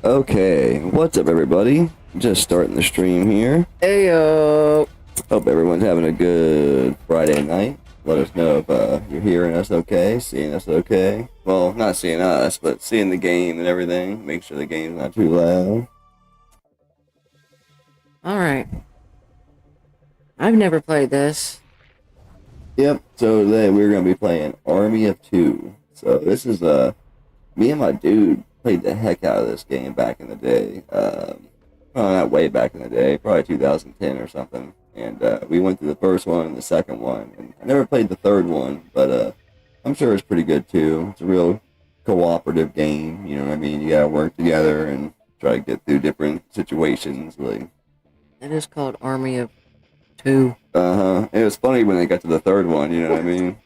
Okay, what's up, everybody? Just starting the stream here. Heyo. Hope everyone's having a good Friday night. Let us know if you're hearing us okay, seeing us okay. Well, not seeing us, but seeing the game and everything. Make sure the game's not too loud. Alright. I've never played this. Yep, so today we're going to be playing Army of Two. So this is, me and my dude played the heck out of this game back in the day. Well, not way back in the day, probably 2010 or something. And we went through the first one and the second one. And I never played the third one, but I'm sure it's pretty good too. It's a real cooperative game, you know what I mean? You gotta work together and try to get through different situations. Like, It is called Army of Two. It was funny when they got to the third one, you know what I mean?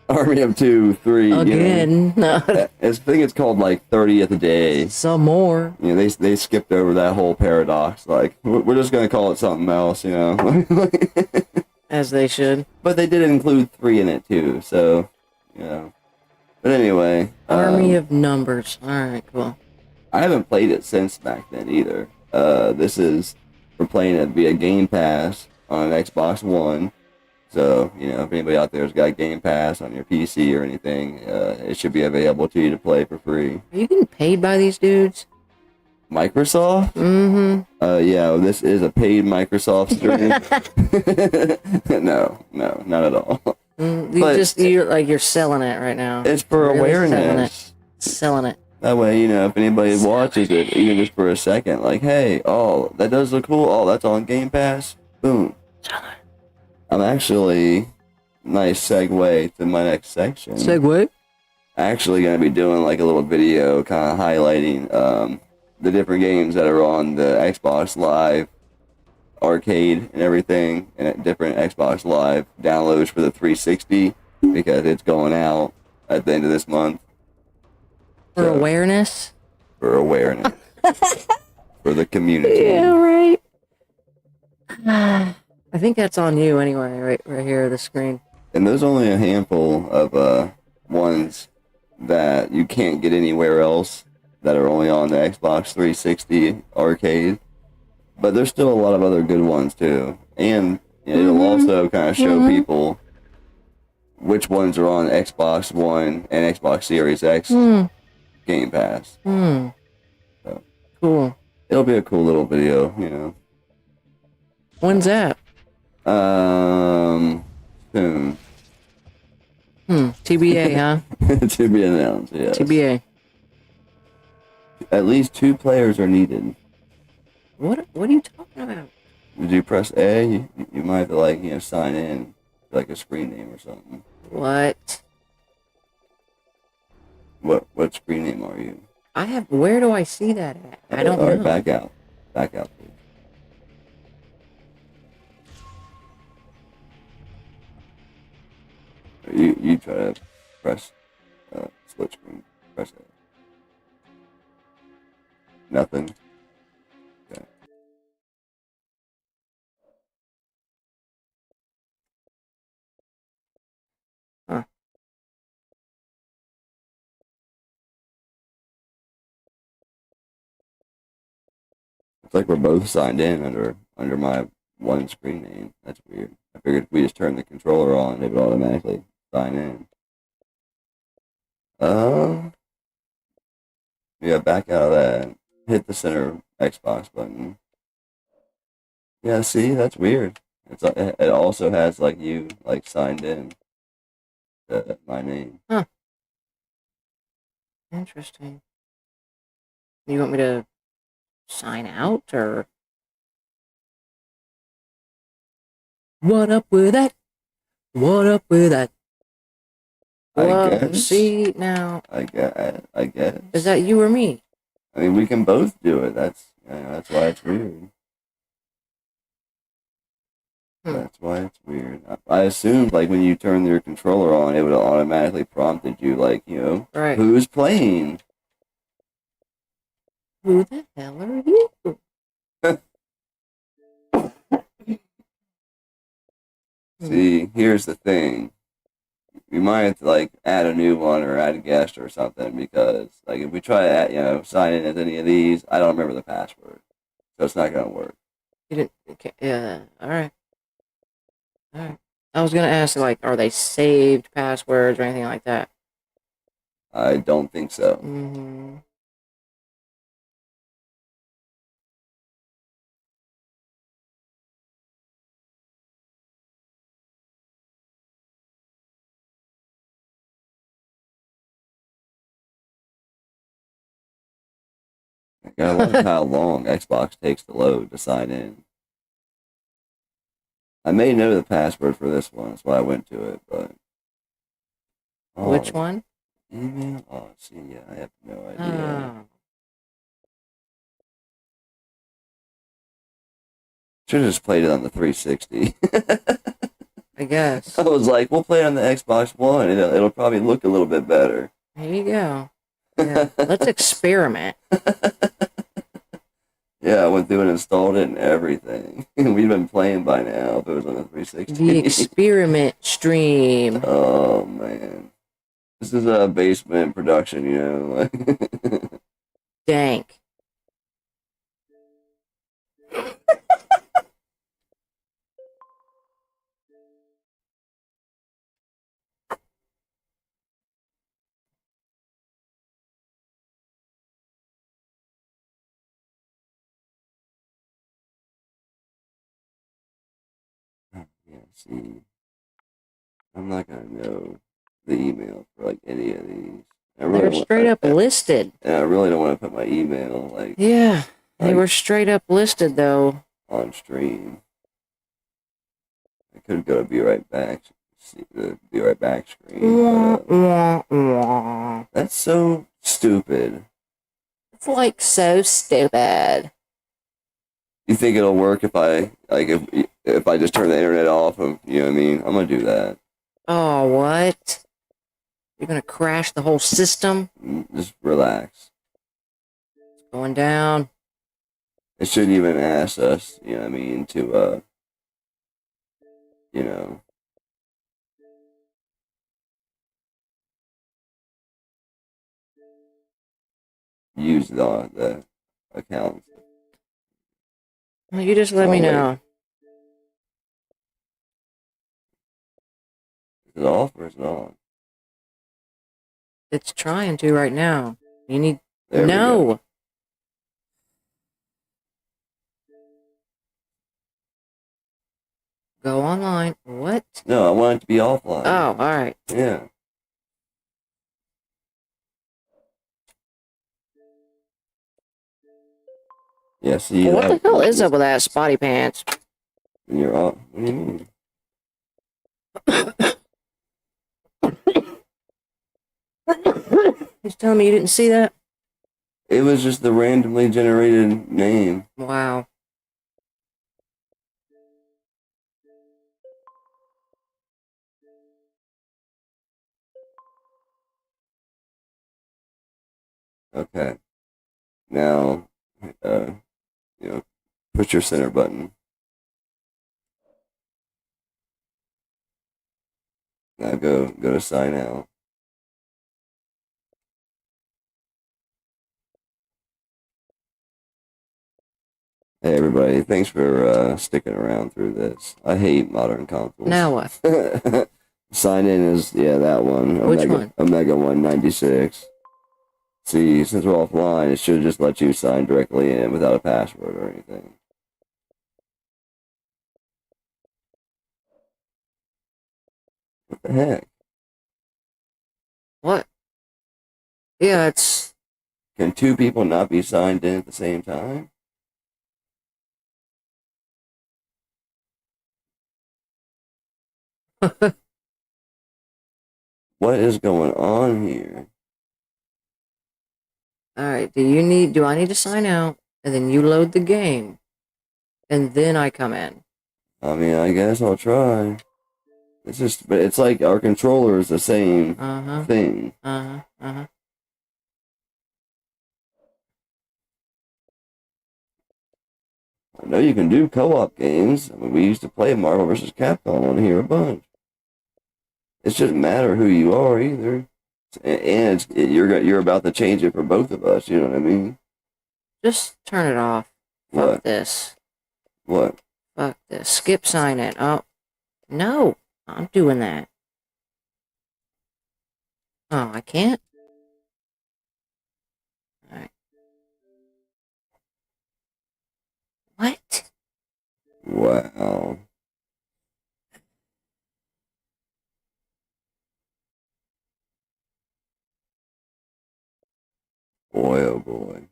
Army of Two, Three. Again. You know? I think it's called like 30th Day. Some more. You know, they skipped over that whole paradox. Like, we're just gonna call it something else, you know. As they should. But they did include 3 in it too, so you know. But anyway, Army of Numbers. Alright, cool. I haven't played it since back then either. We're playing it via Game Pass on Xbox One. So, you know, if anybody out there's got Game Pass on your PC or anything, it should be available to you to play for free. Are you getting paid by these dudes? Microsoft? Mm-hmm. Yeah, this is a paid Microsoft stream. No, not at all. You're selling it right now. It's for Really awareness. Selling it. That way, you know, if anybody watches it, even just for a second, like, hey, oh, that does look cool. Oh, that's on Game Pass. Boom. I'm actually, nice segue to my next section. Segway? Actually going to be doing like a little video kind of highlighting the different games that are on the Xbox Live arcade and everything, and different Xbox Live downloads for the 360 because it's going out at the end of this month. For awareness? For awareness. For the community. Yeah, right. I think that's on you anyway, right here, the screen. And there's only a handful of ones that you can't get anywhere else that are only on the Xbox 360 arcade. But there's still a lot of other good ones too. And it'll also kind of show people which ones are on Xbox One and Xbox Series X Game Pass. So, cool. It'll be a cool little video, you know. When's that? Soon. TBA, huh? To be announced, yes. TBA. At least 2 players are needed. What are you talking about? Did you press A? You might have to, like, you know, sign in, like a screen name or something. What? What screen name are you? Where do I see that at? I don't know. Alright, back out. Back out, please. You try to press split screen. Press it. Nothing. Okay. Huh. It's like we're both signed in under my one screen name. That's weird. I figured if we just turn the controller on, it would automatically sign in. Yeah, back out of that. Hit the center Xbox button. Yeah, see, that's weird. It also has like you like signed in to my name. Huh. Interesting. You want me to sign out or what up with that? What up with that? I guess. See now. I guess. Is that you or me? I mean, we can both do it. That's why it's weird. That's why it's weird. I assumed, like, when you turn your controller on, it would have automatically prompted you, like, you know, Right. Who's playing? Who the hell are you? See, here's the thing. we might have to like add a new one or add a guest or something because like if we try to add, sign in as any of these, I don't remember the password, so it's not gonna work. You didn't. Okay, yeah. All right. All right. I was gonna ask, like, are they saved passwords or anything like that? I don't think so. Mm-hmm. I gotta wonder how long Xbox takes to load to sign in. I may know the password for this one, that's why I went to it, but Which oh, one? email. Oh, see, yeah, I have no idea. Oh, Should have just played it on the 360. I guess. I was like, we'll play it on the Xbox One. It'll probably look a little bit better. There you go. Yeah. Let's experiment. Yeah, I went through and installed it and everything. We'd been playing by now if it was on the 360. The experiment stream. Oh, man. This is a basement production, Dank. Yeah, see. I'm not going to know the email for, like, any of these. They're straight up listed. And I really don't want to put my email, like... Yeah, they like, were straight up listed, though. on stream. I could go to Be Right Back, see the Be Right Back screen. But, that's so stupid. It's like so stupid. You think it'll work if I if I just turn the internet off? You know what I mean? I'm gonna do that. Oh, what? You're gonna crash the whole system? Just relax. It's going down. It shouldn't even ask us. You know what I mean? To you know. Use the account. Well, you just let me know. Is it off or is it on? It's trying to right now. You need... There No! Go online. What? No, I want it to be offline. Oh, alright. Yeah. Yeah, see, What the hell is up with that spotty pants? When you're off. What do you mean? He's telling me you didn't see that? It was just the randomly generated name. Wow. Okay. Now, push your center button. Now go to sign out. Hey everybody, thanks for sticking around through this. I hate modern consoles. Now what? Sign in is that one. Which one? Omega 196. See, since we're offline, it should just let you sign directly in without a password or anything. What the heck? What? Yeah, it's... Can two people not be signed in at the same time? What is going on here? Alright, do I need to sign out, and then you load the game, and then I come in? I mean, I guess I'll try. But it's like our controller is the same thing. I know you can do co-op games. I mean, we used to play Marvel vs. Capcom on here a bunch. it shouldn't matter who you are either. And you're about to change it for both of us. You know what I mean? Just turn it off. Fuck What? this. What? Fuck this. Skip sign it. Oh, no. I'm doing that. Oh, I can't? Alright. What? Wow. Boy, oh boy.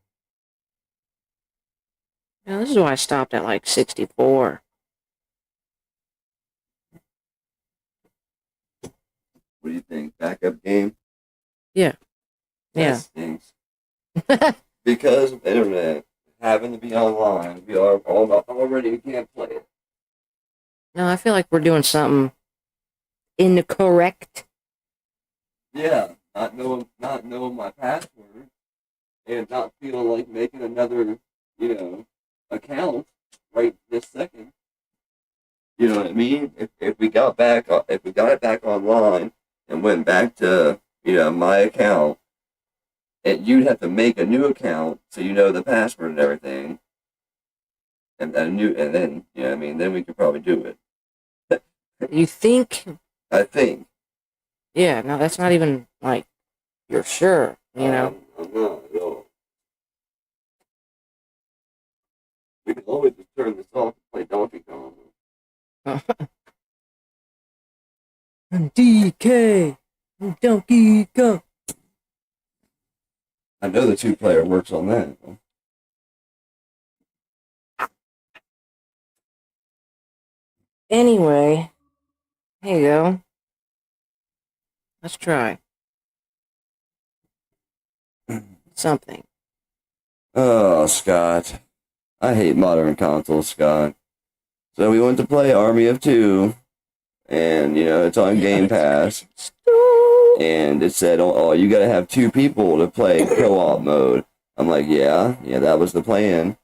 Now, this is why I stopped at like 64. What do you think? Backup game? Yeah. That Yeah. stinks. Because of internet having to be online, we are already can't play it. No, I feel like we're doing something incorrect. Yeah, not knowing my password and not feeling like making another, account right this second. You know what I mean? If we got it back online and went back to my account, and you'd have to make a new account so you know the password and everything, and then then we could probably do it. You think? I think. Yeah, no, that's not even like you're sure, you know? I'm not at all. We can always just turn this off and play Donkey Kong. DK! Donkey Kong! I know the two-player works on that. Anyway, here you go. Let's try something. Oh, Scott. I hate modern consoles, Scott. So we went to play Army of Two, and it's on Game Pass, and it said, "Oh, you gotta have two people to play co-op mode." I'm like, yeah, that was the plan.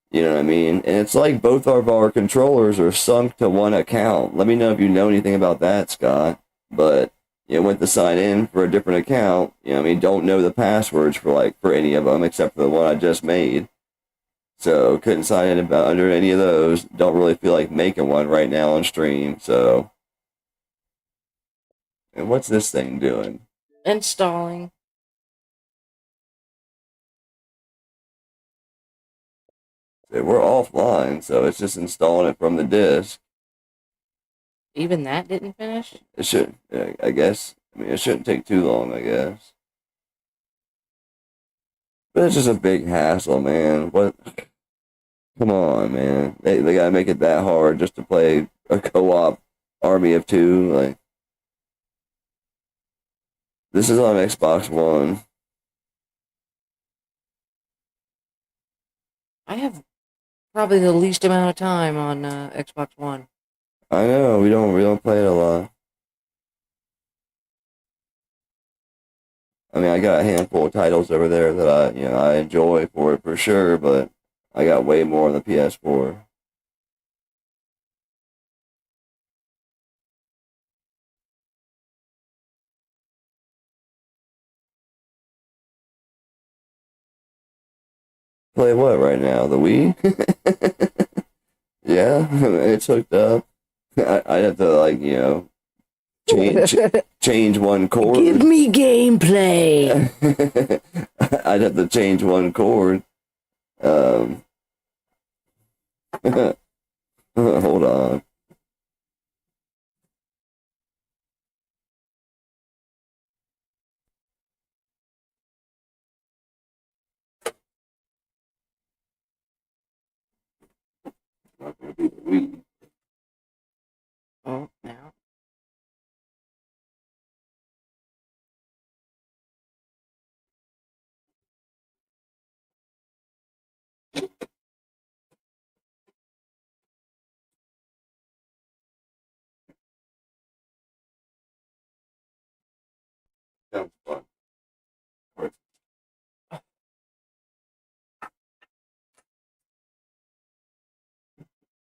You know what I mean? And it's like both of our controllers are sunk to one account. Let me know if you know anything about that, Scott. But went to sign in for a different account. Don't know the passwords for any of them except for the one I just made. So couldn't sign in under any of those. Don't really feel like making one right now on stream. So, and what's this thing doing? Installing. We're offline, so it's just installing it from the disk. Even that didn't finish? It should, I guess. It shouldn't take too long, I guess. But it's just a big hassle, man. What? Come on, man. They gotta make it that hard just to play a co-op Army of Two. Like, this is on Xbox One. I have probably the least amount of time on Xbox One. I know we don't play it a lot. I got a handful of titles over there that I enjoy for it for sure, but I got way more on the PS4. Play what right now? The Wii? Yeah, it's hooked up. I'd have to change change one cord. Give me gameplay. I'd have to change one cord. Hold on. Not gonna be the Wii. Oh, now. Sounds fun.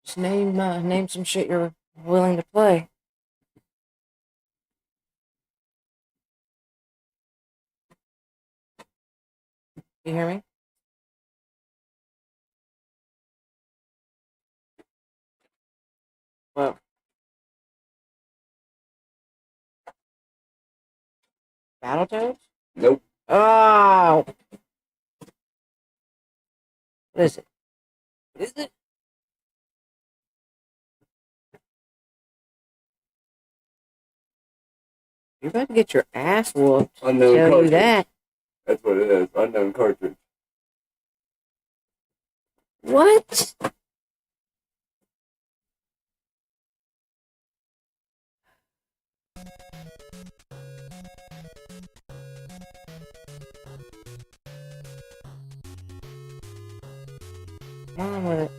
Just name some shit you're willing to play. You hear me? Well, Battletoads? Nope. Oh! What is it? What is it? You're about to get your ass whooped. Unknown Tell you cartridge. that. That's what it is. Unknown cartridge. What? Come on with it.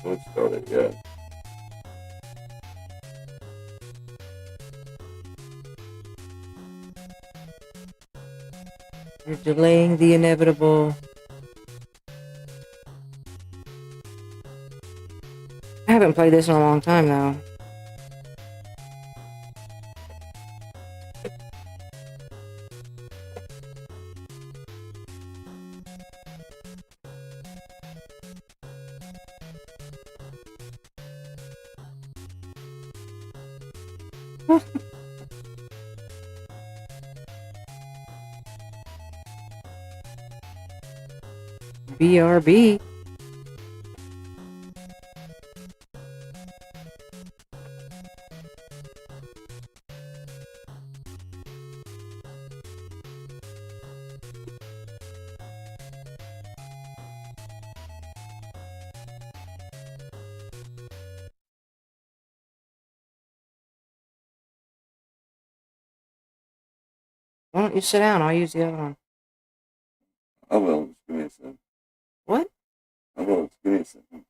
Don't start it yet. You're delaying the inevitable. I haven't played this in a long time, though. BRB. Why don't you sit down? I'll use the other one. I will. Just give me a second. What? I will. Just give me a second.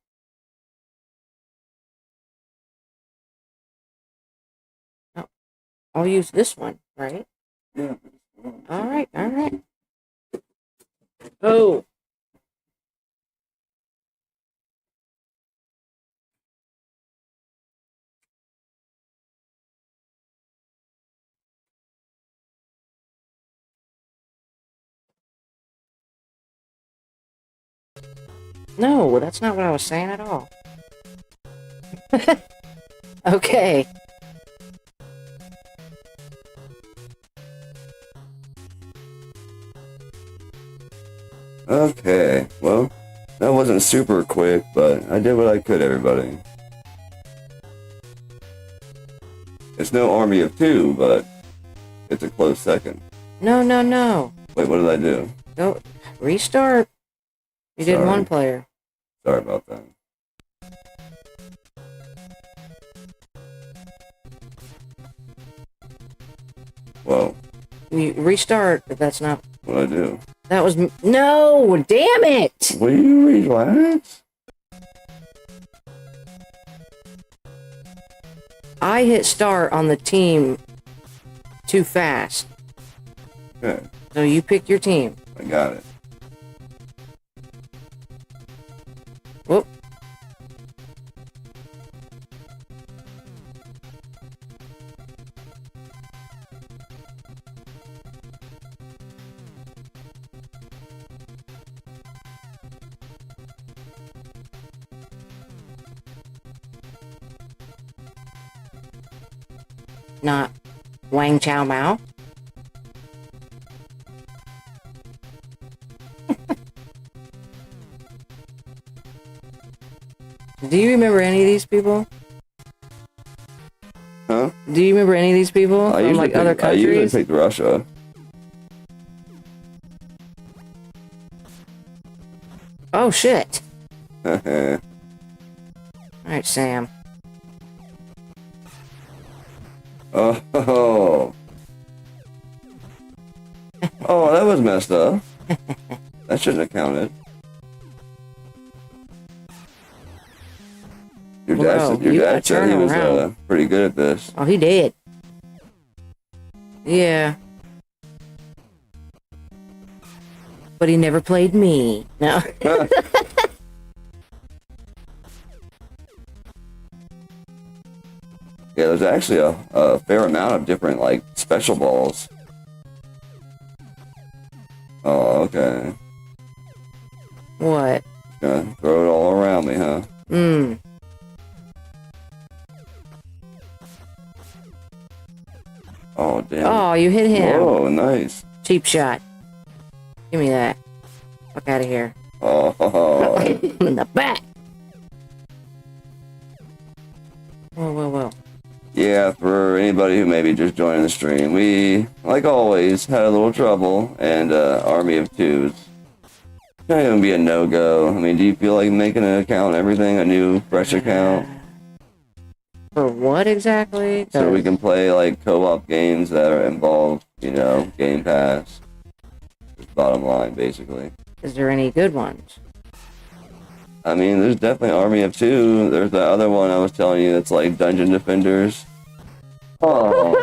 No. I'll use this one, right? Yeah. All right, all right. Oh. No, that's not what I was saying at all. Okay. Okay. Well, that wasn't super quick, but I did what I could, everybody. It's no Army of Two, but it's a close second. No, no, no. Wait, what did I do? Go restart. You did Sorry. one player. Sorry about that. Well, You restart, but that's not. what did I do? That was no. Damn it! Will you relax? I hit start on the team too fast. Okay, So you pick your team. I got it. Whoop. Not Wang Chao Mao. Do you remember any of these people? Huh? Do you remember any of these people from like other I usually countries? picked Russia. Oh shit! Oh, All right, Sam. oh, that was messed up. That shouldn't have counted. Your Bro, dad you gotta said turn he was around. pretty good at this. Oh, he did. Yeah. But he never played me. No. Yeah, there's actually a fair amount of different like special balls. Oh, okay. What? Gonna throw it all around me, huh? Mmm. Oh, damn. Oh, you hit him. Whoa, nice. Cheap shot. Give me that. Fuck out of here. Oh, In the back. Whoa, whoa, whoa. yeah, for anybody who may be just joining the stream, we, like always, had a little trouble, and Army of Twos can't even be a no-go. I mean, do you feel like making an account and everything, a new, fresh account? For what exactly? So we can play, like, co-op games that are involved, you know, Game Pass. Just bottom line, basically. Is there any good ones? I mean, there's definitely Army of Two. There's that other one I was telling you that's like Dungeon Defenders. Oh.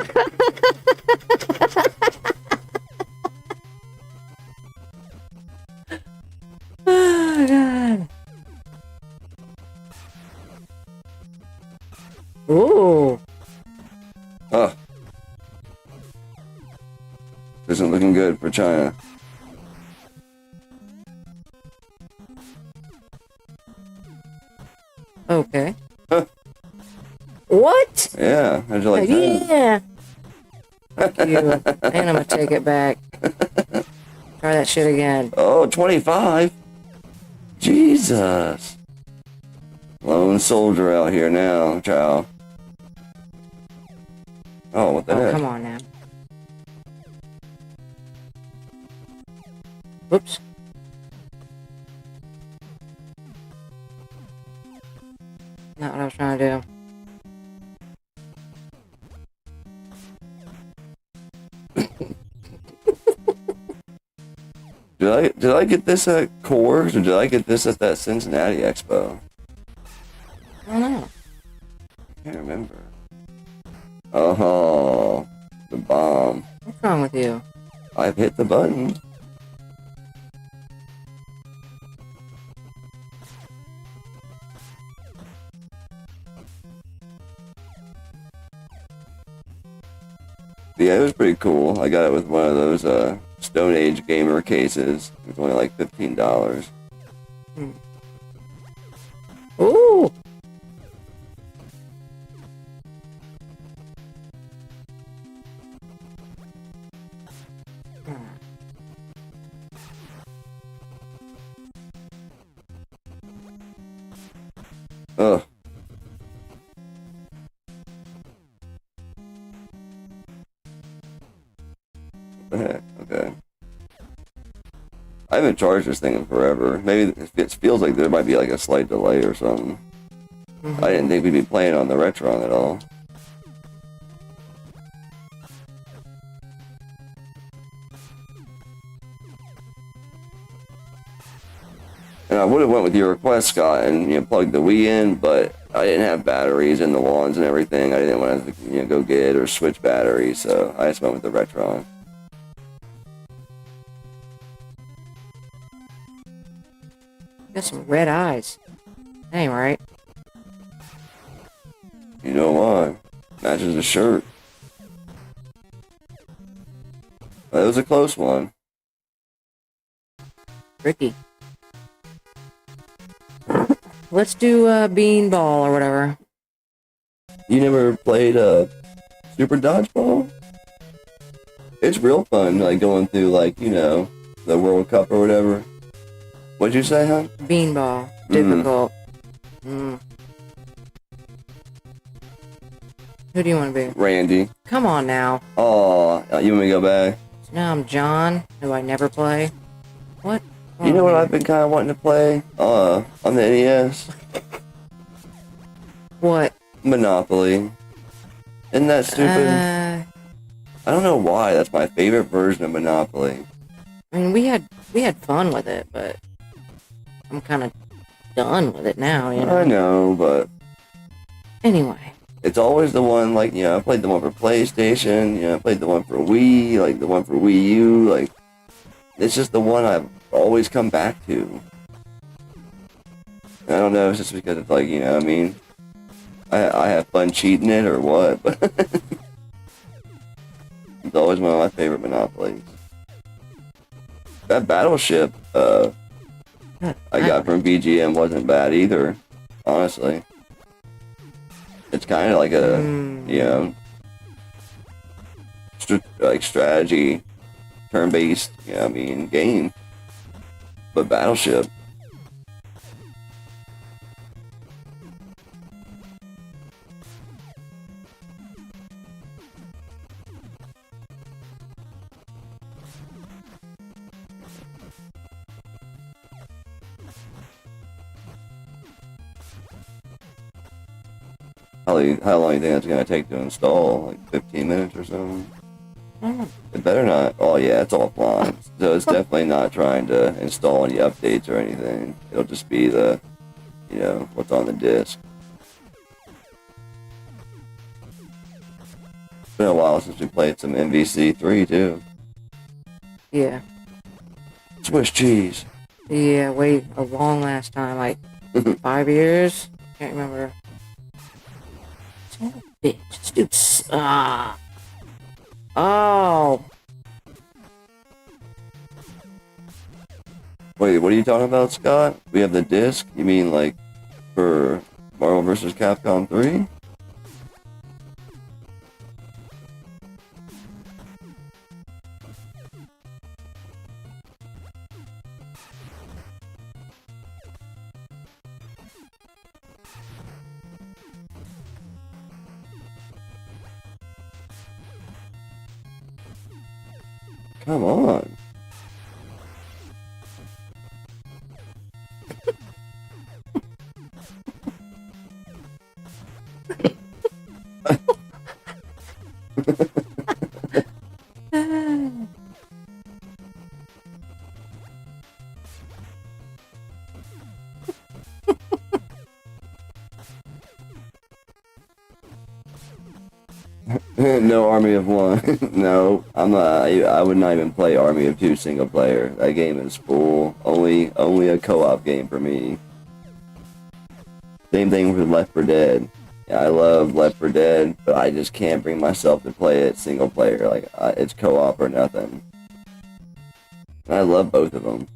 Oh, God. Ooh. Oh. Isn't looking good for China. Okay. Huh. What? Yeah, how'd you like that? Yeah. Fuck you. And I'm gonna take it back. Try that shit again. Oh, 25? Jesus. Lone soldier out here now, child. Oh, what the Oh, heck? come on now. Whoops. Not what I was trying to do. Did I get this at Coors or did I get this at that Cincinnati Expo? I don't know. I can't remember. Oh, the bomb. What's wrong with you? I've hit the button. Yeah, it was pretty cool. I got it with one of those Stone Age gamer cases. It was only like $15. Ooh! Ugh. What the heck? Okay. I haven't charged this thing in forever. Maybe it feels like there might be like a slight delay or something. I didn't think we'd be playing on the Retron at all. And I would have went with your request, Scott, and plugged the Wii in, but I didn't have batteries in the wands and everything. I didn't want to go get or switch batteries, so I just went with the Retron. Got some red eyes. That ain't right. You know why? Matches the shirt. That was a close one. Tricky. Let's do beanball or whatever. You never played Super Dodgeball? It's real fun, like going through the World Cup or whatever. What'd you say, huh? Beanball. Difficult. Who do you want to be? Randy. Come on now. Oh, you want me to go back? So now I'm John, who I never play. What? You know what I've been kind of wanting to play? On the NES? What? Monopoly. Isn't that stupid? I don't know why. That's my favorite version of Monopoly. I mean, we had fun with it, but I'm kind of done with it now, you know? I know, but Anyway. it's always the one, I played the one for PlayStation, I played the one for Wii, the one for Wii U, it's just the one I've always come back to. I don't know, it's just because it's I have fun cheating it or what, but it's always one of my favorite Monopolies. That battleship I got from BGM wasn't bad either, honestly. It's kind of like a, you know, like strategy, turn-based, you know, I mean, game, but battleship. How long do you think that's gonna take to install? Like 15 minutes or something? It better not. Oh yeah, it's offline, so it's definitely not trying to install any updates or anything. It'll just be the, you know, what's on the disk. It's been a while since we played some MVC3 too. Yeah. Swiss cheese. Yeah, wait a long last time, like 5 years? Can't remember. Son of a bitch. This dude's. Oh. Wait, what are you talking about, Scott? We have the disc? You mean like for Marvel vs. Capcom 3? Come on. No Army of One. No, I'm not. I would not even play Army of Two single player. That game is full. Only a co-op game for me. Same thing with Left 4 Dead. Yeah, I love Left 4 Dead, but I just can't bring myself to play it single player. Like it's co-op or nothing. I love both of them.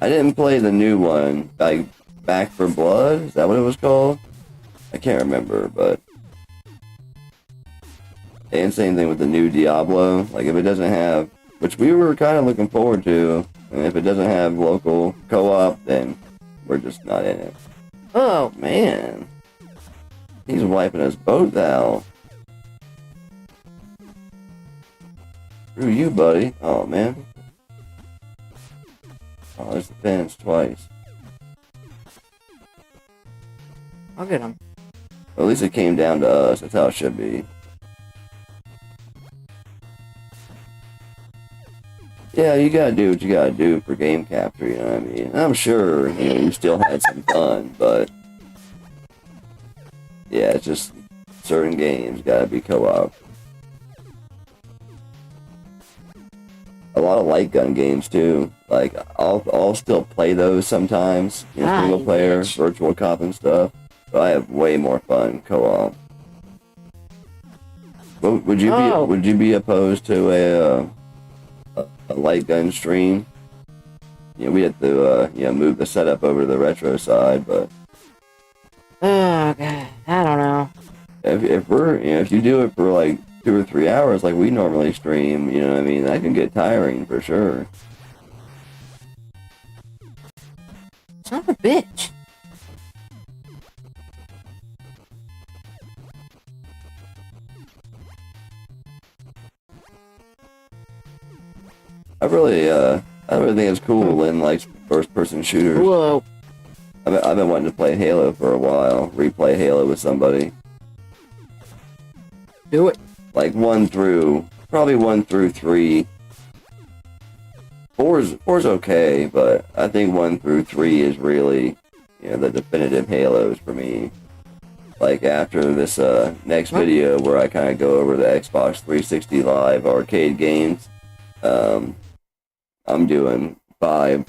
I didn't play the new one, like Back 4 Blood. Is that what it was called? I can't remember, but. And same thing with the new Diablo. Like, if it doesn't have, which we were kind of looking forward to, and if it doesn't have local co-op, then we're just not in it. Oh, man. He's wiping us both out. Screw you, buddy. Oh, man. Oh, there's the fence twice. I'll get him. Well, at least it came down to us. That's how it should be. Yeah, you gotta do what you gotta do for game capture, you know what I mean? And I'm sure, you know, you still had some fun, but yeah, it's just certain games gotta be co-op. A lot of light gun games too. Like I'll still play those sometimes, you know, single player, virtual cop and stuff. But I have way more fun co-op. Would you be opposed to a light gun stream? You know, we had to move the setup over to the retro side, but oh god, I don't know. If we're, you know, if you do it for like 2 or 3 hours like we normally stream, you know what I mean, that can get tiring for sure. Son of a bitch. I really think it's cool when like first-person shooters. Whoa. I've been wanting to play Halo for a while. Replay Halo with somebody. Do it. Like probably 1 through 3. 4's okay, but I think 1 through 3 is really, you know, the definitive Halos for me. Like after this next video where I kind of go over the Xbox 360 Live arcade games, I'm doing 5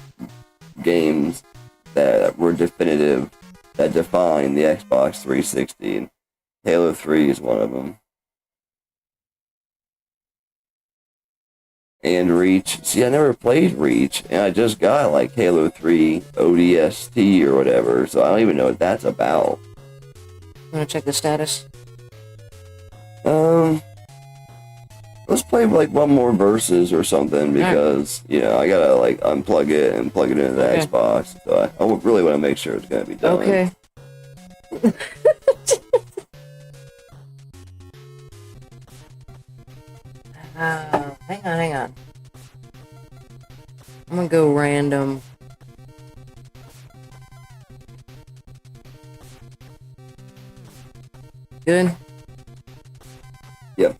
games that were definitive, that define the Xbox 360, and Halo 3 is one of them. and Reach. See, I never played Reach, and I just got like Halo 3 ODST or whatever, so I don't even know what that's about. Wanna check the status? Let's play like one more versus or something because you know I gotta like unplug it and plug it into the Okay. Xbox. So I really want to make sure it's gonna be done. Okay. Hang on. I'm gonna go random. Good? Yep.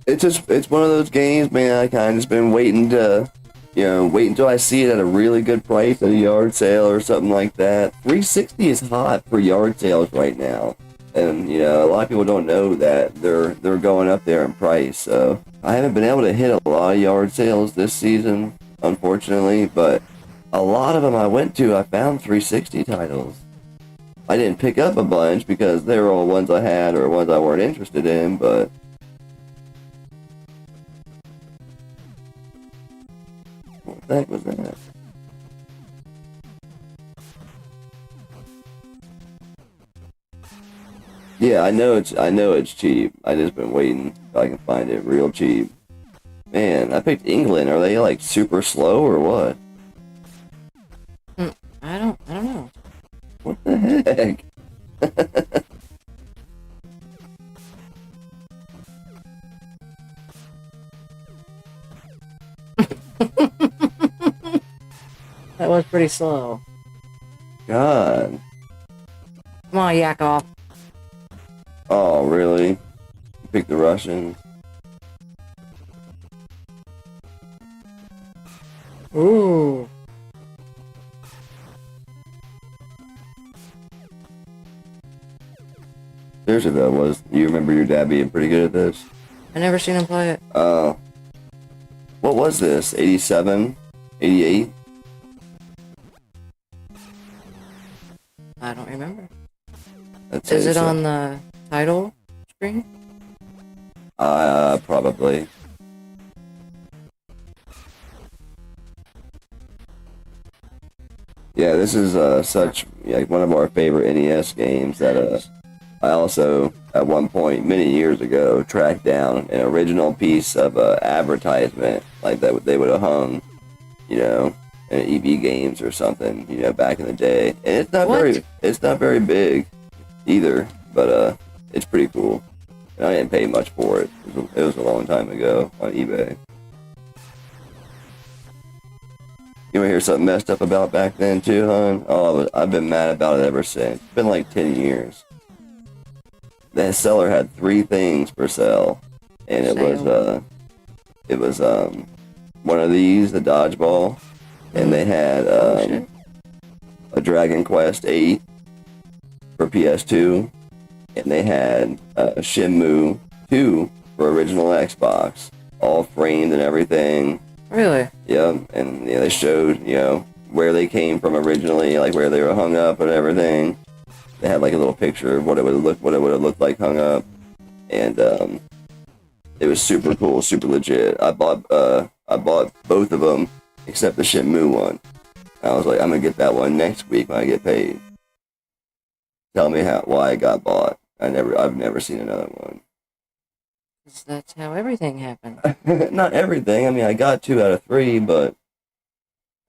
It's one of those games, man. I kind of just been waiting to, you know, wait until I see it at a really good price at a yard sale or something like that. 360 is hot for yard sales right now, and you know a lot of people don't know that they're going up there in price. So I haven't been able to hit a lot of yard sales this season, unfortunately, but a lot of them I went to, I found 360 titles. I didn't pick up a bunch because they were all ones I had or ones I weren't interested in, but what the heck was that? Yeah, I know it's cheap. I just been waiting till I can find it real cheap. Man, I picked England. Are they like super slow or what? I don't know. What the heck? That was pretty slow. God. Come on, yak off. Oh, really? You picked the Russians? Ooh. Seriously though, you remember your dad being pretty good at this? I never seen him play it. What was this? 87? 88? I don't remember. That's Is it 87. on the title screen? Probably. Yeah, this is such like one of our favorite NES games that I also at one point many years ago tracked down an original piece of advertisement like that they would have hung, you know, in EB Games or something, you know, back in the day. And it's not very big either, but it's pretty cool. And I didn't pay much for it. It was a long time ago on eBay. You want to hear something messed up about back then too, hon? Oh, I've been mad about it ever since. It's been like 10 years. The seller had 3 things for sale, and it was one of these, the dodgeball, and they had a Dragon Quest 8 for PS2, and they had Shenmue 2 for original Xbox, all framed and everything. Really? Yeah, and they showed, you know, where they came from originally, like where they were hung up and everything. They had like a little picture of what it would have looked like hung up, and it was super cool, super legit. I bought both of them except the Shenmue one. I was like, I'm gonna get that one next week when I get paid. Tell me why it got bought. I've never seen another one. That's how everything happened. Not everything. I mean, I got 2 out of 3, but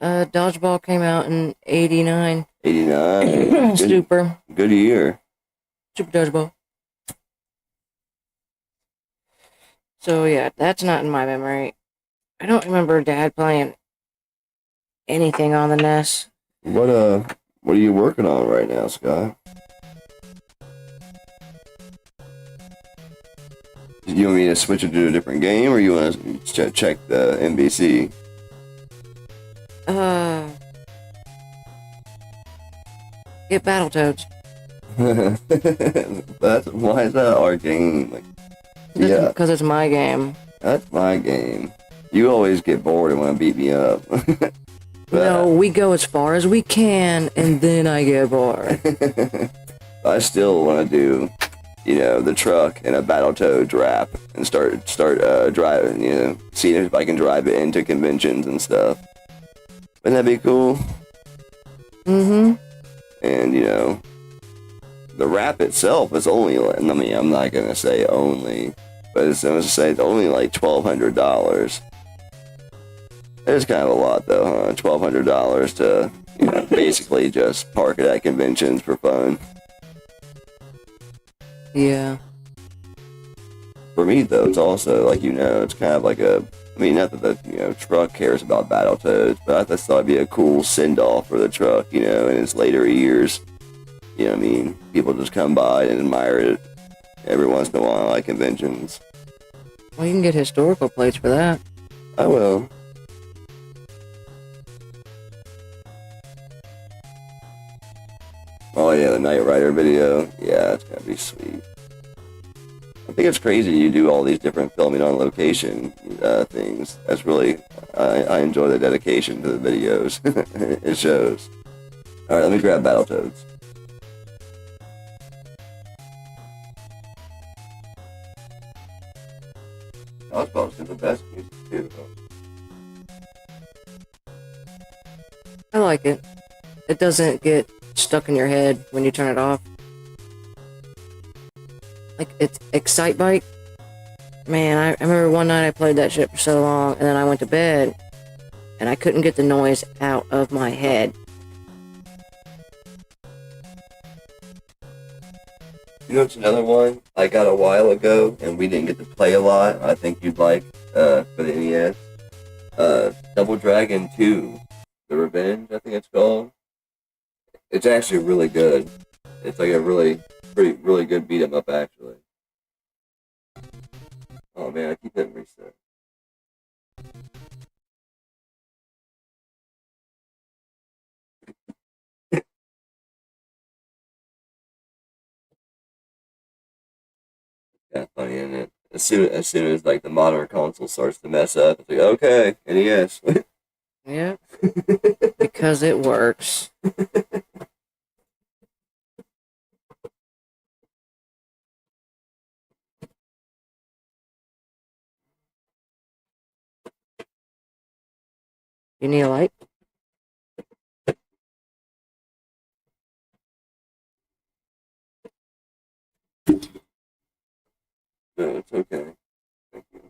Dodgeball came out in 89. 89. Super. Good year. Super Dodgeball. So yeah, that's not in my memory. I don't remember Dad playing anything on the NES. What are you working on right now, Scott? You want me to switch it to a different game, or you want to check the NBC? Get Battletoads. Why is that our game? Like, yeah, Because it's my game. that's my game. You always get bored and want to beat me up. No, we go as far as we can, and then I get bored. I still want to do, you know, the truck and a Battletoads wrap and start driving, you know, seeing if I can drive it into conventions and stuff. Wouldn't that be cool? Mm-hmm. And, you know, the wrap itself is only, I mean, I'm not going to say only, but I'm going to say it's only like $1,200. It's kind of a lot though, huh? $1,200 to, you know, basically just park it at conventions for fun. Yeah. For me though, it's also like, you know, it's kind of like a, I mean, not that the, you know, truck cares about Battletoads, but I just thought it'd be a cool send-off for the truck, you know, in its later years. You know what I mean? People just come by and admire it every once in a while at conventions. Well, you can get historical plates for that. I will. Oh yeah, the Knight Rider video. Yeah, it's gonna be sweet. I think it's crazy you do all these different filming on location things. That's really, I enjoy the dedication to the videos. It shows. Alright, let me grab Battletoads. Dodgeball's got the best music too. I like it. It doesn't get stuck in your head when you turn it off. Like, it's Excitebike. Man, I remember one night I played that shit for so long, and then I went to bed, and I couldn't get the noise out of my head. You know, it's another one I got a while ago, and we didn't get to play a lot. I think you'd like for the NES. Double Dragon 2, The Revenge, I think it's called. It's actually really good. It's like a really good beat 'em up, actually. Oh man, I keep hitting reset. Yeah, funny, isn't it? As soon as like the modern console starts to mess up, it's like, okay, NES. Yeah. Because it works. You need a light? No, it's okay. Thank you.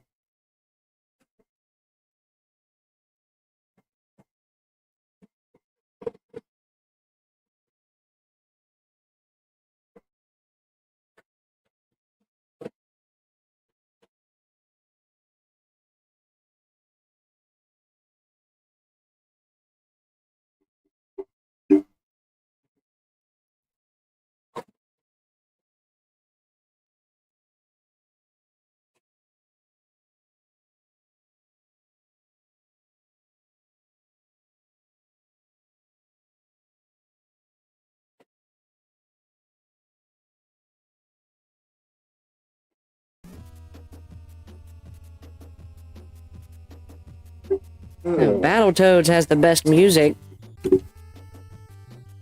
Battletoads has the best music.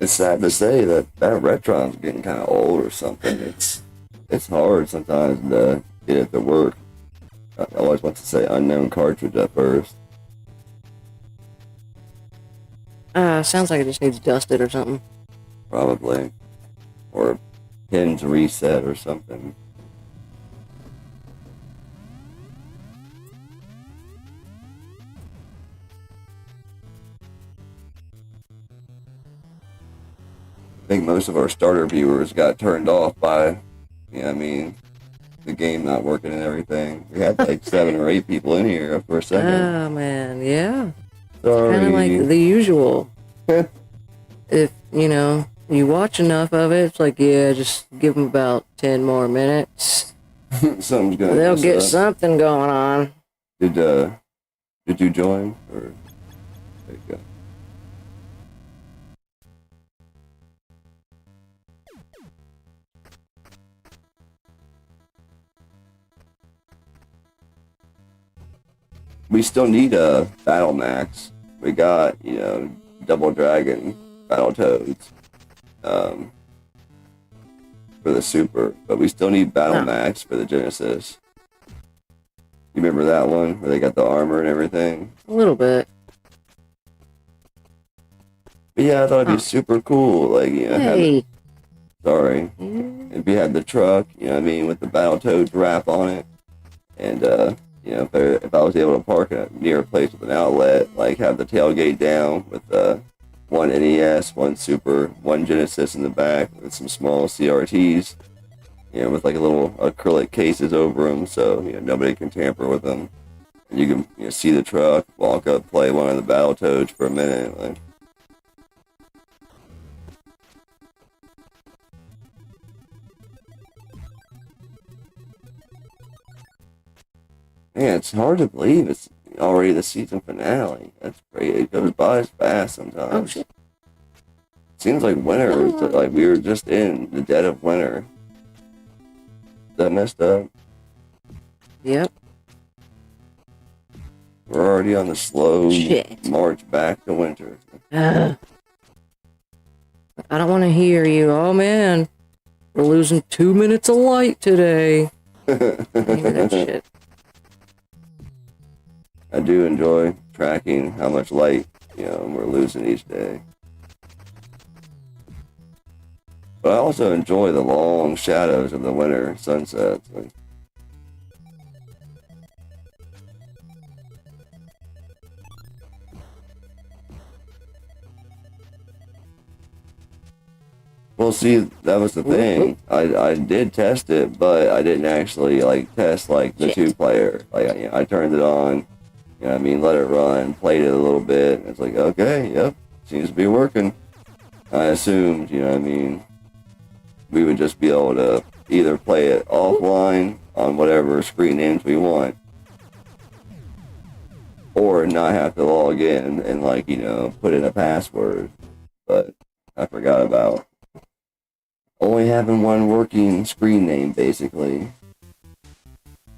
It's sad to say that Retron's getting kind of old or something. It's hard sometimes to get it to work. I always want to say unknown cartridge at first. Sounds like it just needs dusted or something. Probably. Or pins reset or something. I think most of our starter viewers got turned off by, you know what I mean, the game not working and everything. We had like 7 or 8 people in here for a second. Oh, man, yeah. Sorry. Kind of like the usual. If, you know, you watch enough of it, it's like, yeah, just give them about 10 more minutes. Something's gonna They'll mess get up. something going on. Did you join? Or there you go. We still need a Battle Max. We got, you know, Double Dragon, Battletoads. for the Super, but we still need Battle No. Max for the Genesis. You remember that one where they got the armor and everything? A little bit. But yeah, I thought it'd be Huh. super cool. Like, you know, Hey. sorry. Yeah. If you had the truck, you know what I mean, with the Battletoads wrap on it, and you know, if I was able to park near a place with an outlet, like have the tailgate down with one NES, one Super, one Genesis in the back, with some small CRTs, you know, with like a little acrylic cases over them, so you know nobody can tamper with them. And you can see the truck, walk up, play one of the Battletoads for a minute, like. Man, it's hard to believe it's already the season finale. That's great. It goes by as fast sometimes. Oh shit. Seems like winter. Is like we were just in the dead of winter. Is that messed up? Yep. We're already on the slow Shit. march back to winter. I don't want to hear you. Oh man, we're losing 2 minutes of light today. I hear that shit. I do enjoy tracking how much light, we're losing each day. But I also enjoy the long shadows of the winter sunsets. Like, well, see, that was the thing. I did test it, but I didn't actually test the Shit. 2-player. I turned it on. I mean, let it run, played it a little bit. It's like, okay, yep, seems to be working. I assumed, we would just be able to either play it offline on whatever screen names we want, or not have to log in and put in a password. But I forgot about only having one working screen name, basically,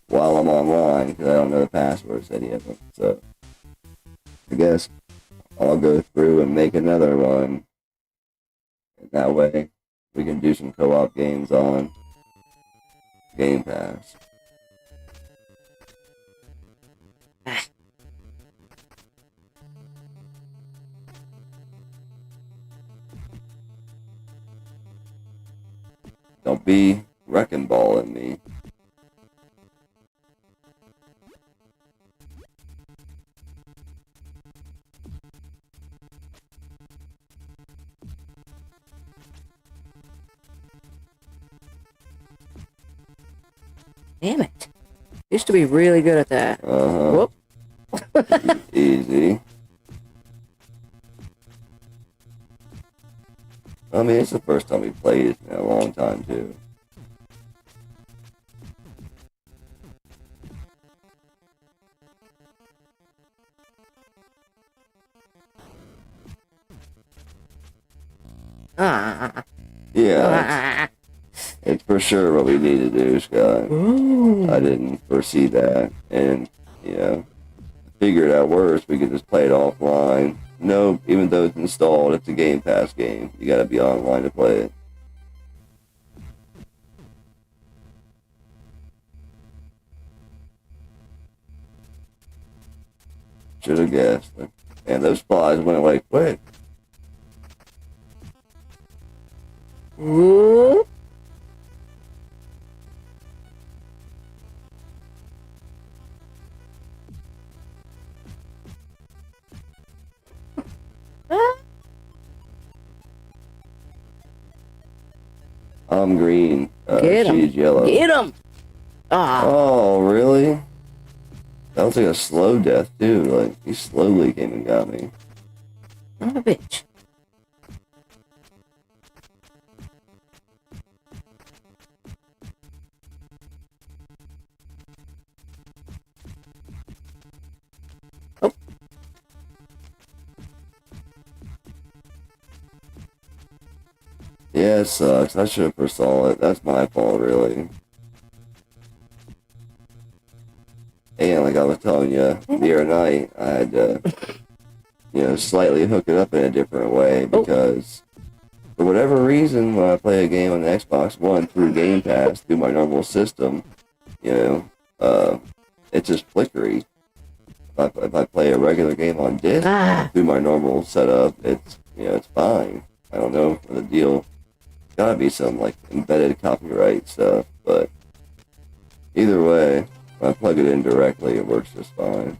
while I'm online, because I don't know the passwords to any of them. So I guess I'll go through and make another one, and that way we can do some co-op games on Game Pass. Don't be wrecking balling me. Damn it. Used to be really good at that. Uh-huh. Whoop. Easy. I mean, it's the first time we played it in a long time, too. Yeah, it's for sure what we need to do, Scott. Ooh. I didn't foresee that, and, figured out worse, we could just play it offline. No, even though it's installed, it's a Game Pass game. You gotta be online to play it. Should have guessed. And those flies went away quick. Ooh. I'm green. Get 'em. She's yellow. Get him! Ah. Oh, really? That was like a slow death, too. Like, he slowly came and got me. I'm a bitch. Oh. Yeah, it sucks. I should have foresaw it. That's my fault, really. And like I was telling you the other night, I had to, slightly hook it up in a different way because for whatever reason, when I play a game on the Xbox One through Game Pass, through my normal system, you know, it's just flickery. If I play a regular game on disc through my normal setup, it's it's fine. I don't know for the deal. Gotta be some like embedded copyright stuff, but either way, when I plug it in directly, it works just fine.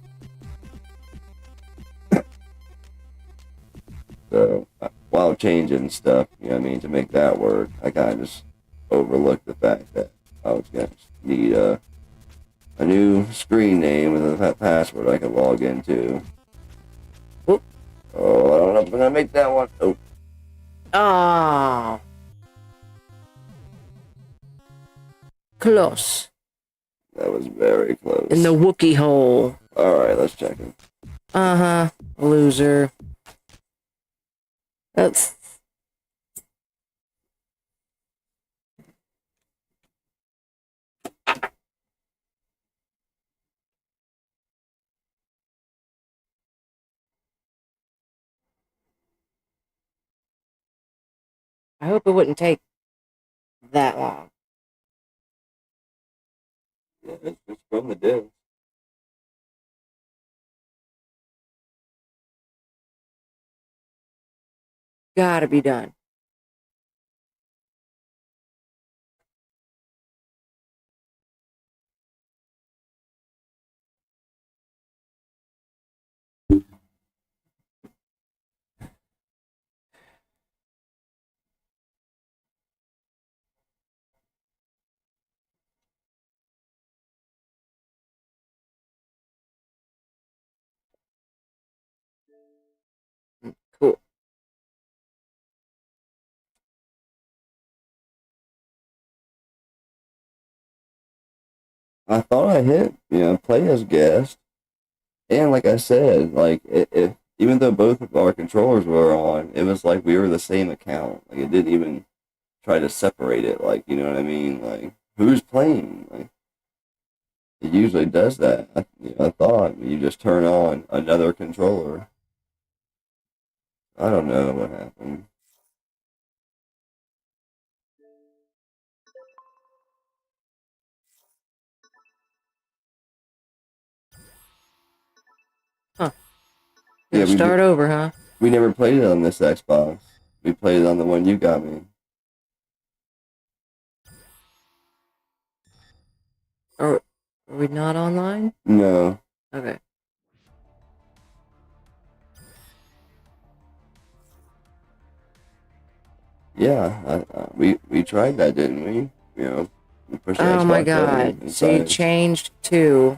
So while changing stuff, you know what I mean, to make that work, I kind of just overlooked the fact that I was gonna need a new screen name with a password I can log into. Whoop. Oh, I don't know if I'm gonna make that one. Oh. Oh. Close. That was very close. In the Wookiee hole. Alright, let's check it. Uh-huh. Loser. That's... I hope it wouldn't take that long. Yeah, it's from the disk. Gotta be done. Cool. I thought I hit, play as guest. And like I said, like even though both of our controllers were on, it was like we were the same account. Like it didn't even try to separate it. Like, you know what I mean? Like who's playing? Like it usually does that. I thought you just turn on another controller. I don't know what happened. Huh. Yeah, Start over, huh? We never played it on this Xbox. We played it on the one you got me. Are we not online? No. Okay. Yeah, we tried that, didn't we? We pushed the Oh my Xbox button god. So you changed to...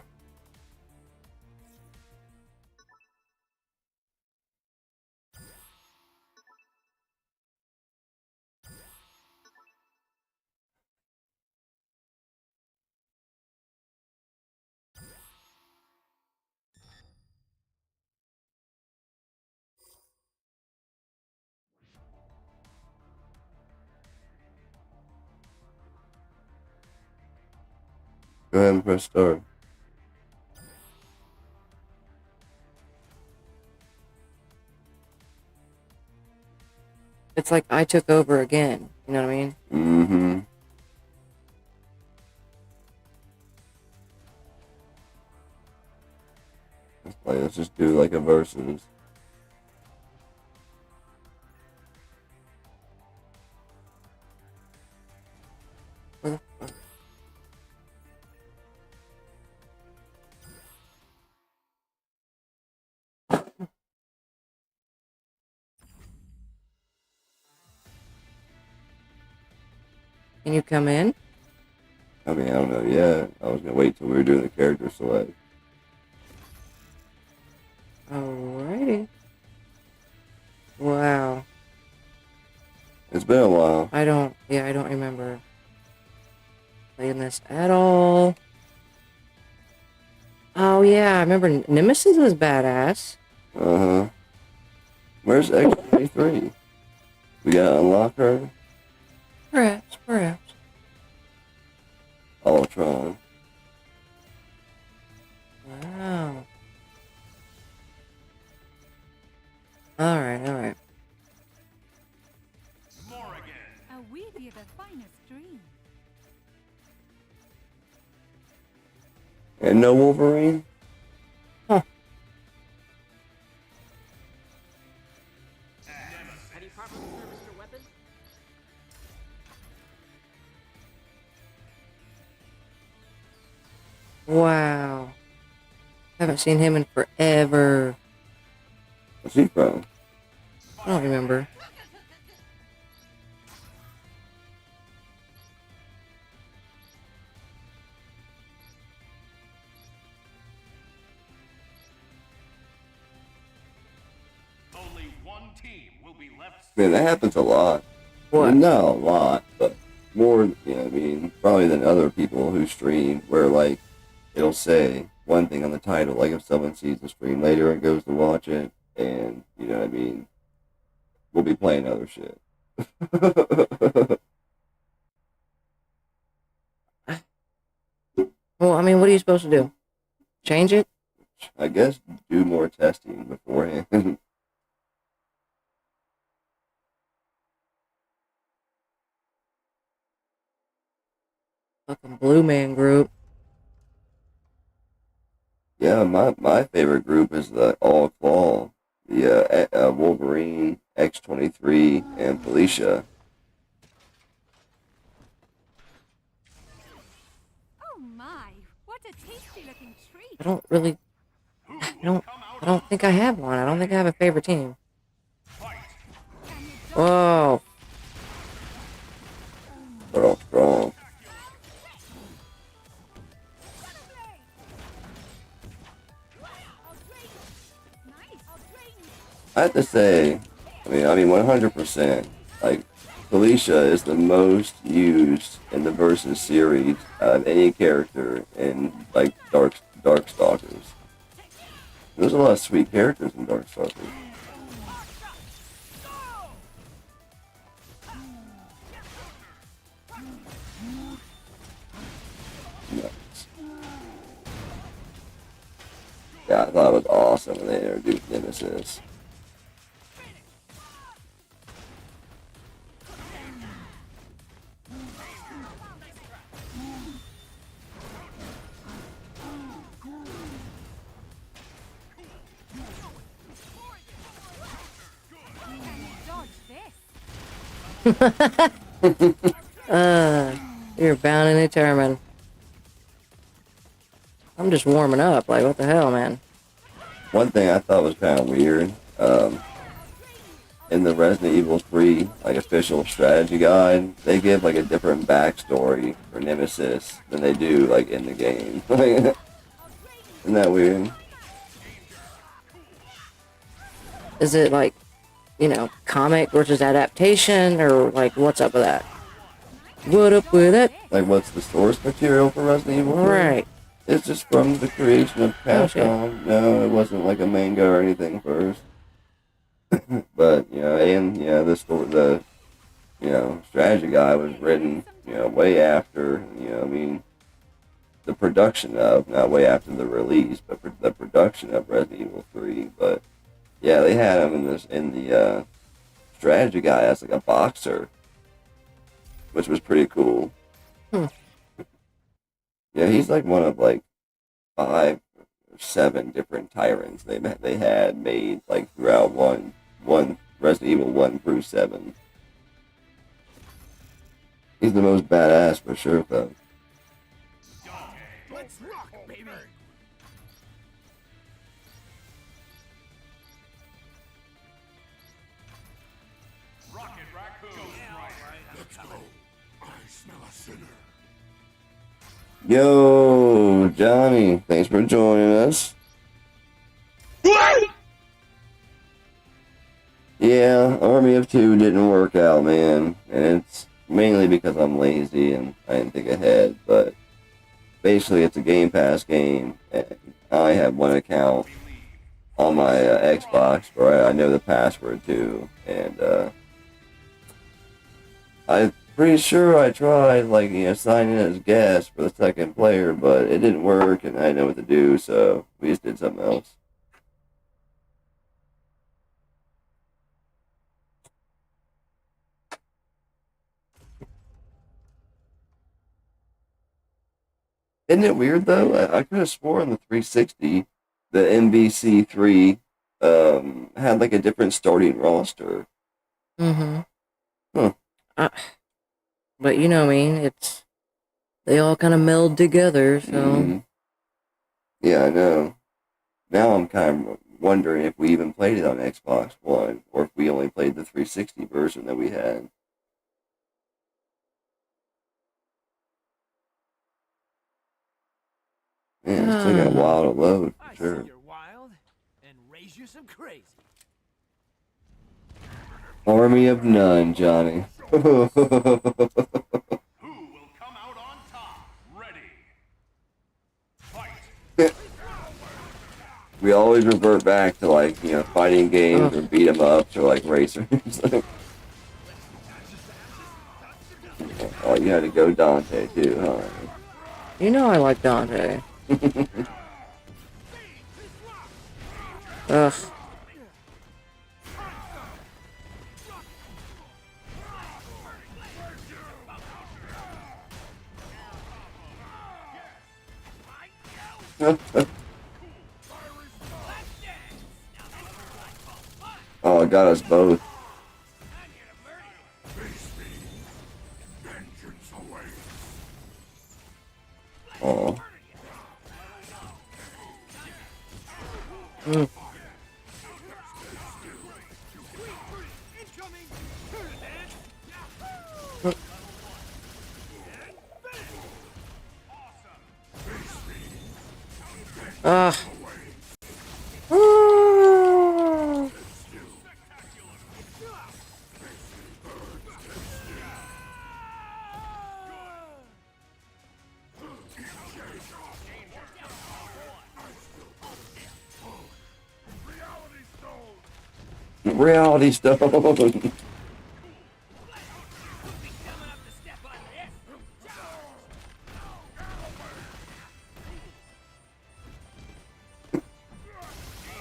Go ahead and press start. It's like I took over again. You know what I mean? Mm-hmm. Let's just do like a versus. Can you come in? I mean, I don't know yet. I was gonna wait till we were doing the character select. Alrighty. Wow. It's been a while. I don't remember playing this at all. Oh yeah, I remember Nemesis was badass. Uh-huh. Where's X-23? We gotta unlock her? Perhaps. Ultron. Wow. Alright. And no Wolverine? Huh. Wow. Haven't seen him in forever. Where's he from? I don't remember. Only one team will be left. Man, that happens a lot. What? I mean, not a lot, but more, you know, I mean, probably than other people who stream, where, like, it'll say one thing on the title, like if someone sees the stream later and goes to watch it, and, you know what I mean, we'll be playing other shit. Well, I mean, what are you supposed to do? Change it? I guess do more testing beforehand. Fucking Blue Man Group. Yeah, my favorite group is the All Claw, the Wolverine, X-23, and Felicia. Oh my, what a tasty looking treat. I don't really. I don't think I have one. I don't think I have a favorite team. Whoa. They're all strong. I have to say, I mean, 100%. Like, Felicia is the most used in the Versus series of any character in like Darkstalkers. There's a lot of sweet characters in Darkstalkers. Nuts. Yeah, I thought it was awesome when they introduced Nemesis. Dodge this. You're bound and determined. I'm just warming up. Like, what the hell, man? One thing I thought was kind of weird, in the Resident Evil 3 like official strategy guide, they give like a different backstory for Nemesis than they do like in the game. Isn't that weird? Is it like, comic versus adaptation, or like, what's up with that? What up with it? Like, what's the source material for Resident Evil 3? Right. It's just from the creation of Oh, shit. Capcom. No, it wasn't like a manga or anything first. But, and, the story, strategy guide was written, way after, the production of, not way after the release, but for the production of Resident Evil 3. But, yeah, they had him in the strategy guide as like a boxer, which was pretty cool. Hmm. Yeah, he's like one of like 5 or 7 different tyrants they had made like throughout one Resident Evil 1 through 7. He's the most badass for sure though. Let's rock, baby. Rocket Raccoon. Let's go. I smell a sinner. Yo, Johnny, thanks for joining us. Yeah, Army of Two didn't work out, man, and it's mainly because I'm lazy and I didn't think ahead. But basically, it's a Game Pass game, and I have one account on my Xbox where I know the password to, and I'm pretty sure I tried signing in as guest for the second player, but it didn't work, and I didn't know what to do, so we just did something else. Isn't it weird though? I could have sworn the 360, the MVC3, had like a different starting roster. Mm-hmm. Huh. But you know, they all kind of meld together. So Mhm. Yeah, I know. Now I'm kind of wondering if we even played it on Xbox One, or if we only played the 360 version that we had. Man, it's taking a while to load, for I sure. see you're wild and raise you some crazy. Army of None, Johnny. Who will come out on top? Ready. Fight. We always revert back to like, fighting games or beat 'em ups or like racers. Oh, you had to go Dante too, huh? you know I like Dante. Ugh. Oh, it got us both. Vengeance awaits. Oh. Mm. Ugh. Ah. Reality Stone.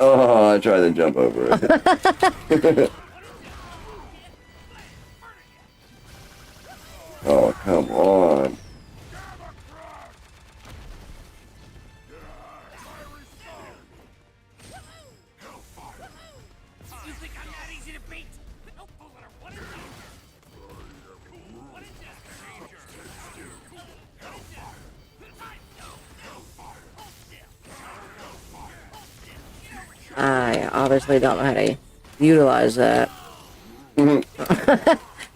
Oh, I tried to jump over it. Oh, come on. You think I'm that easy to beat? No fooling her. What is that? What is that? I obviously don't know how to utilize that.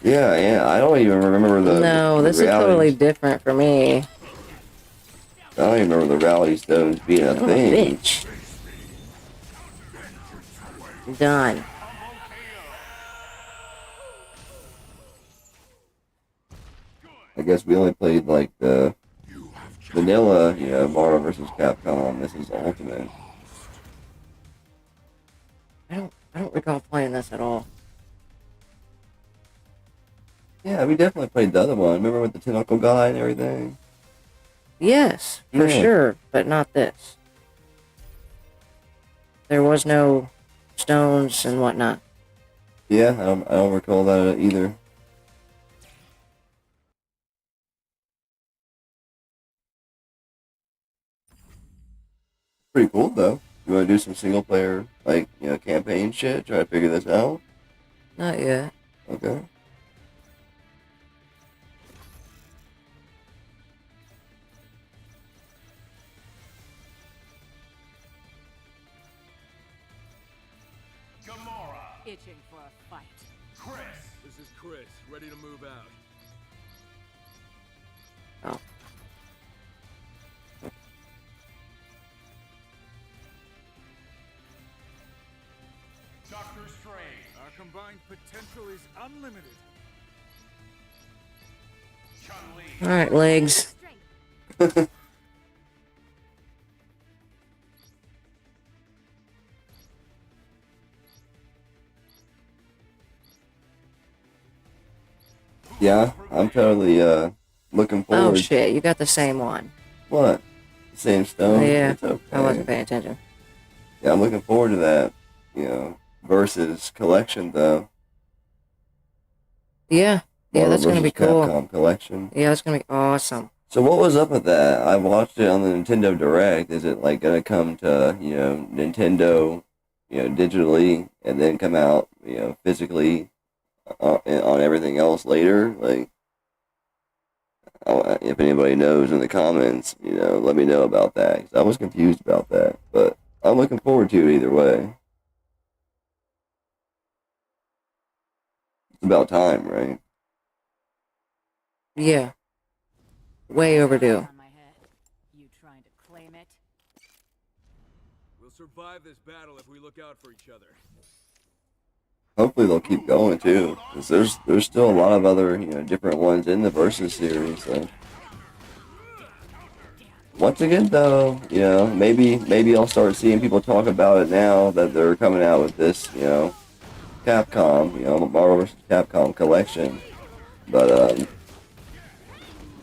Yeah. I don't even remember the No, the this is totally reality. different for me. I don't even remember the reality stones being a Oh, thing. bitch. Done. I guess we only played like the vanilla, Marvel vs. Capcom. This is Ultimate. I don't recall playing this at all. Yeah, we definitely played the other one. Remember with the tentacle guy and everything? Yes, for Yeah. sure, but not this. There was no stones and whatnot. Yeah, I don't recall that either. Pretty cool though. You want to do some single player campaign shit? Try to figure this out. Not yet. Okay. Gamora. Itching for a fight. Chris. This is Chris, ready to move out. Oh. Doctor Strange. Our combined potential is unlimited. Chun-Li. Alright, legs. Strength. Yeah, I'm totally looking Oh forward. shit, you got the same one. What? Same stone? Yeah, It's okay. I wasn't paying attention. Yeah, I'm looking forward to that. Versus collection though. Yeah, Marvel that's gonna be versus cool. Capcom collection. Yeah, that's gonna be awesome. So what was up with that? I watched it on the Nintendo Direct. Is it like gonna come to, Nintendo, digitally and then come out, physically on everything else later? Like, if anybody knows in the comments, let me know about that. 'Cause I was confused about that, but I'm looking forward to it either way. It's about time, right? Yeah. Way overdue. On my head. You trying to claim it? We'll survive this battle if we look out for each other. Hopefully they'll keep going too, because there's still a lot of other different ones in the Versus series. So. Once again, though, maybe I'll start seeing people talk about it now that they're coming out with this, Capcom, Marvel vs. Capcom collection. But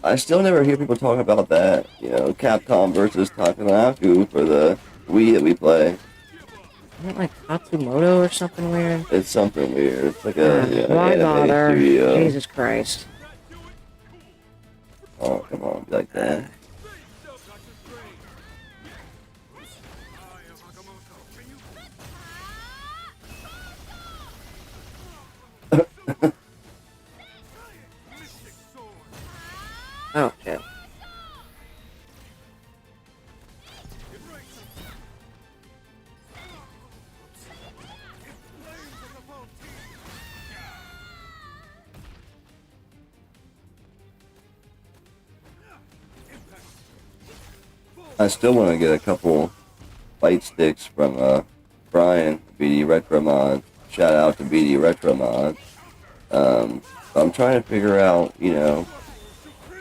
I still never hear people talk about that, Capcom versus Takanaku for the Wii that we play. Isn't it like Tatsumoto or something weird? It's something weird. It's like a Why anime bother? studio. Jesus Christ. Oh, come on, like that. Oh, shit. I still want to get a couple fight sticks from Brian, BD Retro Mod. Shout out to BD Retro Mod. I'm trying to figure out,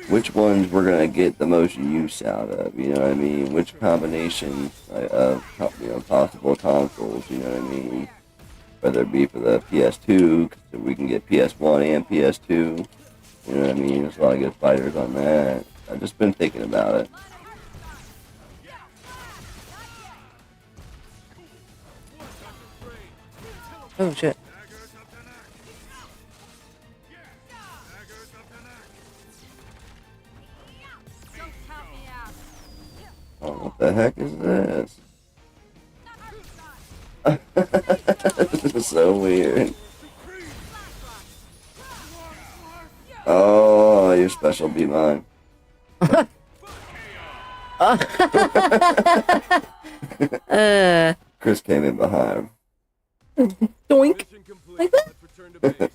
which ones we're gonna get the most use out of. You know what I mean? Which combination of possible consoles. You know what I mean? Whether it be for the PS2, so we can get PS1 and PS2. You know what I mean? There's a lot of good fighters on that. I've just been thinking about it. Oh, shit. Don't help me out. Oh, what the heck is this? This is so weird. Oh, your special be mine. Chris came in behind. Doink. Mission complete. Let's return to base.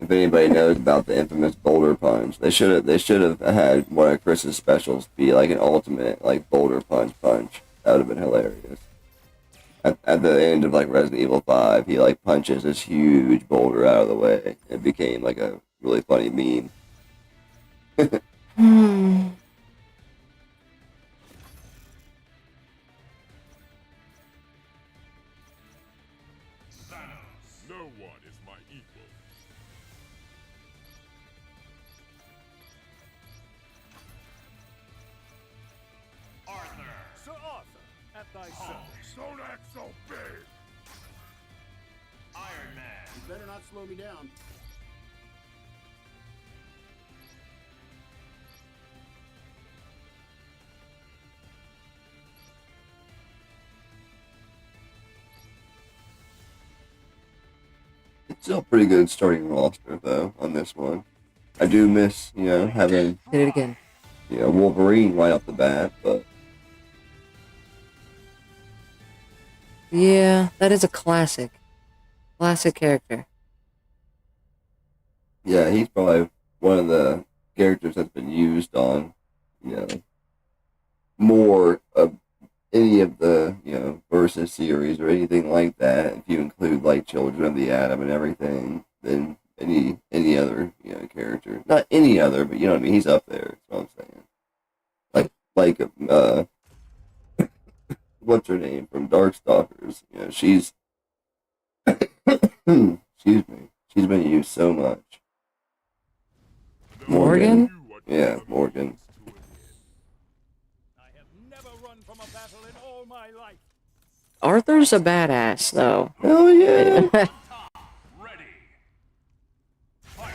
If anybody knows about the infamous boulder punch, they should have had one of Chris's specials be like an ultimate like boulder punch. That would have been hilarious. At the end of like Resident Evil 5, he like punches this huge boulder out of the way. It became like a really funny meme. No one is my equal. Arthur! Sir Arthur, at thy service. Don't act so big! Iron Man! You better not slow me down. It's still a pretty good starting roster though on this one. I do miss having Did it again. Wolverine right off the bat, but Yeah, that is a classic. Classic character. yeah, he's probably one of the characters that's been used on more of any of the Versus series or anything like that. If you include like Children of the Atom and everything, than any other character. Not any other, but you know what I mean. He's up there. That's what I'm saying. Like what's her name from Darkstalkers? She's excuse me. She's been used so much. Morgan? Yeah, Morgan. I have never run from a battle in all my life. Arthur's a badass, though. Oh yeah. Ready! Fight!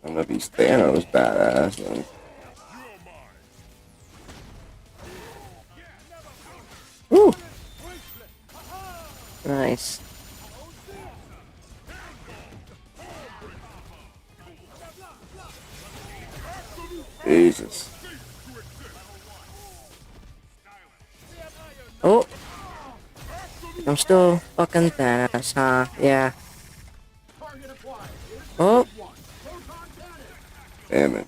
I don't know if he's Thanos badass. Like, Woo! Nice. Jesus. Oh! I'm still fucking Thanos, huh? Yeah. Oh! Damn it.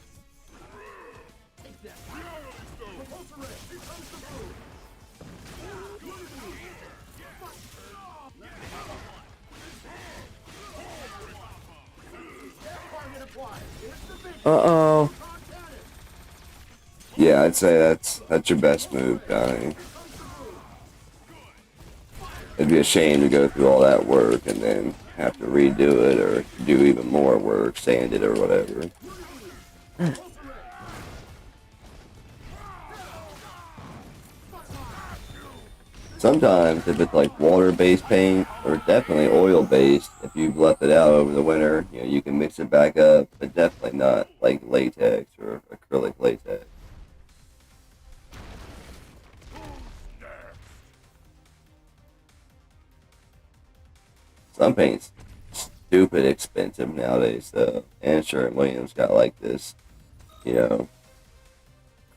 Uh-oh. Yeah, I'd say that's your best move, Johnny. It'd be a shame to go through all that work and then have to redo it or do even more work, sand it or whatever. Sometimes, if it's like water-based paint or definitely oil-based, if you've left it out over the winter, you know, you can mix it back up, but definitely not like latex or acrylic latex. Some paint's stupid expensive nowadays, though. And Sherwin-Williams got like this, you know,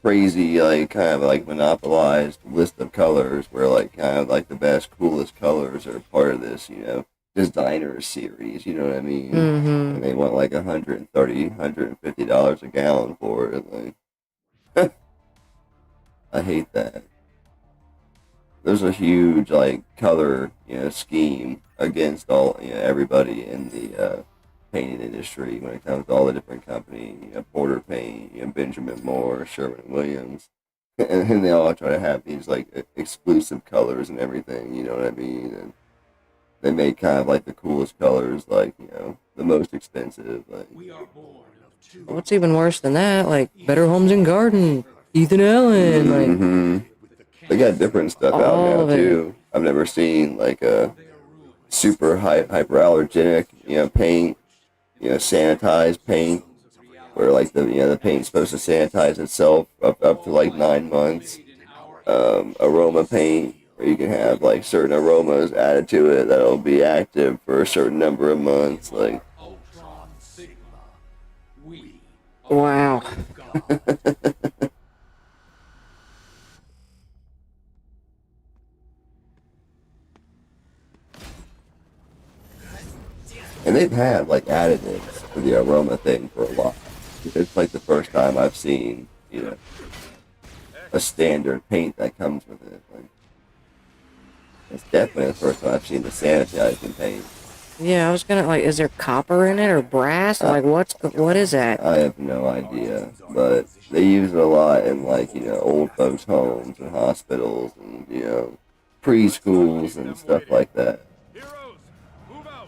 crazy, like, kind of like monopolized list of colors where, like, kind of like the best, coolest colors are part of this, you know, designer series, you know what I mean? Mm-hmm. And they want like $130, $150 a gallon for it. Like, I hate that. There's a huge, like, color, you know, scheme against all, you know, everybody in the painting industry when it comes to all the different companies, you know, Porter Paint, you know, Benjamin Moore, Sherwin-Williams, and they all try to have these, like, exclusive colors and everything, you know what I mean? And they make kind of like the coolest colors, like, you know, the most expensive. Like, What's even worse than that? Like, Better Homes and Garden, Ethan Allen, like, mm-hmm. They got different stuff out all now of it. too. I've never seen like a super hyperallergenic, you know, paint, you know, sanitized paint, where like the paint's supposed to sanitize itself up to like 9 months. Aroma paint, where you can have like certain aromas added to it that'll be active for a certain number of months. Like, wow. and they've had like additives for the aroma thing for a while. It's like the first time I've seen, you know, a standard paint that comes with it. Like, it's definitely the first time I've seen the sanitizing paint. Yeah, I was gonna, like, is there copper in it or brass? Like, what is that? I have no idea, but they use it a lot in like, you know, old folks' homes and hospitals and, you know, preschools and stuff like that. Heroes, move out.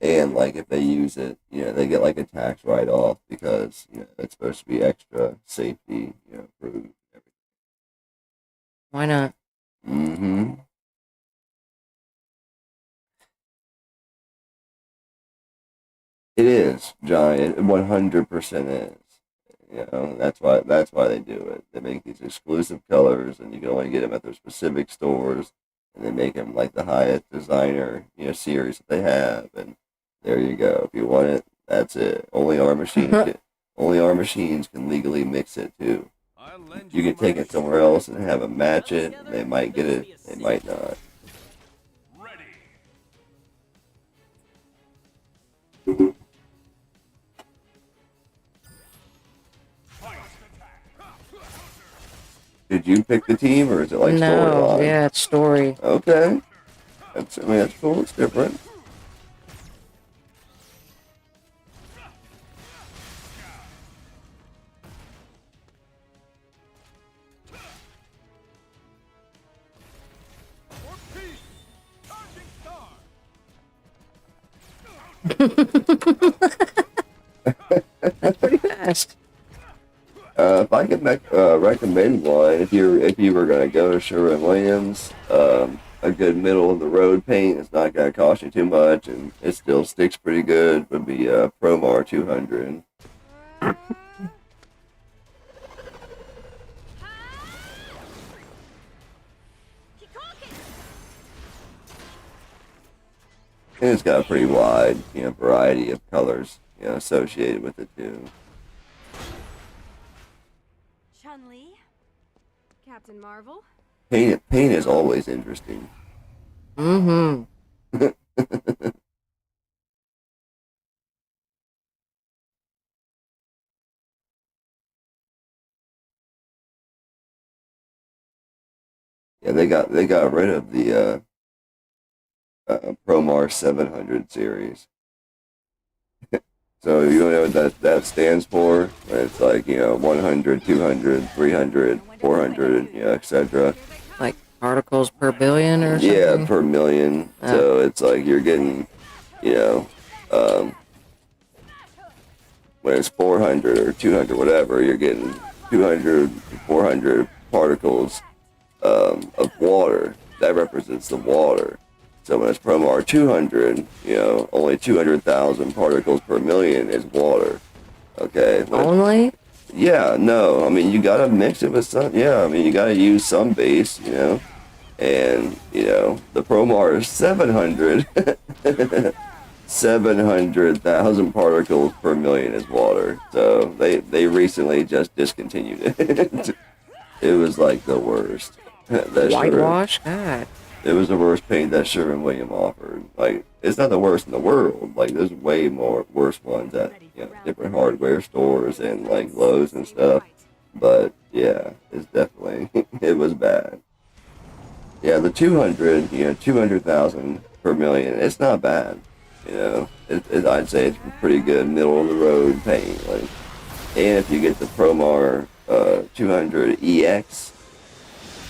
And like if they use it, you know, they get like a tax write-off because, you know, it's supposed to be extra safety, you know, approved. Why not? Mm-hmm. It is, Johnny. It 100% is. You know, that's why they do it. They make these exclusive colors, and you can only get them at their specific stores, and they make them like the highest designer, you know, series that they have. And there you go. If you want it, that's it. Only our machines can legally mix it too. I'll lend You can take it somewhere else and have them match it. And they might get it. They might not. Ready. Did you pick the team, or is it like No, storyline? yeah, it's story. Okay. That's cool. It's different. For peace. Charging star. That's pretty fast. If I could recommend one, if you were gonna go to Sherwin-Williams, a a good middle of the road paint. It's not gonna cost you too much, and it still sticks pretty good. Would be Promar 200. And it's got a pretty wide, variety of colors, associated with it too. Chun-Li? Captain Marvel? Paint is always interesting. Mm-hmm. Yeah, they got rid of the Promar 700 series. So you know what that stands for? It's like 100, 200, 300, 400, etc. Like particles per billion or something? Yeah, per million. Oh. So it's like you're getting, when it's 400 or 200, whatever, you're getting 200 to 400 particles of water. That represents the water. So when it's Promar 200, only 200,000 particles per million is water. Okay? Only? Yeah, no. I mean, you gotta mix it with some. Yeah, I mean, you gotta use some base, And, the Promar is 700. 700,000 particles per million is water. So they recently just discontinued it. It was like the worst. Whitewash? God. It was the worst paint that Sherwin-Williams offered. Like, it's not the worst in the world. Like, there's way more worse ones at different hardware stores and like Lowe's and stuff. But yeah, it's definitely it was bad. Yeah, the 200, 200,000 per million. It's not bad. I'd say it's pretty good middle of the road paint. Like, and if you get the Promar 200 EX.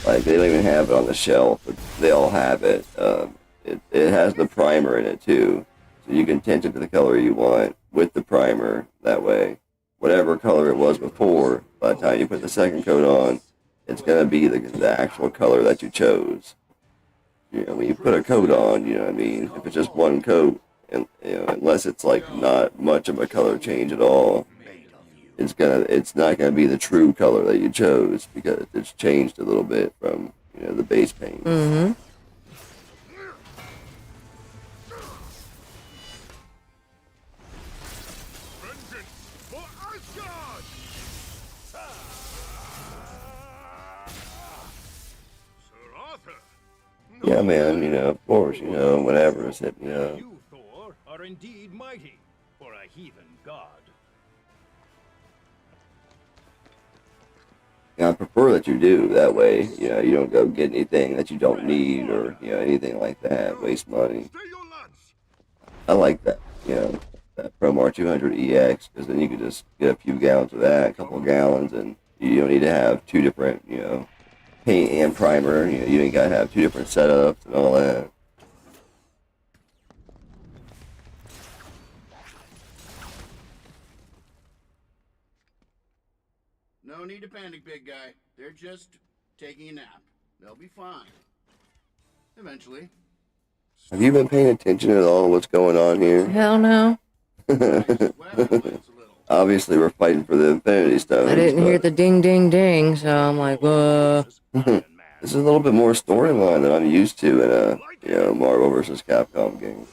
Like, they don't even have it on the shelf, but they all have it. It has the primer in it, too. So you can tint it to the color you want with the primer. That way, whatever color it was before, by the time you put the second coat on, it's going to be the actual color that you chose. When you put a coat on, if it's just one coat, and unless it's, like, not much of a color change at all, it's not gonna be the true color that you chose because it's changed a little bit from the base paint. Mm-hmm. Vengeance for Asgard! Sir Arthur! Yeah, man. Of course. Whenever it's hit. You, Thor, are indeed mighty for a heathen god. I prefer that you do. That way, you don't go get anything that you don't need or anything like that. Waste money. Stay your lance! I like that. That Promar 200 EX because then you can just get a few gallons of that, a couple of gallons, and you don't need to have two different paint and primer. You ain't gotta have two different setups and all that. No need to panic, big guy. They're just taking a nap. They'll be fine. Eventually. Have you been paying attention at all? What's going on here? Hell no. Obviously, we're fighting for the Infinity Stones. I didn't hear the ding ding ding, so I'm like, This is a little bit more storyline than I'm used to in a Marvel vs. Capcom game.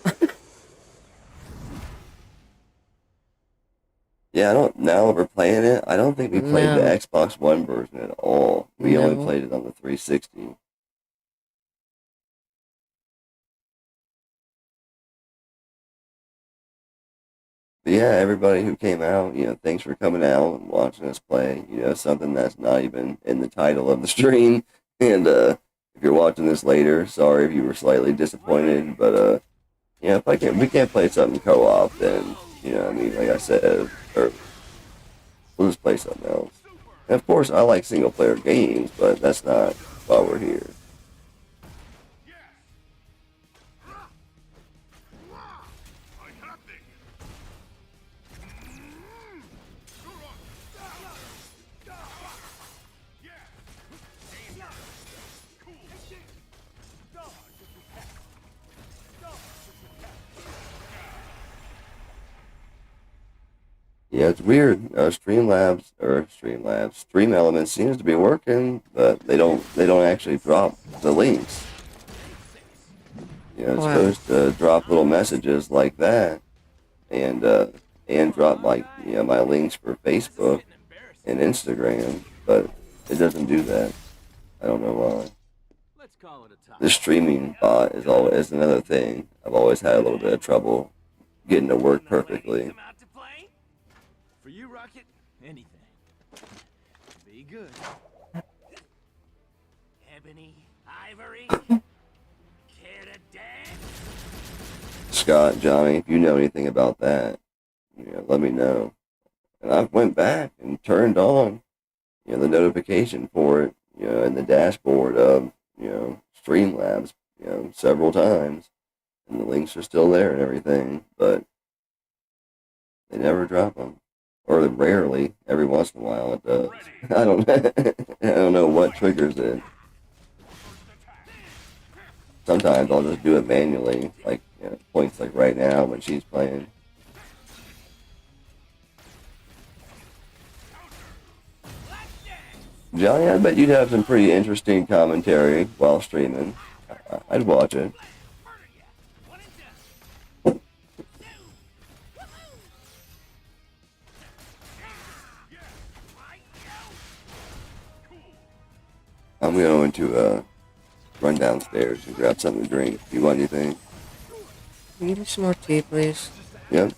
Yeah, now that we're playing it, I don't think we played the Xbox One version at all. We only played it on the 360. But yeah, everybody who came out, thanks for coming out and watching us play. Something that's not even in the title of the stream. And if you're watching this later, sorry if you were slightly disappointed. But if we can't play something co-op, then like I said, we'll just play something else. And of course, I like single-player games, but that's not why we're here. Yeah, it's weird. Stream Elements seems to be working, but they don't actually drop the links. It's Wow. supposed to drop little messages like that, and drop like my links for Facebook and Instagram, but it doesn't do that. I don't know why. Let's call it a tie. The streaming bot is another thing. I've always had a little bit of trouble getting to work perfectly. Come out to play? For you, Rocket, anything. Be good. Ebony, Ivory, care to dance? Scott, Johnny, if you know anything about that, let me know. And I went back and turned on, the notification for it, in the dashboard of, Streamlabs, several times, and the links are still there and everything, but they never drop them, or rarely. Every once in a while it does. I don't know what triggers it. Sometimes I'll just do it manually, like points like right now when she's playing. Johnny, I bet you'd have some pretty interesting commentary while streaming. I'd watch it. I'm going to run downstairs and grab something to drink. You want anything? Give me some more tea, please. Yep.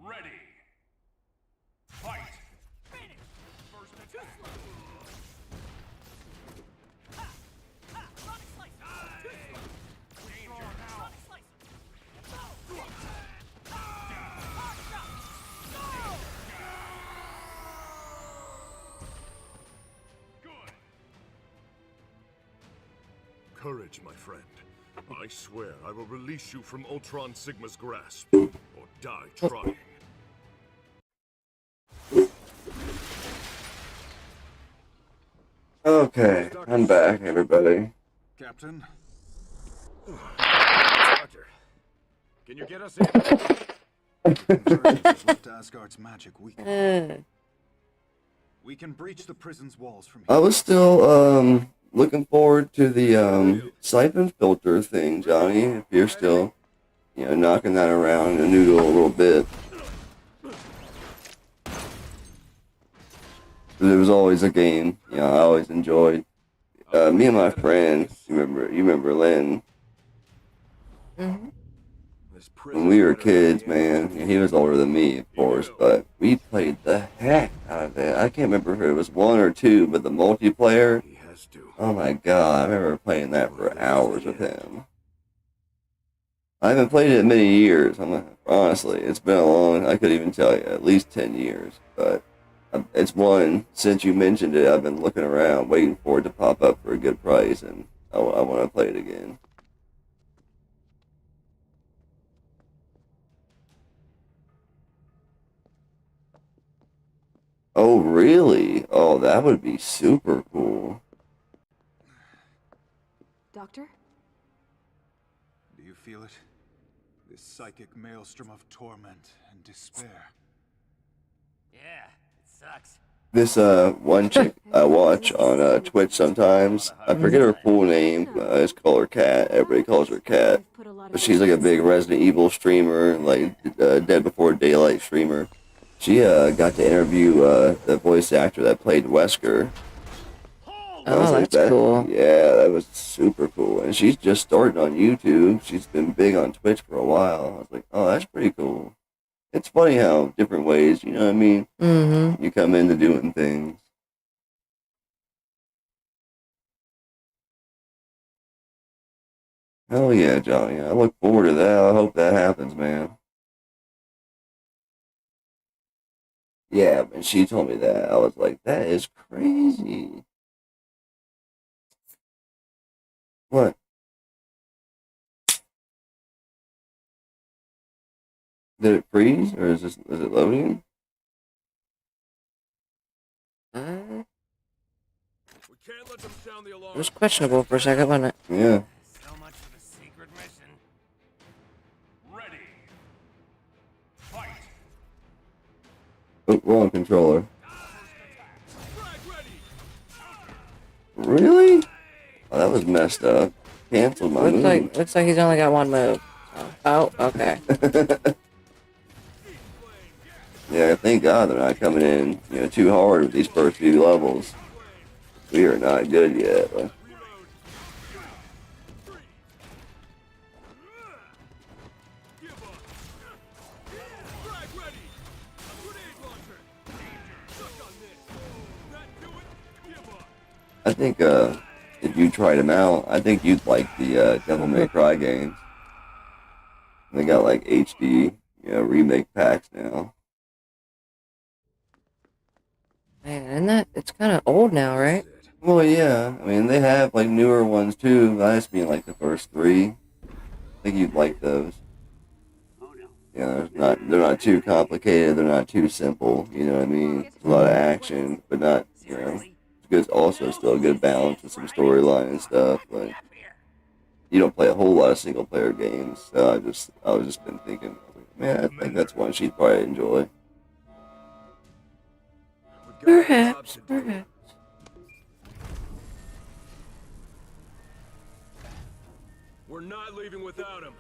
Ready. Fight. First attack. Danger now. Good. Courage, my friend. I swear I will release you from Ultron Sigma's grasp, or die trying. Okay, I'm back, everybody. Captain? Roger. Can you get us in? Insurgents left Asgard's magic weakened. We can breach the prison's walls from I here. was still looking forward to the siphon filter thing, Johnny. If you're still, knocking that around in a noodle a little bit. It was always a game, I always enjoyed. Me and my friend, you remember Lynn? When we were kids, man, and he was older than me, of course, but we played the heck out of it. I can't remember if it was 1 or 2, but the multiplayer, He has to. oh my god, I remember playing that for hours with him. I haven't played it in many years, honestly. It's been a long, I could even tell you, at least 10 years, but it's one, since you mentioned it, I've been looking around, waiting for it to pop up for a good price, and I want to play it again. Oh, really? Oh, that would be super cool. Doctor? Do you feel it? This psychic maelstrom of torment and despair. This one chick I watch on Twitch sometimes. I forget her full name. I just call her Cat. Everybody calls her Cat. But she's like a big Resident Evil streamer, like Dead Before Daylight streamer. She got to interview the voice actor that played Wesker. I was Oh, like, that's cool. Yeah, that was super cool. And she's just starting on YouTube. She's been big on Twitch for a while. I was like, oh, that's pretty cool. It's funny how different ways, you know what I mean? Mm-hmm. You come into doing things. Hell yeah, Johnny. I look forward to that. I hope that happens, man. Yeah, when she told me that, I was like, that is crazy. What? Did it freeze or is it loading? It We can't let them sound the alarm. was questionable for a second, wasn't it? Yeah. So much for the secret mission. Ready. Fight. Oh, wrong controller. Frag ready. Really? Oh, that was messed up. Canceled my move. Looks like he's only got one move. Oh, okay. Yeah, thank God they're not coming in, too hard with these first few levels. We are not good yet. Reload. 3. Give up. Frag ready. Grenade launcher. Suck on this. That do it. Give up. I think if you tried them out, I think you'd like the Devil May Cry games. They got like HD, remake packs now. Man, it's kind of old now, right? Well, yeah. I mean, they have like newer ones too. I just mean like the first 3. I think you'd like those. Oh no. They're not too complicated. They're not too simple. You know what I mean? It's a lot of action, but not, it's good. Also, still a good balance with some storyline and stuff. But you don't play a whole lot of single player games. So I was just been thinking, man, I think that's one she'd probably enjoy. We've got a job Perhaps, to do. perhaps. We're not leaving without him.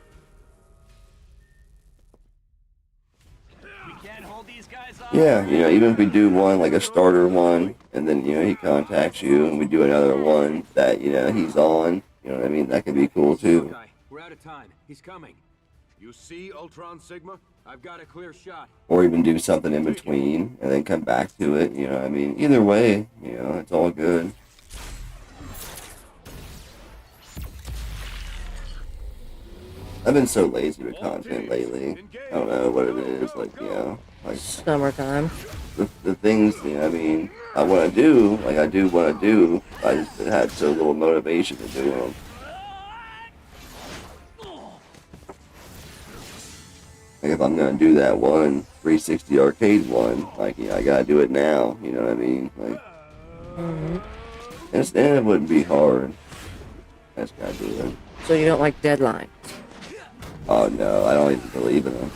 We can't hold these guys off. Yeah, even if we do one like a starter one, and then he contacts you, and we do another one that he's on. You know what I mean? That could be cool too. Okay, we're out of time. He's coming. You see Ultron Sigma? I've got a clear shot. Or even do something in between and then come back to it. You know what I mean? Either way, it's all good. I've been so lazy with content lately. I don't know what it is. Like, Summertime. the things, I mean, I want to do, like I do want to do, I just had so little motivation to do them. Like if I'm going to do that one 360 arcade one, like, I got to do it now, you know what I mean? Like, and it wouldn't be hard. I just got to do it. So you don't like deadlines? Oh no, I don't even believe in them.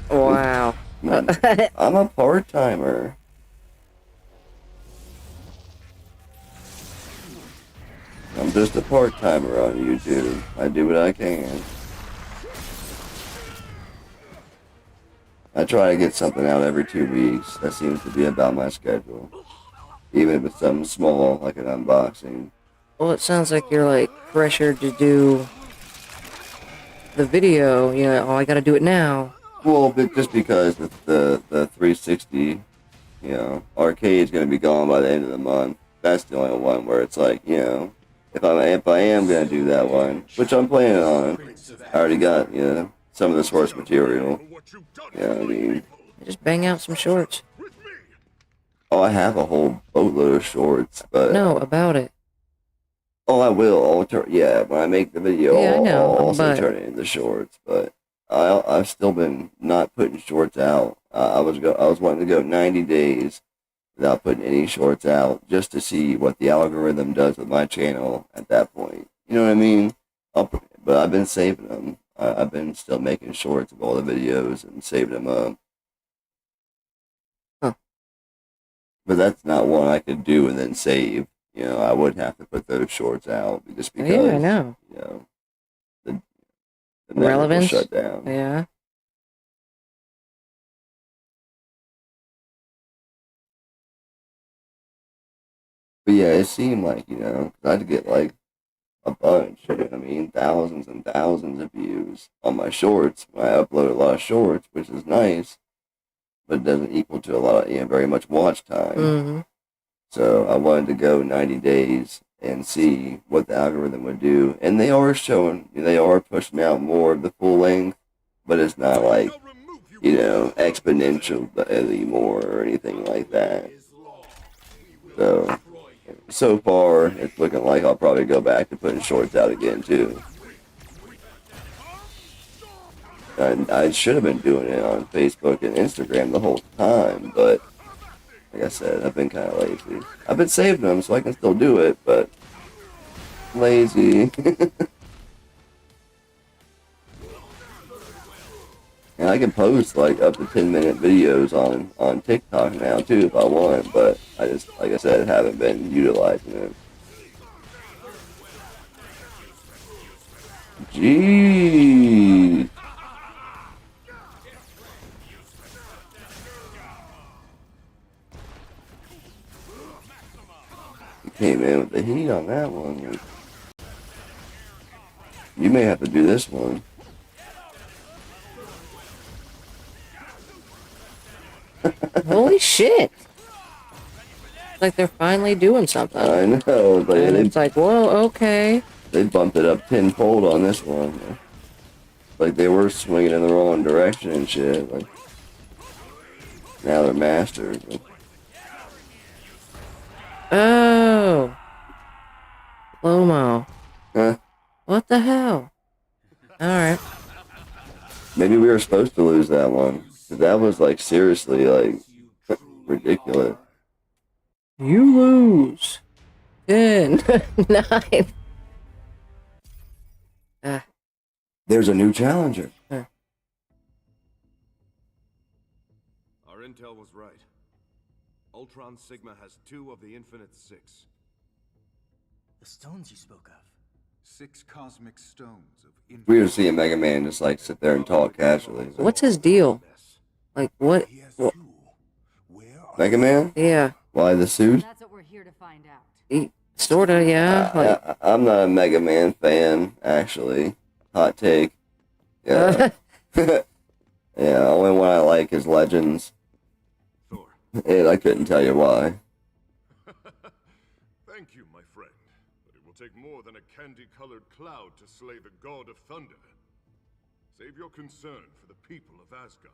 Wow. I'm a part-timer. I'm just a part-timer on YouTube. I do what I can. I try to get something out every 2 weeks. That seems to be about my schedule. Even if it's something small, like an unboxing. Well, it sounds like you're like pressured to do the video. Oh, I gotta do it now. Well, but just because the 360, arcade's gonna be gone by the end of the month. That's the only one where it's like, if I am gonna do that one, which I'm planning on, I already got, some of the source material. Yeah, I mean, Just bang out some shorts. I have a whole boatload of shorts, but No, about it. I will. When I make the video, Yeah, I know, I'll also but- turn it into shorts. But I've still been not putting shorts out. I was wanting to go 90 days without putting any shorts out, just to see what the algorithm does with my channel at that point. You know what I mean? But I've been saving them. I've been still making shorts of all the videos and saving them up. Huh. But that's not one I could do and then save. You know, I would have to put those shorts out just because. Yeah, I know. You know, the network will Relevance? shut down. Yeah. But yeah, it seemed like, you know, I'd get like a bunch. I mean, thousands and thousands of views on my shorts. I upload a lot of shorts, which is nice, but it doesn't equal to a lot of, you know, very much watch time. Mm-hmm. So I wanted to go 90 days and see what the algorithm would do. And they are showing, they are pushing out more of the full length, but it's not like, you know, exponentially more or anything like that. So far, it's looking like I'll probably go back to putting shorts out again, too. I should have been doing it on Facebook and Instagram the whole time, but like I said, I've been kind of lazy. I've been saving them so I can still do it, but lazy. And I can post like up to 10-minute videos on TikTok now too if I want, but I just, like I said, haven't been utilizing it. Jeez. He came in with the heat on that one. You may have to do this one. Holy shit! It's like they're finally doing something. I know, but And it's like, whoa, okay. they bumped it up tenfold on this one. Like they were swinging in the wrong direction and shit. Like now they're masters. Oh. Lomo. Huh? What the hell? Alright. Maybe we were supposed to lose that one. 'Cause that was like seriously like ridiculous. You lose. 10. 9. There's a new challenger. Our intel was right. Ultron Sigma has 2 of the Infinite Six. The stones you spoke of. 6 cosmic stones of Weird to see a Mega Man just like sit there and talk casually. What's his deal? Like, what? Mega Man? Yeah. Why the suit? That's what we're here to find out. Sorta, yeah. Like, I'm not a Mega Man fan, actually. Hot take. Yeah. Yeah, only one I like is Legends. Thor. And I couldn't tell you why. Thank you, my friend. But it will take more than a candy-colored cloud to slay the god of thunder. Save your concern for the people of Asgard.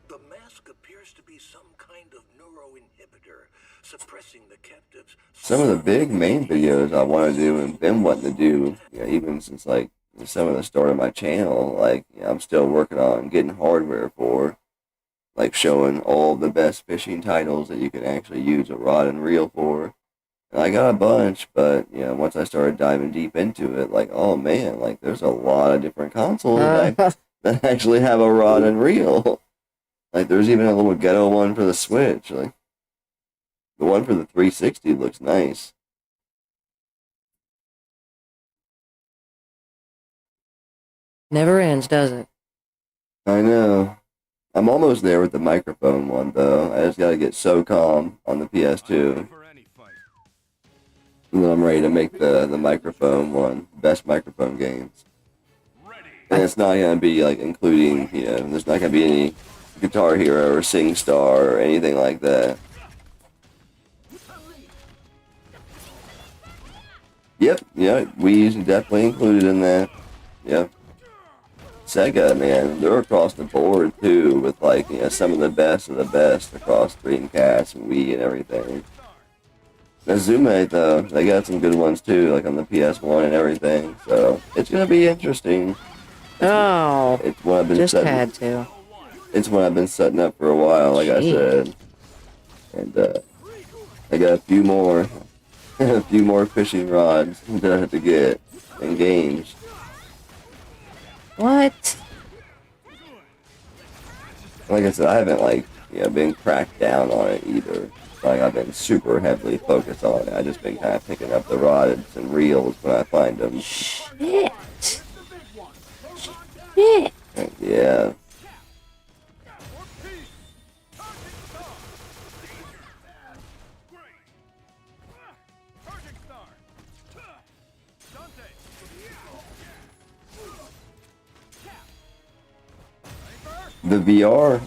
The mask appears to be some kind of neuroinhibitor, suppressing the captives. Some of the big main videos I want to do and been wanting to do, even since like some of the start of my channel, like I'm still working on getting hardware for, like showing all the best fishing titles that you can actually use a rod and reel for. And I got a bunch, but once I started diving deep into it, like, oh man, like there's a lot of different consoles that actually have a rod and reel. Like there's even a little ghetto one for the Switch. Like the one for the 360 looks nice. never ends, does it? I know. I'm almost there with the microphone one though. I just gotta get SOCOM on the PS2. And then I'm ready to make the microphone one. Best microphone games. And it's not gonna be like including, there's not gonna be any Guitar Hero or SingStar or anything like that. Yep, Wii's definitely included in that. Yep. Sega, man, they're across the board too with like, some of the best across Dreamcast and Wii and everything. Nazume though, they got some good ones too, like on the PS1 and everything. So it's gonna be interesting. It's what I've been just setting. had to. It's what I've been setting up for a while, like I said. And I got a few more fishing rods that I have to get in games. What? Like I said, I haven't like been cracked down on it either. Like I've been super heavily focused on it. I just been kind of picking up the rods and reels when I find them. Shit. Shit. Yeah. The VR,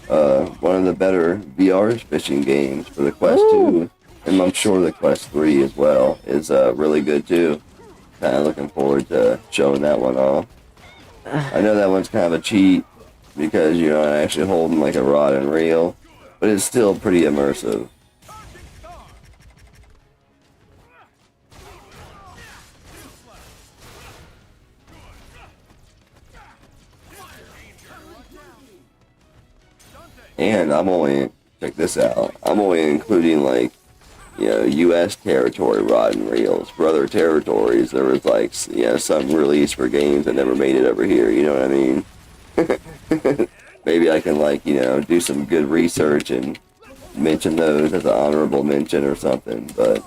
one of the better VR fishing games for the Quest 2, and I'm sure the Quest 3 as well, is really good too. Kind of looking forward to showing that one off. I know that one's kind of a cheat because you're not actually holding like a rod and reel, but it's still pretty immersive. And check this out, I'm only including like, U.S. territory rod and reels. For other territories, there was like, some release for games that never made it over here, you know what I mean? Maybe I can like, do some good research and mention those as an honorable mention or something, but...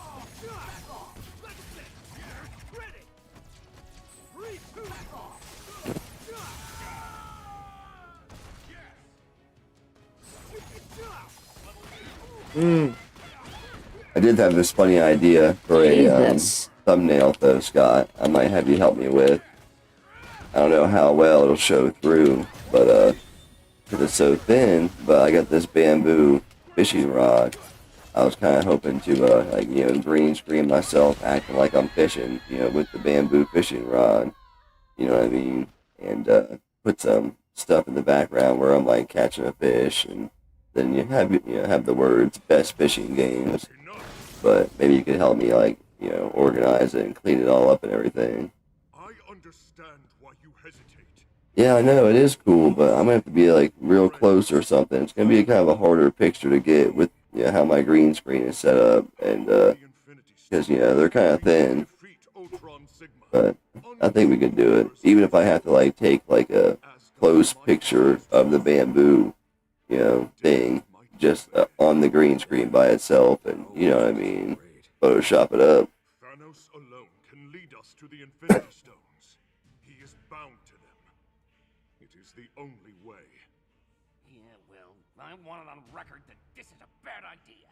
I did have this funny idea for a thumbnail though, Scott. I might have you help me with. I don't know how well it'll show through, but because it's so thin, but I got this bamboo fishing rod. I was kind of hoping to green screen myself acting like I'm fishing, with the bamboo fishing rod. You know what I mean? And put some stuff in the background where I'm like catching a fish, and then you have the words "best fishing games." But maybe you could help me organize it and clean it all up and everything. I understand why you hesitate. Yeah, I know it is cool, but I'm gonna have to be like real close or something. It's gonna be kind of a harder picture to get with how my green screen is set up, and because they're kind of thin. But I think we can do it, even if I have to like take like a close picture of the bamboo, thing just on the green screen by itself, and you know what I mean, Photoshop it up. Thanos alone can lead us to the Infinity Stones. He is bound to them. It is the only way. Yeah, well, I want it on record that this is a bad idea.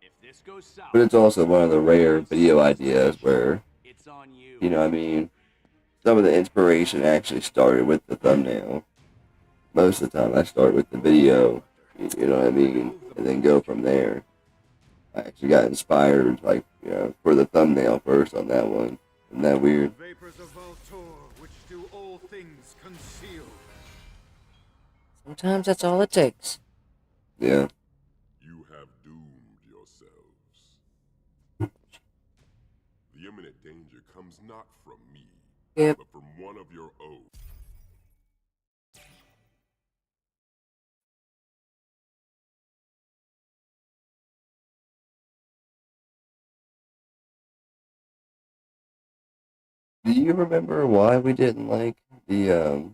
If this goes south, But it's also one of the rare video ideas where, it's on you. you know what I mean, some of the inspiration actually started with the thumbnail. Most of the time I start with the video, you know what I mean, and then go from there. I actually got inspired, for the thumbnail first on that one. Isn't that weird? Vapors of Voltor, which do all things conceal. Sometimes that's all it takes. Yeah. You have doomed yourselves. The imminent danger comes not from me, Yep. but from one of your own. Do you remember why we didn't like the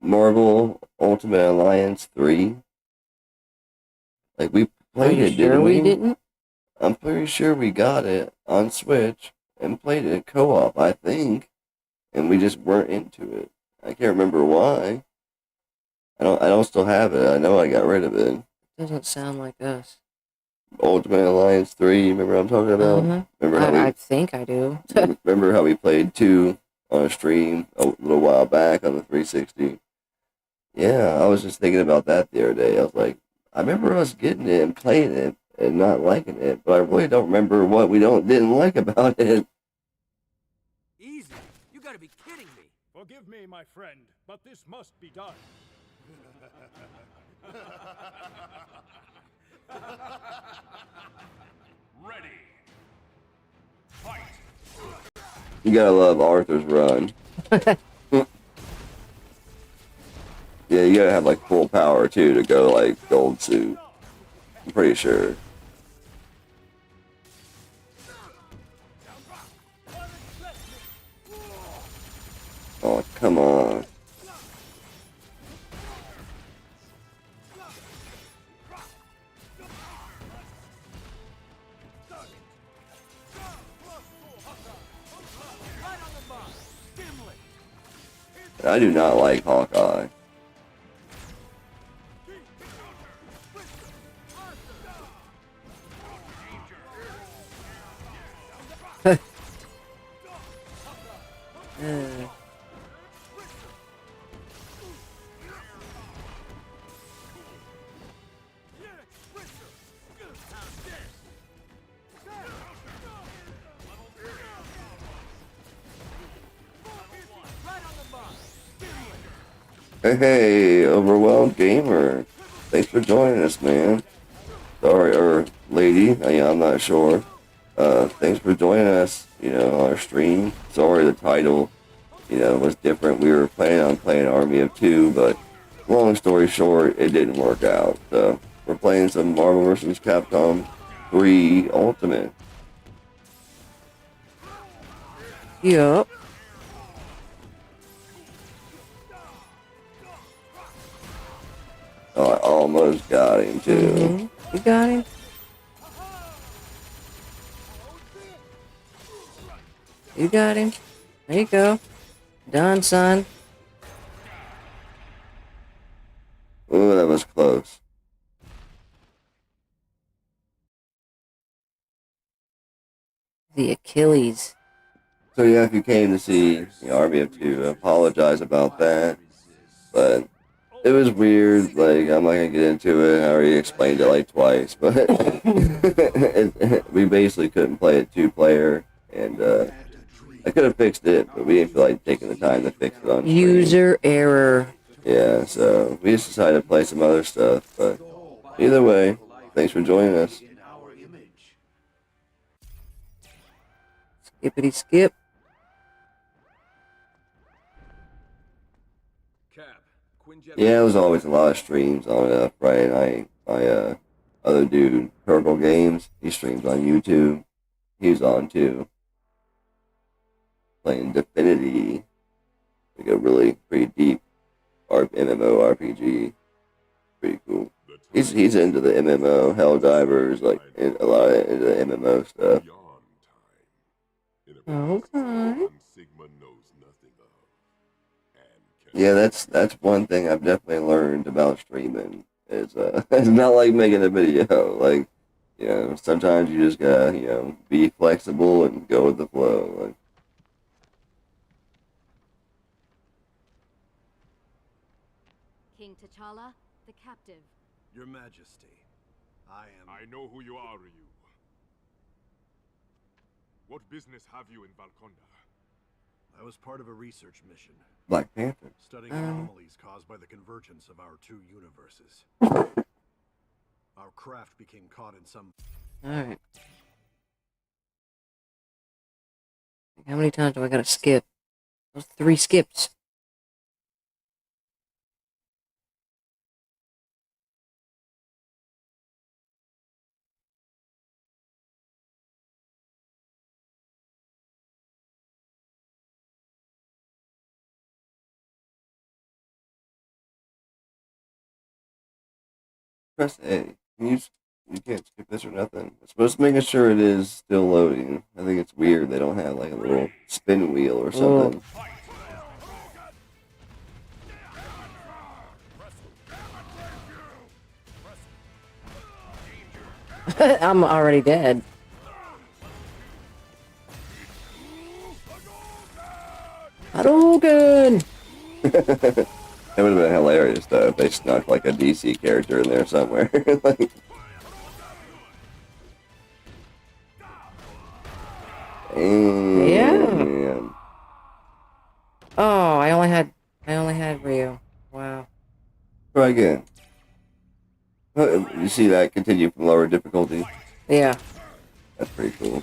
Marvel Ultimate Alliance 3? Like, we Are played you it, sure didn't we didn't? I'm pretty sure we got it on Switch and played it co-op, I think, and we just weren't into it. I can't remember why. I don't still have it. I know I got rid of it. Doesn't sound like us. Ultimate Alliance 3, remember what I'm talking about? Mhm. Remember how I think I do. remember how we played 2 on a stream a little while back on the 360? Yeah, I was just thinking about that the other day. I was like, I remember us getting it and playing it and not liking it, but I really don't remember what we didn't like about it. Easy. You gotta be kidding me. Forgive me, my friend, but this must be done. Ready. Fight. You gotta love Arthur's run. Yeah, you gotta have like full power too to go like gold suit. I'm pretty sure. Oh, come on. I do not like Hawkeye. Hey, Overwhelmed Gamer. Thanks for joining us, man. Sorry, or lady, I'm not sure. Thanks for joining us, on our stream. Sorry the title, was different. We were planning on playing Army of Two, but long story short, it didn't work out. So, we're playing some Marvel vs. Capcom 3 Ultimate. Yup. Oh, I almost got him, too. You got him? You got him. There you go. Done, son. Ooh, that was close. The Achilles. So yeah, if you came to see the Army of Two, I apologize about that. But it was weird, like, I'm not gonna get into it, I already explained it like twice, but we basically couldn't play it 2-player, and I could have fixed it, but we didn't feel like taking the time to fix it on screen. User error. Yeah, so we just decided to play some other stuff, but either way, thanks for joining us. Skippity skip. Yeah, there was always a lot of streams on Friday night. My other dude, Purple Games, he streams on YouTube. He's on too. Playing Divinity. Like a really pretty deep MMO RPG. Pretty cool. He's into the MMO, Helldivers, like a lot of into the MMO stuff. Okay. Yeah, that's one thing I've definitely learned about streaming. Is it's not like making a video. Like, sometimes you just gotta, be flexible and go with the flow. Like, King T'Challa, the captive. Your Majesty, I know who you are, Ryu. What business have you in Valkonda? I was part of a research mission. Black Panther. Studying anomalies caused by the convergence of our two universes. Our craft became caught in some... Alright. How many times do I gotta skip? Those 3 skips. Press A. You can't skip this or nothing. It's supposed to make sure it is still loading. I think it's weird they don't have like a little spin wheel or something. I'm already dead. Hadouken! It would have been hilarious though if they snuck like a DC character in there somewhere. Like, yeah. Oh, I only had Rio. Wow. Try again. You see that continue from lower difficulty? Yeah. That's pretty cool.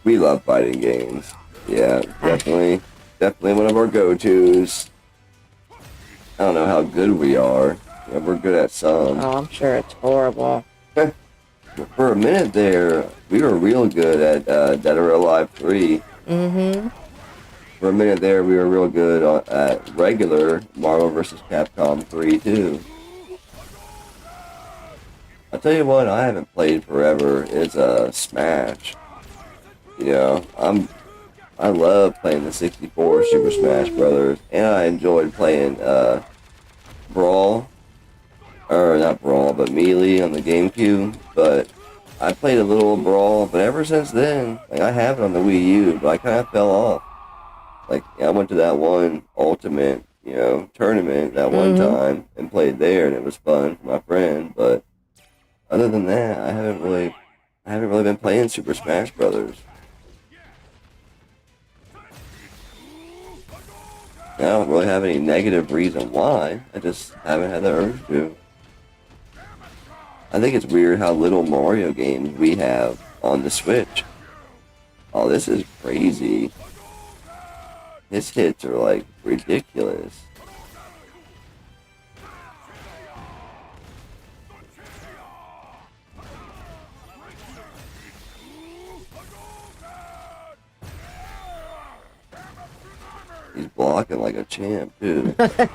We love fighting games. Yeah, definitely one of our go-tos. I don't know how good we are. Yeah, we're good at some. Oh, I'm sure it's horrible. For a minute there, we were real good at Dead or Alive 3. Mm-hmm. For a minute there, we were real good at regular Marvel vs. Capcom 3, too. I'll tell you what, I haven't played forever is Smash. You know, I love playing the 64 Super Smash Brothers, and I enjoyed playing Brawl, or not Brawl, but Melee on the GameCube. But I played a little Brawl, but ever since then, like I have it on the Wii U, but I kind of fell off. Like I went to that one Ultimate, you know, tournament that one time and played there, and it was fun for my friend. But other than that, I haven't really been playing Super Smash Brothers. I don't really have any negative reason why. I just haven't had the urge to. I think it's weird how little Mario games we have on the Switch. Oh, this is crazy. His hits are like ridiculous. He's blocking like a champ, too. Continue.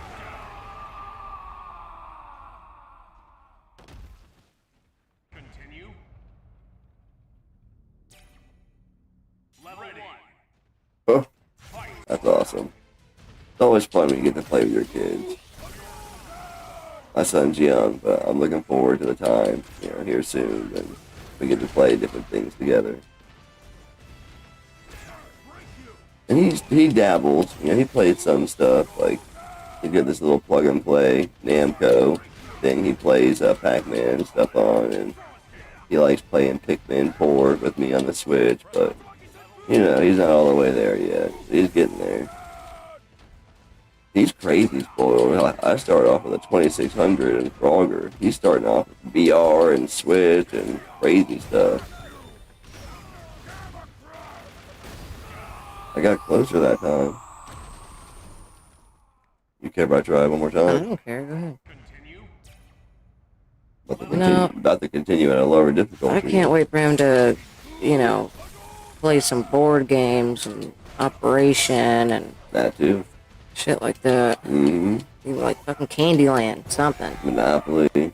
Level 1. Oh, that's awesome. It's always fun when you get to play with your kids. My son's young, but I'm looking forward to the time, you know, here soon, and we get to play different things together. And he dabbles, you know, he plays some stuff, like, he did this little plug-and-play Namco thing he plays Pac-Man and stuff on, and he likes playing Pikmin 4 with me on the Switch, but, you know, he's not all the way there yet. He's getting there. He's crazy spoiled. I started off with a 2600 and Frogger. He's starting off with VR and Switch and crazy stuff. I got closer that time. You care if I try one more I time? don't care. Go ahead. About to continue at a lower difficulty. I can't wait for him to, you know, play some board games and Operation and That too. shit like that. Mm-hmm. Even like fucking Candyland, something. Monopoly.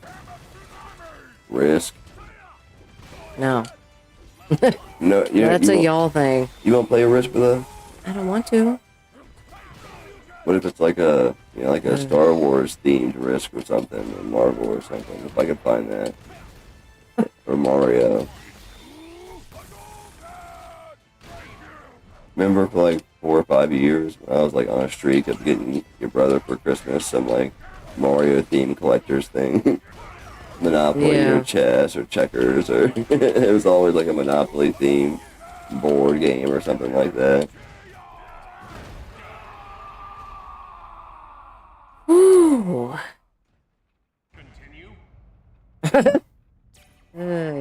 Risk. No. No, That's a y'all thing. You won't play a Risk with us? I don't want to. What if it's like a, you know, like a Star Wars themed Risk or something, or Marvel or something? If I can find that, or Mario. Remember for like 4 or 5 years, I was like on a streak of getting your brother for Christmas some like Mario themed collector's thing. Monopoly or chess or checkers or it was always like a Monopoly themed board game or something like that. Ooh. Continue.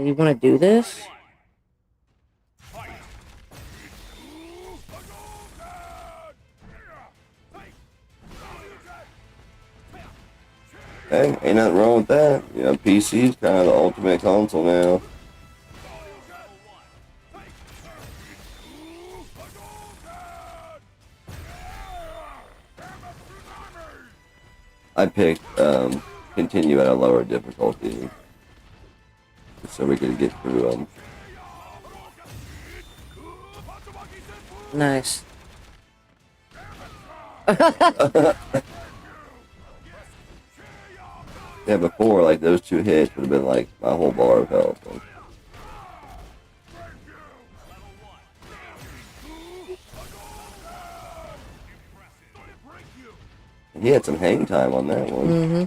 You want to do this? Hey, ain't nothing wrong with that. You know, PC's kind of the ultimate console now. I picked continue at a lower difficulty so we could get through them. Nice. Yeah, before, like, those 2 hits would have been, like, my whole bar of health. Like, he had some hang time on that one. Mm-hmm.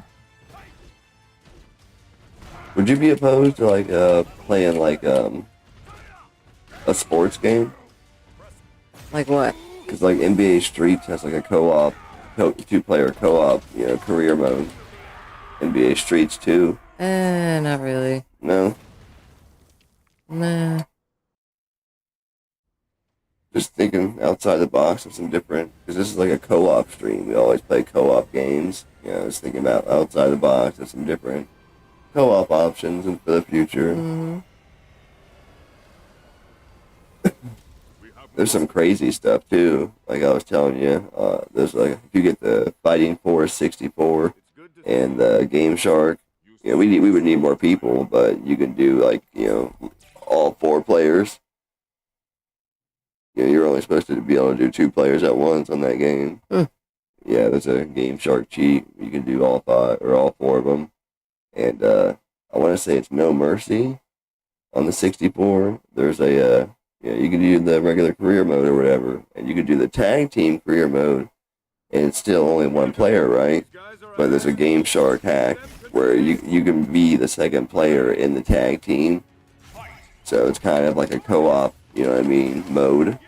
Would you be opposed to, like, playing, like, a sports game? Like what? Because, like, NBA Streets has, like, a co-op, 2-player co-op, you know, career mode. NBA Streets 2. Not really. No? Nah. Just thinking outside the box of some different, because this is like a co-op stream. We always play co-op games. You know, just thinking about outside the box of some different co-op options and for the future. Mm-hmm. There's some crazy stuff too. Like I was telling you, there's like if you get the Fighting Force 64 and the Game Shark, You know, we would need more people, but you can do like, you know, all 4 players. You know, you're only supposed to be able to do 2 players at once on that game. Yeah, there's a Game Shark cheat. You can do all 5 or all 4 of them. And I want to say it's No Mercy on the 64. There's a you can do the regular career mode or whatever, and you can do the tag team career mode, and it's still only 1 player, right? But there's a Game Shark hack where you can be the second player in the tag team. So it's kind of like a co-op, you know what I mean, mode.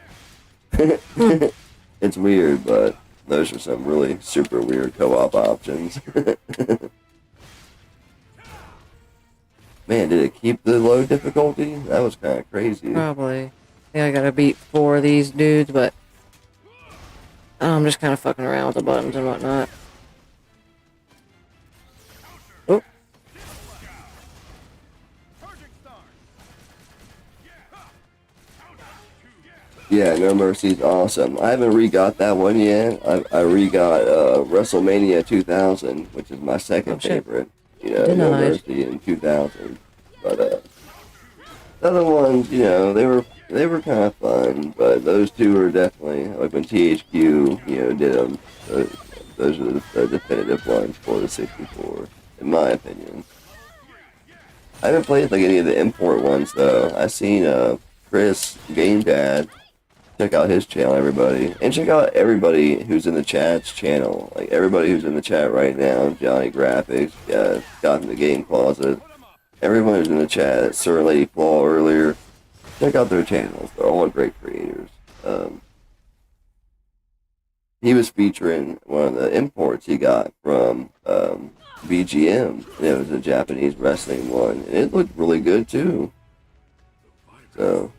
It's weird, but those are some really super weird co-op options. Man, did it keep the low difficulty? That was kind of crazy. Probably. I think I gotta beat 4 of these dudes, but I'm just kind of fucking around with the buttons and whatnot. Oh. Yeah, No Mercy's awesome. I haven't re-got that one yet. I re-got WrestleMania 2000, which is my second favorite. You know, No Mercy in 2000. But the other ones, you know, they were kind of fun, but those 2 were definitely, like when THQ, you know, did them, those are the definitive ones for the 64, in my opinion. I haven't played like any of the import ones though. I seen Chris Game Dad. Check out his channel, everybody. And check out everybody who's in the chat's channel. Like, everybody who's in the chat right now. Johnny Graphics, Got in the Game Closet. Everyone who's in the chat. Sir Lady Claw earlier. Check out their channels. They're all great creators. He was featuring one of the imports he got from BGM. It was a Japanese wrestling one. And it looked really good, too. So...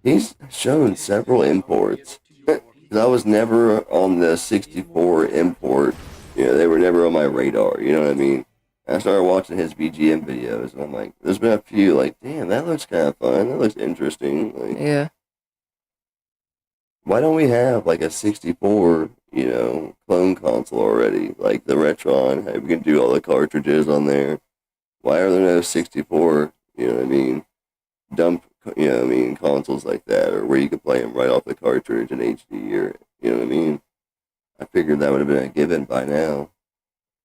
he's shown several imports. I was never on the 64 import. You know, they were never on my radar. You know what I mean? I started watching his BGM videos, and I'm like, there's been a few, like, damn, that looks kind of fun. That looks interesting. Like, yeah. Why don't we have, like, a 64, you know, clone console already? Like the Retron. Hey, we can do all the cartridges on there. Why are there no 64, you know what I mean, dump, you know what I mean, consoles like that, or where you could play them right off the cartridge in HD, or, you know what I mean? I figured that would have been a given by now.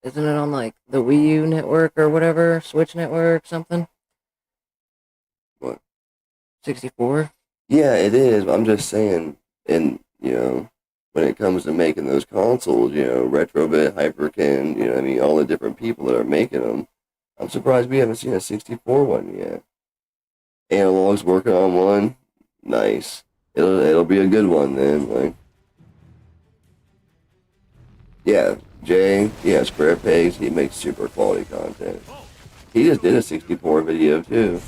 Isn't it on, like, the Wii U network or whatever? Switch network, something? What? 64? Yeah, it is. I'm just saying, and, you know, when it comes to making those consoles, you know, Retrobit, Hyperkin, you know what I mean, all the different people that are making them, I'm surprised we haven't seen a 64 one yet. Analog's working on one. Nice. It'll be a good one then. Like, yeah, Jay. Yeah, Square Pegs. He makes super quality content. He just did a 64 video too.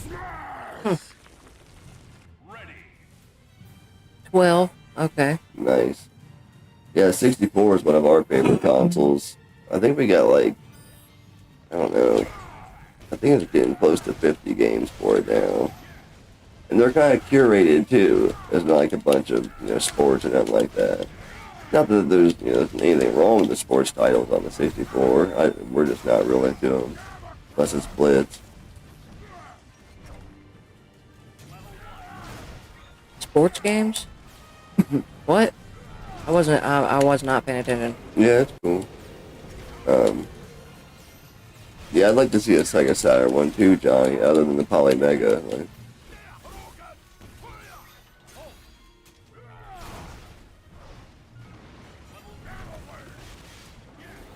12. Okay. Nice. Yeah, 64 is one of our favorite consoles. I think we got like, I don't know. I think it's getting close to 50 games for it now. And they're kind of curated too. There's not like a bunch of, you know, sports and nothing like that. Not that there's, you know, anything wrong with the sports titles on the 64. We're just not real into them. Unless it's Blitz. Sports games? What? I was not paying attention. Yeah, it's cool. Yeah, I'd like to see a Sega Saturn one too, Johnny, other than the Polymega. Like,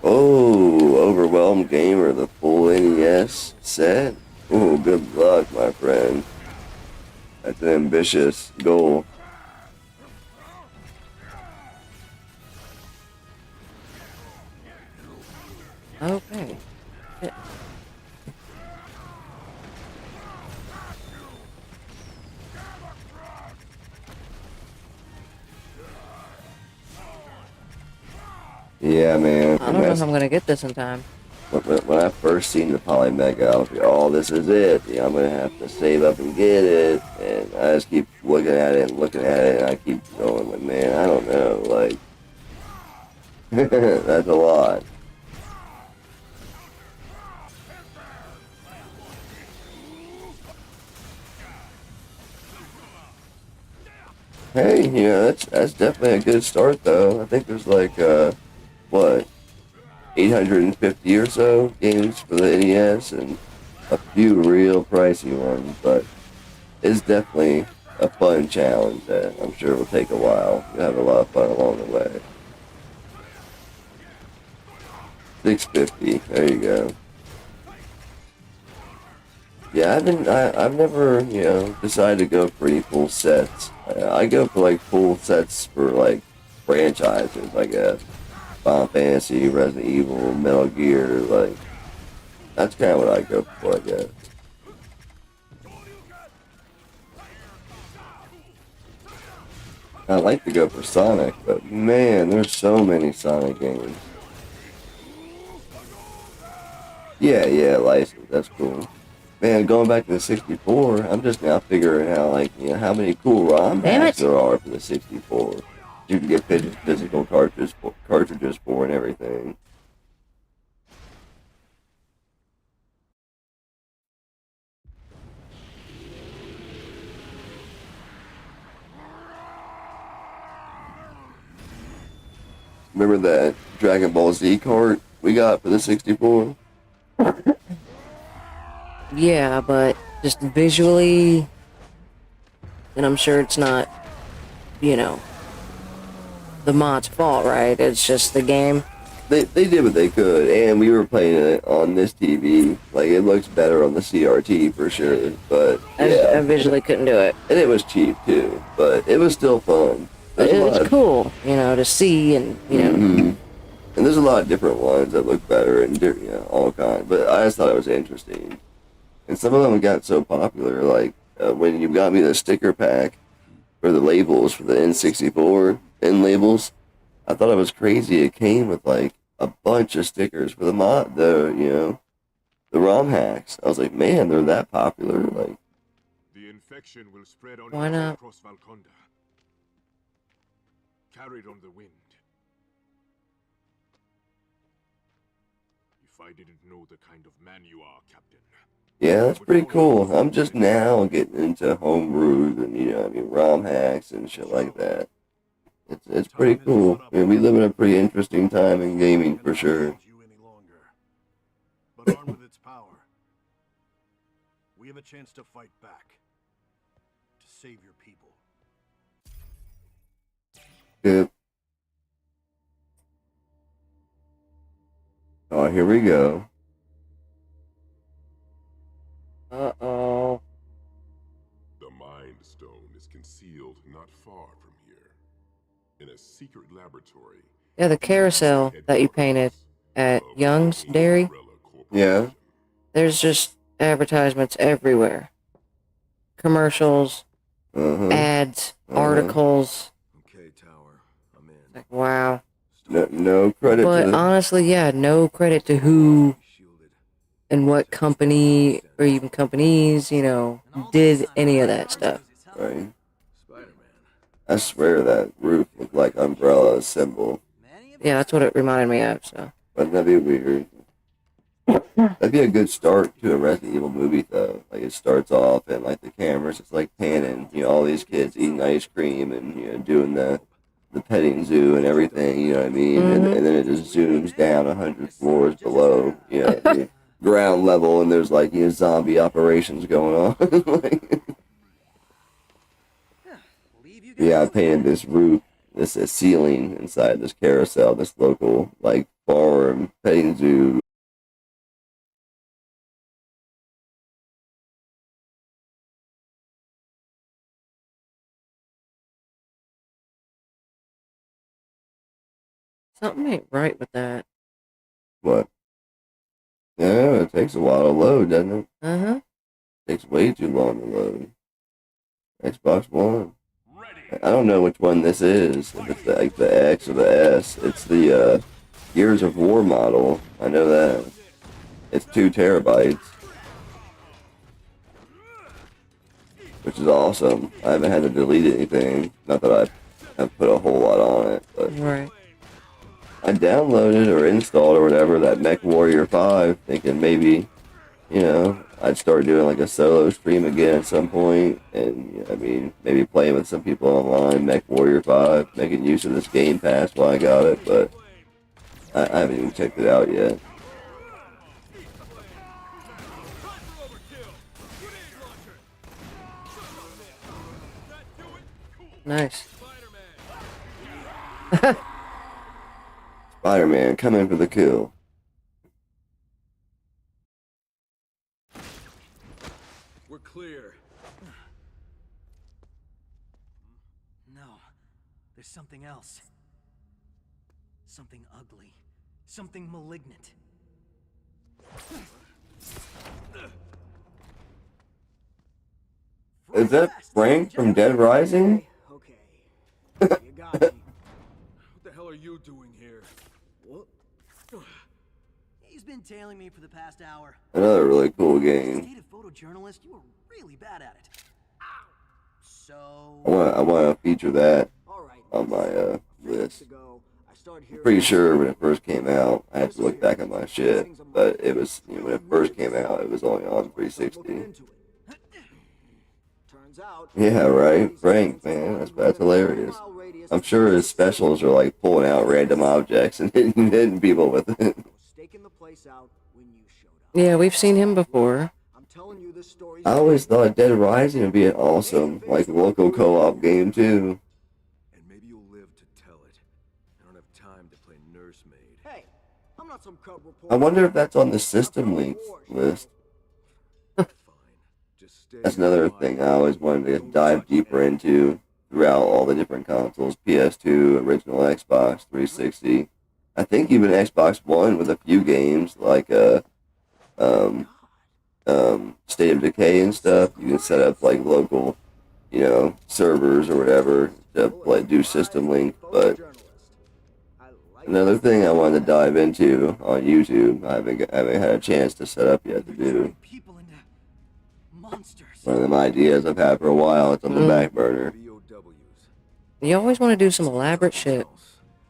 oh, Overwhelmed Gamer, the full NES set? Oh, good luck, my friend. That's an ambitious goal. Okay. Yeah, man. I don't know if I'm gonna get this in time. When I first seen the Polymega, I was like, oh, this is it. Yeah, I'm going to have to save up and get it. And I just keep looking at it and looking at it, and I keep going, like, man, I don't know. Like, that's a lot. Hey, that's definitely a good start though. I think there's like what 850 or so games for the NES and a few real pricey ones, but it's definitely a fun challenge that I'm sure will take a while. You'll have a lot of fun along the way. 650. There you go. Yeah, I've never, decided to go for any full sets. I go for like full sets for like franchises, I guess. Final Fantasy, Resident Evil, Metal Gear, like that's kind of what I go for, I guess. I like to go for Sonic, but man, there's so many Sonic games. Yeah, license, that's cool. Man, going back to the 64, I'm just now figuring out, like, how many cool ROM hacks there are for the 64. You can get physical cartridges for and everything. Remember that Dragon Ball Z cart we got for the 64? Yeah, but just visually, and I'm sure it's not, the mod's fault, right? It's just the game. They did what they could, and we were playing it on this TV. Like, it looks better on the CRT for sure, but yeah. I visually couldn't do it. And it was cheap too, but it was still fun. It's cool, to see and, Mm-hmm. And there's a lot of different ones that look better and, all kinds, but I just thought it was interesting. And some of them got so popular, like when you got me the sticker pack for the labels for the N64 end labels, I thought it was crazy. It came with like a bunch of stickers for the ROM hacks. I was like, man, they're that popular. Like, The infection will spread on Why not? across Valconda. Carried on the wind. If I didn't know the kind of man you are, Captain. yeah, that's pretty cool. I'm just now getting into homebrews and ROM hacks and shit like that. It's pretty cool. I mean, we live in a pretty interesting time in gaming for sure. You any longer. But armed with its power, we have a chance to fight back. To save your people. Yep. Oh, here we go. Uh-oh. The Mind Stone is concealed not far from here. In a secret laboratory. Yeah, the carousel that you painted at Young's Dairy, Yeah. there's just advertisements everywhere. Commercials, Uh-huh. ads, articles. Okay, Tower. I'm in. Like, wow. No credit to But the... honestly, yeah, no credit to who Shielded. and what company or even companies, did any of that stuff. Right. Spider-Man. I swear that roof looked like Umbrella's symbol. Yeah, that's what it reminded me of, so. Wouldn't that be weird? That'd be a good start to a Resident Evil movie, though. Like, it starts off and, like, the camera's just, like, panning, all these kids eating ice cream and, doing the petting zoo and everything, you know what I mean? And then it just zooms down 100 floors below, the ground level, and there's, like, zombie operations going on. Like, yeah, I painted this roof, this ceiling inside this carousel, this local, like, farm, petting zoo. Something ain't right with that. What? Yeah, it takes a while to load, doesn't it? Uh-huh. Takes way too long to load. Xbox One. I don't know which one this is. If it's like the X or the S. It's the Gears of War model. I know that. It's 2 terabytes. Which is awesome. I haven't had to delete anything. Not that I've put a whole lot on it, but Right. I downloaded or installed or whatever that Mech Warrior 5, thinking maybe, I'd start doing like a solo stream again at some point, and I mean, maybe playing with some people online, Mech Warrior 5, making use of this Game Pass while I got it, but I haven't even checked it out yet. Nice. Spider-Man, come in for the kill. We're clear. No, there's something else. Something ugly. Something malignant. Is that Frank from Dead Rising? Okay. You got me. What the hell are you doing here? What? He's been tailing me for the past hour. Another really cool game. Native photojournalist, you were really bad at it. So. I want to feature that All right. on my list. Ago, I started I'm hearing pretty sure when it first came out, I had to look back at my shit, but it was, when it first came out, it was only on 360. Turns out. Yeah, right. Frank, man, that's hilarious. I'm sure his specials are like pulling out random objects and hitting people with it. Staking the place out when you showed up. Yeah, we've seen him before. I'm telling you this story. I always thought Dead Rising would be an awesome, like, local co-op game, too. And maybe you'll live to tell it. I don't have time to play nursemaid. Hey, I'm not some cub reporter. I wonder if that's on the System Links list. Fine. Just stay That's another thing I always wanted to dive deeper into throughout all the different consoles. PS2, original Xbox, 360. I think even Xbox One with a few games like State of Decay and stuff. You can set up like local, servers or whatever to do System Link. But another thing I wanted to dive into on YouTube, I haven't had a chance to set up yet to do. People into monsters. One of them ideas I've had for a while. It's on the back burner. You always want to do some elaborate shit.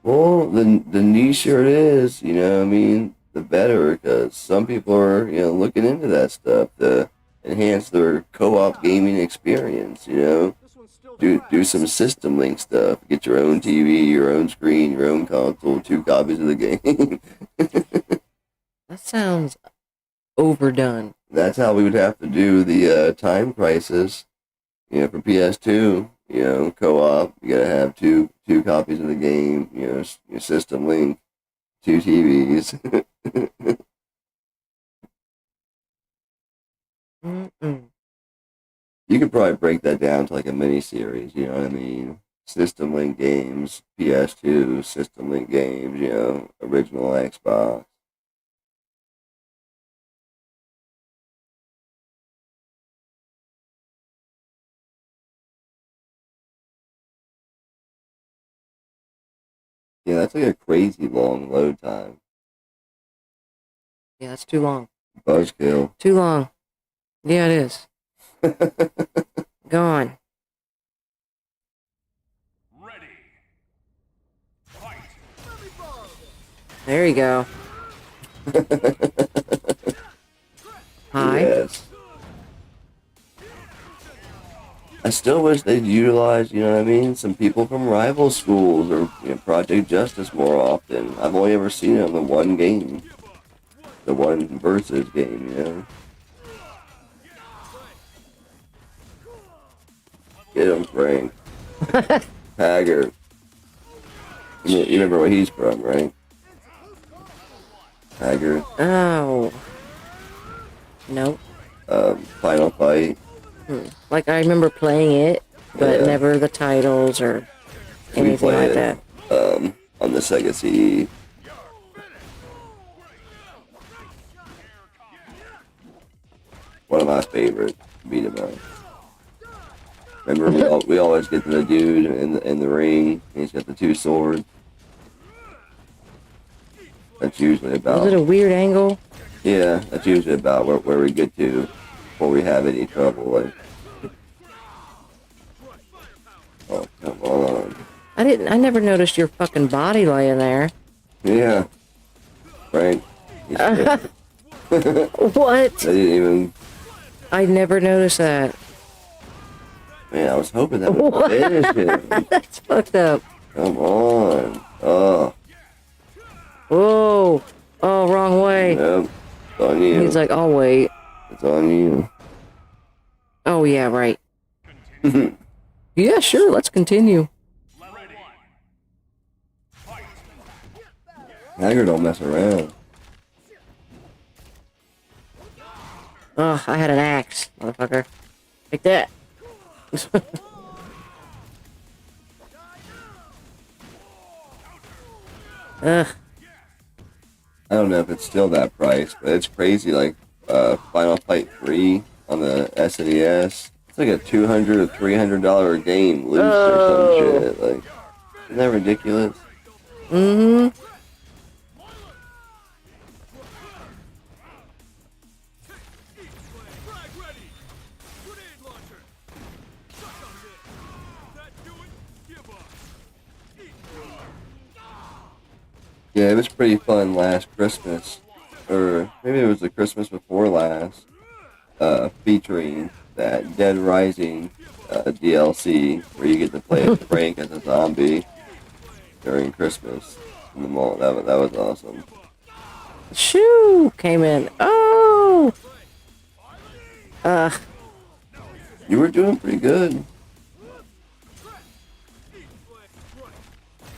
Well, the nicher it is, the better, because some people are, looking into that stuff to enhance their co-op gaming experience, Do some System Link stuff. Get your own TV, your own screen, your own console, 2 copies of the game. That sounds overdone. That's how we would have to do the Time Crisis, for PS2. Co-op, you gotta have two copies of the game, your System Link, 2 TVs. You could probably break that down to like a mini series, you know what I mean? System Link games, PS2, System Link games, original Xbox. Yeah, that's like a crazy long load time. Yeah, that's too long. Buzzkill. Too long. Yeah, it is. Go on. Ready. Fight. There you go. Hi. Yes. I still wish they'd utilize, some people from rival schools or Project Justice more often. I've only ever seen them in one game. The one versus game, Get him, Frank. Haggard. You remember where he's from, right? Haggard. Oh. Nope. Final Fight. Like, I remember playing it, but Yeah. never the titles or anything like that. On the Sega CD. One of my favorite beat 'em up. Remember, we always get to the dude in the ring. And he's got the 2 swords. That's usually about. Was it a weird angle? Yeah, that's usually about where we get to before we have any trouble. Like, oh, come on. I never noticed your fucking body laying there. Yeah. Frank. He's dead. What? I didn't even I never noticed that. Man, I was hoping that would finish him. That's fucked up. Come on. Oh. Whoa. Oh, wrong way. Yep. It's on you. He's like, I'll wait. It's on you. Oh, yeah, right. Yeah, sure, let's continue. Hager don't mess around. Oh, I had an axe, motherfucker. Take that. Ugh. I don't know if it's still that price, but it's crazy. Like Final Fight 3 on the SNES, it's like a $200 or $300 game loose or some shit. Like, isn't that ridiculous? Mm-hmm. Frag ready! Grenade launcher! Suck on this! That do it? Give up! Yeah, it was pretty fun last Christmas, or maybe it was the Christmas before last, featuring that Dead Rising DLC where you get to play as Frank as a zombie during Christmas in the mall. That was awesome. Shoo! Came in. Oh! You were doing pretty good.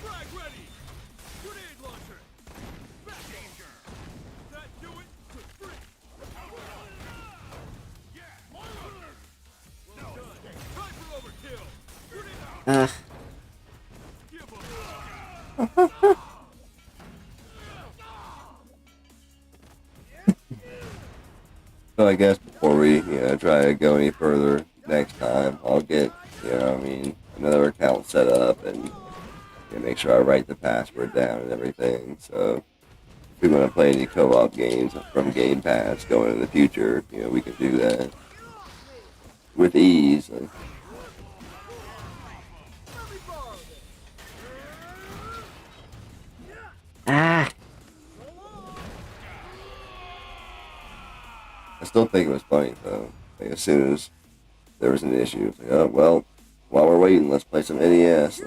Frag ready! Grenade launcher! Back danger! That do it? Good freak! Well done! Time for overkill! Grenade! Give up! So I guess before we, try to go any further next time, I'll get, another account set up and make sure I write the password down and everything. So if we want to play any co-op games from Game Pass going in the future, we can do that with ease. Ah! I still think it was funny though. Like as soon as there was an issue, it's like, oh well, while we're waiting, let's play some NES.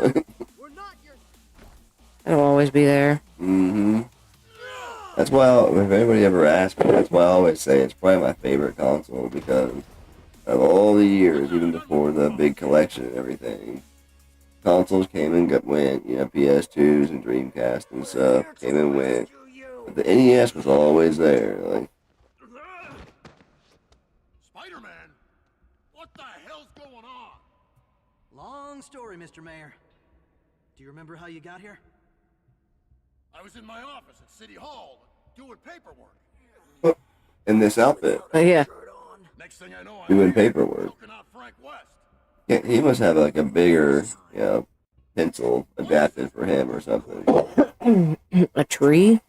It'll always be there. Mm-hmm. That's why, if anybody ever asks me, that's why I always say it's probably my favorite console because of all the years, even before the big collection and everything. Consoles came and went, PS2s and Dreamcast and stuff came and went. But the NES was always there. Like, Spider-Man? What the hell's going on? Long story, Mr. Mayor. Do you remember how you got here? I was in my office at City Hall doing paperwork. in this outfit, Yeah. Next thing I know, doing paperwork. looking out Frank West. Yeah, he must have like a bigger, pencil adapted for him or something. A tree?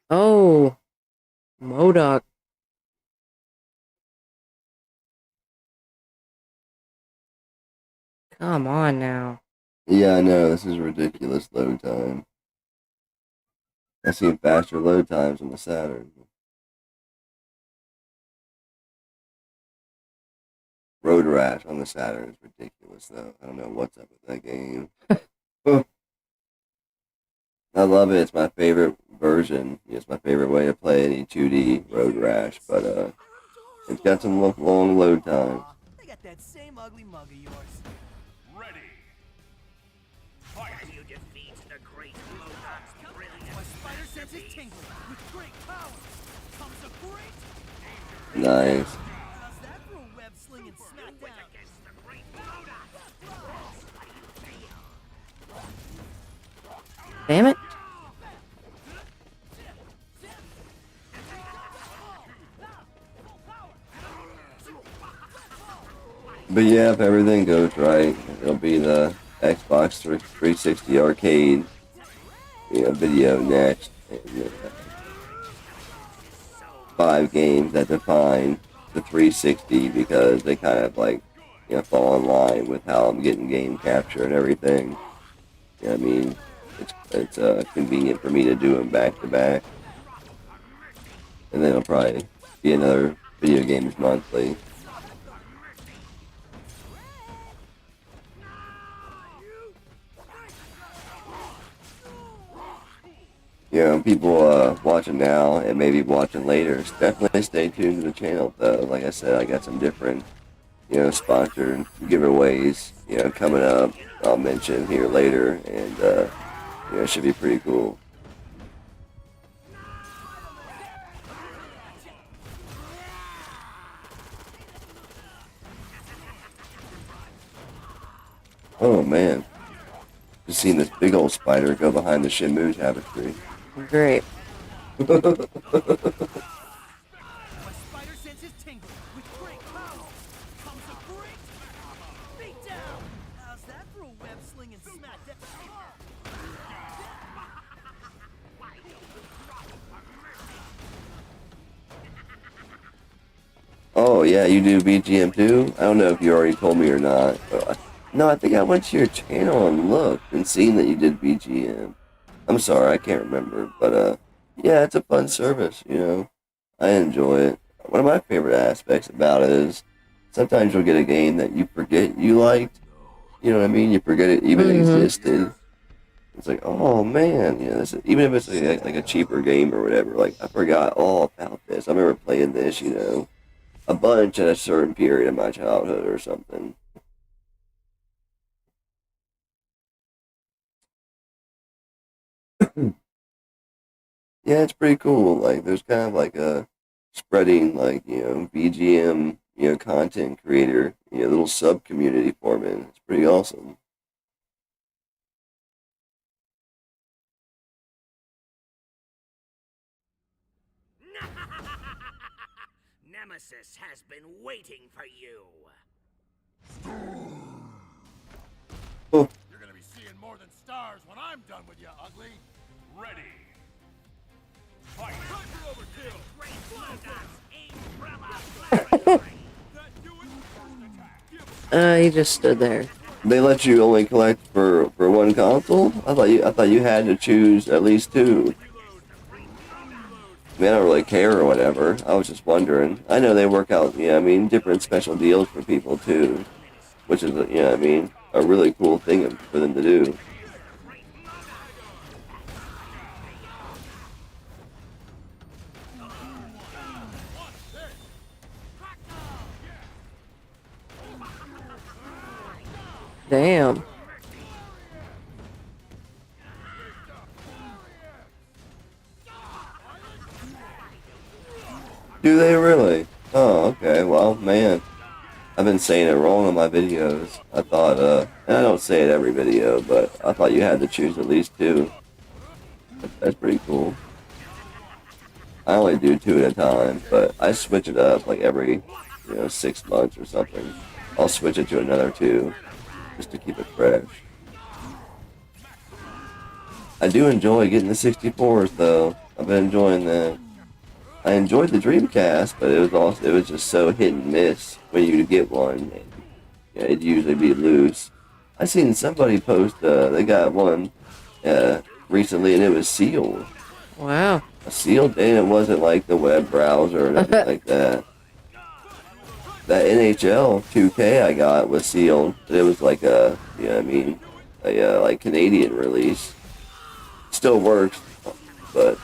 Oh. MODOK. Come on now. Yeah, I know, this is ridiculous load time. I've seen faster load times on the Saturn. Road Rash on the Saturn is ridiculous, though. I don't know what's up with that game. I love it. It's my favorite version. It's my favorite way to play any 2D Road Rash, but it's got some long load time. They got that same ugly mug of yours. Ready. Fight. You defeat the great MODOK's brilliant. My spider sense is tingling. With great power comes a great... Nice. How's that for a web slinging smackdown? Against the great MODOK. Damn it. But yeah, if everything goes right, it'll be the Xbox 360 arcade video next. And, 5 games that define the 360 because they kind of like fall in line with how I'm getting game capture and everything. You know what I mean? it's convenient for me to do them back to back. And then it'll probably be another video games monthly. You know, people watching now and maybe watching later, definitely stay tuned to the channel though. Like I said, I got some different, you know, sponsored giveaways, you know, coming up. I'll mention here later, and you know, it should be pretty cool. Oh man, just seen this big old spider go behind the Shenmue tapestry. Great. My spider sense is tingling with great power. Comes a great beat down. How's that for a web sling and smack that? Oh yeah, you do BGM too? I don't know if you already told me or not. But no, I think I went to your channel and looked and seen that you did BGM. I'm sorry, I can't remember, but yeah, it's a fun service, you know. I enjoy it. One of my favorite aspects about it is sometimes you'll get a game that you forget you liked. You know what I mean? You forget it even existed. It's like, oh man, you know, even if it's like a cheaper game or whatever, like I forgot all about this. I remember playing this, you know, a bunch at a certain period of my childhood or something. Yeah, it's pretty cool. Like, there's kind of like a spreading, like, you know, BGM, you know, content creator, you know, little sub community forming. It's pretty awesome. Nemesis has been waiting for you. Oh, You're gonna be seeing more than stars when I'm done with you, ugly. Ready. Fight. Time for overkill. Great Umbrella. That do it. First attack. Give He just stood there. they let you only collect for one console? I thought you had to choose at least two. I mean, I don't really care or whatever. I was just wondering. I know they work out, you know, I mean, different special deals for people too, which is, you know, I mean, a really cool thing for them to do. Damn. Do they really? Oh, okay. Well, man, I've been saying it wrong on my videos. I thought, and I don't say it every video, but I thought you had to choose at least two. That's pretty cool. I only do two at a time, but I switch it up like every, you know, 6 months or something. I'll switch it to another two, just to keep it fresh. I do enjoy getting the 64s though. I've been enjoying that. I enjoyed the Dreamcast, but it was just so hit and miss when you get one. And, yeah, it'd usually be loose. I seen somebody post they got one recently, and it was sealed. Wow. A sealed, and it wasn't like the web browser or nothing like that. That NHL 2K I got was sealed, but it was like a, you know what I mean, a like Canadian release. Still works, but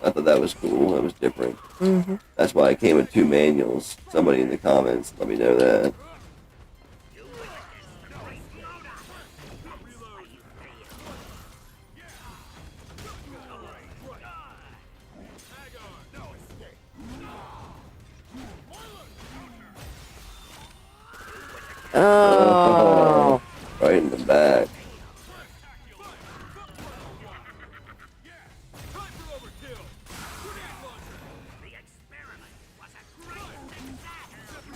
I thought that was cool. It was different. That's why it came with two manuals. Somebody in the comments let me know that. Oh. Right in the back. Time for overkill. Grenade launcher. The experiment was a great success.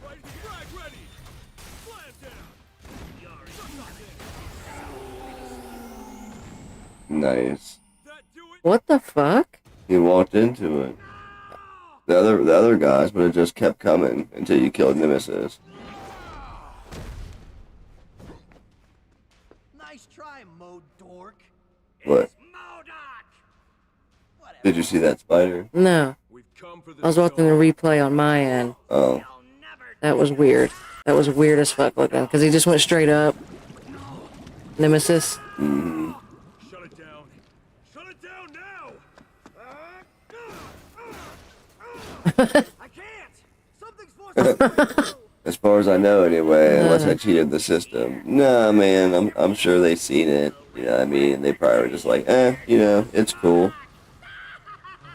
Right, frag ready. Slam down. Nice. That do it. What the fuck? He walked into it. The other guys would have just kept coming until you killed Nemesis. Nice try, Mo Dork. What? MODOK! Whatever. Did you see that spider? No. We've come for I was watching the replay on my end. Oh. You'll never That was weird. That was weird as fuck looking. Because he just went straight up. Nemesis. Mm-hmm. shut it down. Shut it down now! I can't. Something's forcing. As far as I know, anyway, unless I cheated the system. Nah, man, I'm sure they seen it. You know what I mean? They probably were just like, you know, it's cool.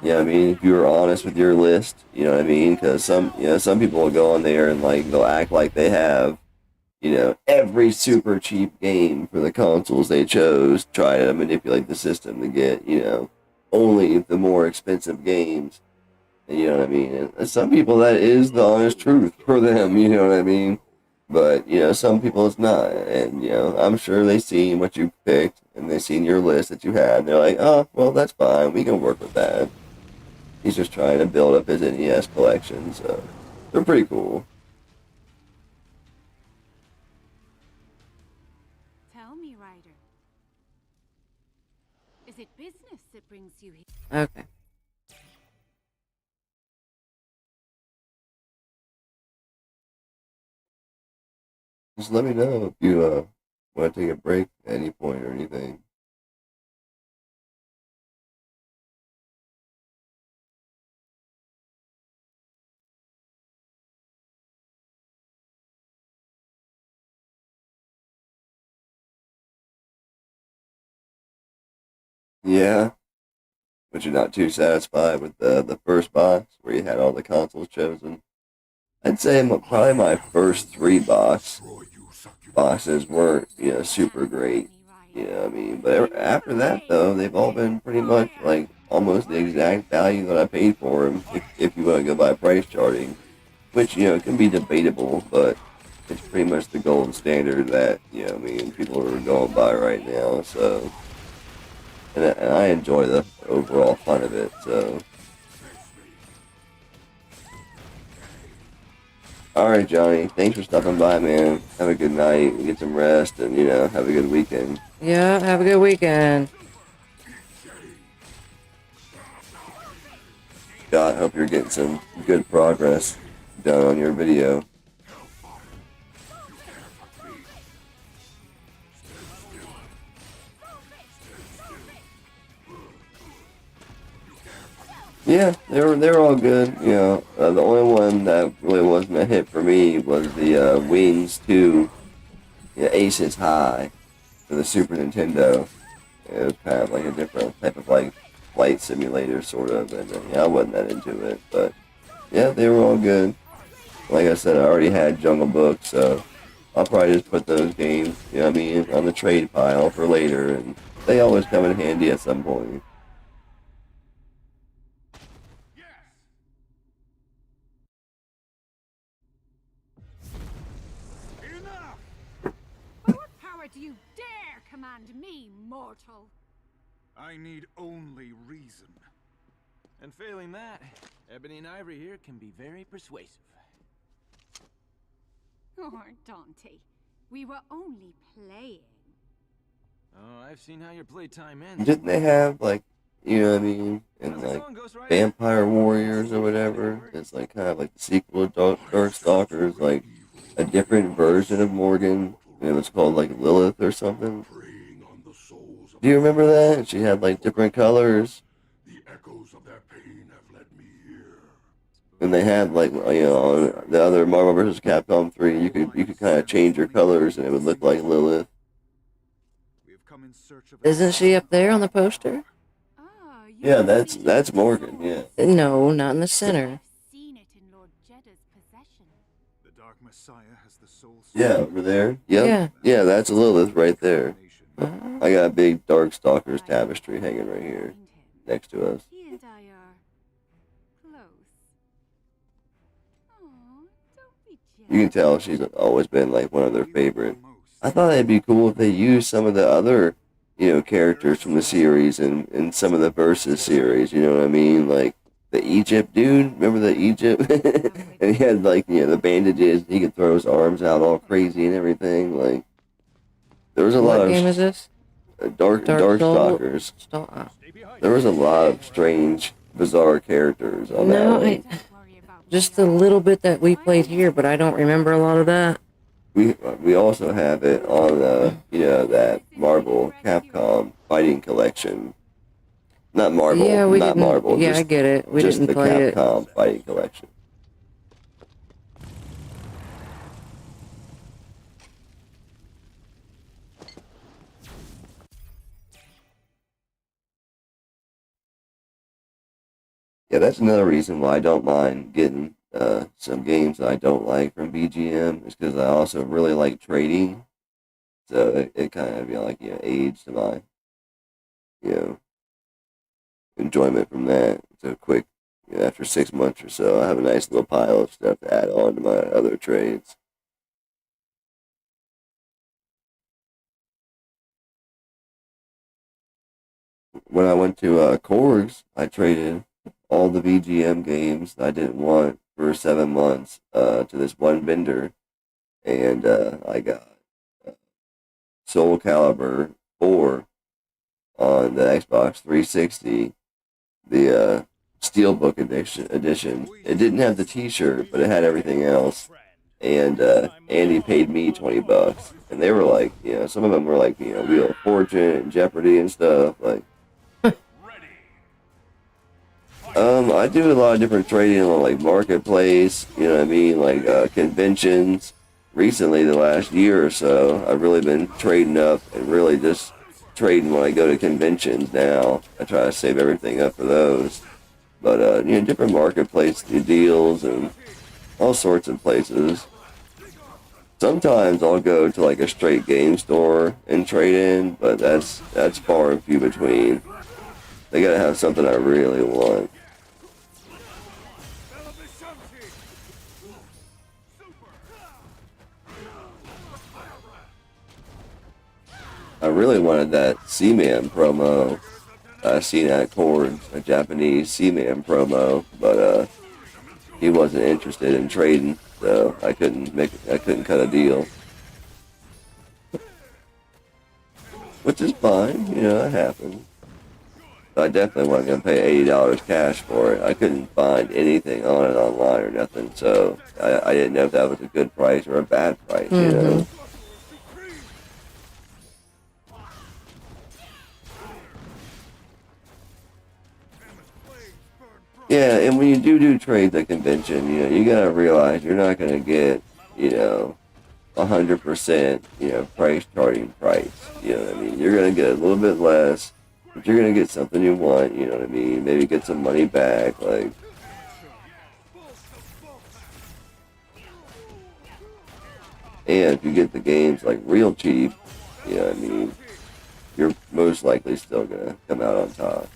You know what I mean? If you were honest with your list, you know what I mean? Because some people will go on there and like they'll act like they have, you know, every super cheap game for the consoles they chose, try to manipulate the system to get, you know, only the more expensive games. You know what I mean? And some people, that is the honest truth for them, you know what I mean? But, you know, some people it's not. And, you know, I'm sure they seen what you picked, and they seen your list that you had, and they're like, oh, well, that's fine, we can work with that. He's just trying to build up his NES collection, so they're pretty cool. Tell me, Ryder. Is it business that brings you here? Okay. Just let me know if you want to take a break at any point or anything. Yeah, but you're not too satisfied with the first box where you had all the consoles chosen. I'd say probably my first three boxes weren't, you know, super great. You know what I mean? But after that, though, they've all been pretty much like almost the exact value that I paid for them. If you want to go by price charting, which, you know, it can be debatable, but it's pretty much the gold standard that, you know, I mean, people are going by right now. So, and I enjoy the overall fun of it. So. Alright, Johnny. Thanks for stopping by, man. Have a good night. Get some rest and, you know, have a good weekend. Yeah, have a good weekend. God, hope you're getting some good progress done on your video. Yeah, they were all good. You know, the only one that really wasn't a hit for me was the Wings 2, Aces High for the Super Nintendo. It was kind of like a different type of like flight simulator, sort of, and yeah, I wasn't that into it. But yeah, they were all good. Like I said, I already had Jungle Book, so I'll probably just put those games, you know what I mean, on the trade pile for later, and they always come in handy at some point. By what power do you dare command me, mortal? I need only reason. And failing that, Ebony and Ivory here can be very persuasive. Oh, Dante, we were only playing. Oh, I've seen how your playtime ends. Didn't they have, like, you know what I mean, and like Vampire Warriors or whatever? It's like kind of like the sequel to Darkstalkers, like a different version of Morgan. And it was called like Lilith or something. Do you remember that? She had like different colors. The echoes of their pain have led me here. And they had like, you know, on the other Marvel vs. Capcom 3, you could kind of change your colors and it would look like Lilith. Isn't she up there on the poster? Ah, Yeah, that's Morgan. Yeah. No, not in the center. seen it in Lord Jedda's possession. The Dark Messiah has the soul. Yeah, over there. Yep. Yeah, that's Lilith right there. I got a big Darkstalkers tapestry hanging right here next to us. He and I are close. Aw, don't be jealous. You can tell she's always been like one of their favorite. I thought it'd be cool if they used some of the other, you know, characters from the series and some of the Versus series, you know what I mean? Like, the Egypt dude. Remember the Egypt? And he had like the bandages. He could throw his arms out all crazy and everything. Like there was a lot What of game is this? Dark Soul? Stalkers. Oh. There was a lot of strange, bizarre characters on that No, one. Don't worry about just the little bit that we played here, but I don't remember a lot of that. We also have it on that Marvel Capcom Fighting Collection. Not Marvel, Yeah, we not didn't. Marvel. Yeah, just, I get it. We just didn't the play it. Capcom Fighting Collection. Yeah, that's another reason why I don't mind getting some games that I don't like from BGM. Is because I also really like trading, so it kind of aids to my you know enjoyment from that. So quick, after 6 months or so, I have a nice little pile of stuff to add on to my other trades. When I went to Korg's, I traded all the VGM games I didn't want for 7 months to this one vendor, and I got Soul Calibur 4 on the Xbox 360, the Steelbook edition. It didn't have the T-shirt, but it had everything else. And Andy paid me $20, and they were like, some of them were like, Wheel of Fortune and Jeopardy and stuff. Like, I do a lot of different trading on like Marketplace. You know what I mean, like conventions. Recently, the last year or so, I've really been trading up and really just trading when I go to conventions now. I try to save everything up for those. But, different marketplace deals and all sorts of places. Sometimes I'll go to like a straight game store and trade in, but that's far and few between. They gotta have something I really want. I really wanted that Seaman promo I seen at Korg, a Japanese Seaman promo, but he wasn't interested in trading, so I couldn't cut a deal. Which is fine, it happens. I definitely wasn't gonna pay $80 cash for it. I couldn't find anything on it online or nothing, so I didn't know if that was a good price or a bad price, Yeah, and when you do trades at convention, you gotta realize you're not gonna get, 100%, price charting price. You know what I mean? You're gonna get a little bit less, but you're gonna get something you want. You know what I mean? Maybe get some money back, like. And if you get the games like real cheap, you know what I mean, you're most likely still gonna come out on top.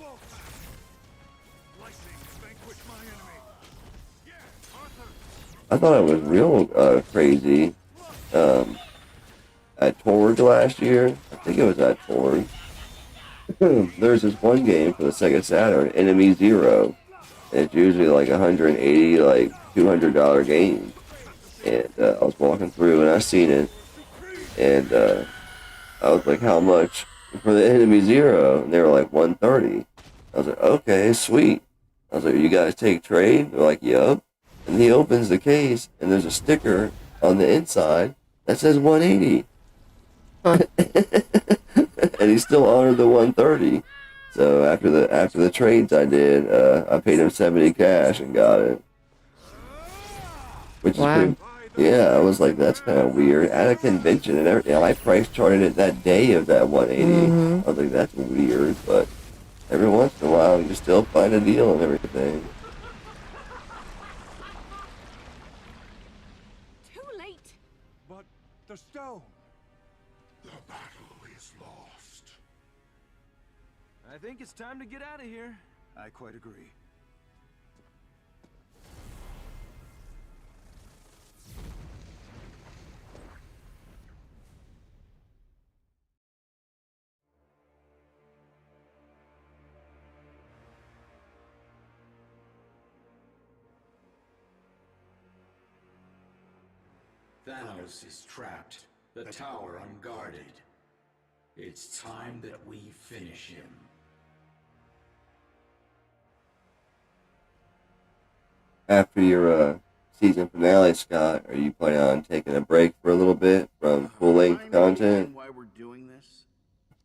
I thought it was real crazy at Torg last year. I think it was at Torg. There's this one game for the Sega Saturn, Enemy Zero. And it's usually like $180, like $200 game. And I was walking through and I seen it. And I was like, how much for the Enemy Zero? And they were like $130. I was like, okay, sweet. I was like, you guys take trade? They're like, yup. And he opens the case, and there's a sticker on the inside that says 180. And he still honored the 130. So after the trades I did, I paid him 70 cash and got it. Which is pretty. Yeah, I was like, that's kind of weird. At a convention and everything, I price charted it that day of that 180. I was like, that's weird, but every once in a while you still find a deal and everything. The stone! The battle is lost. I think it's time to get out of here. I quite agree. Thanos is trapped, the tower unguarded. It's time that we finish him. After your season finale, Scott, are you planning on taking a break for a little bit from full-length content? Why we're doing this?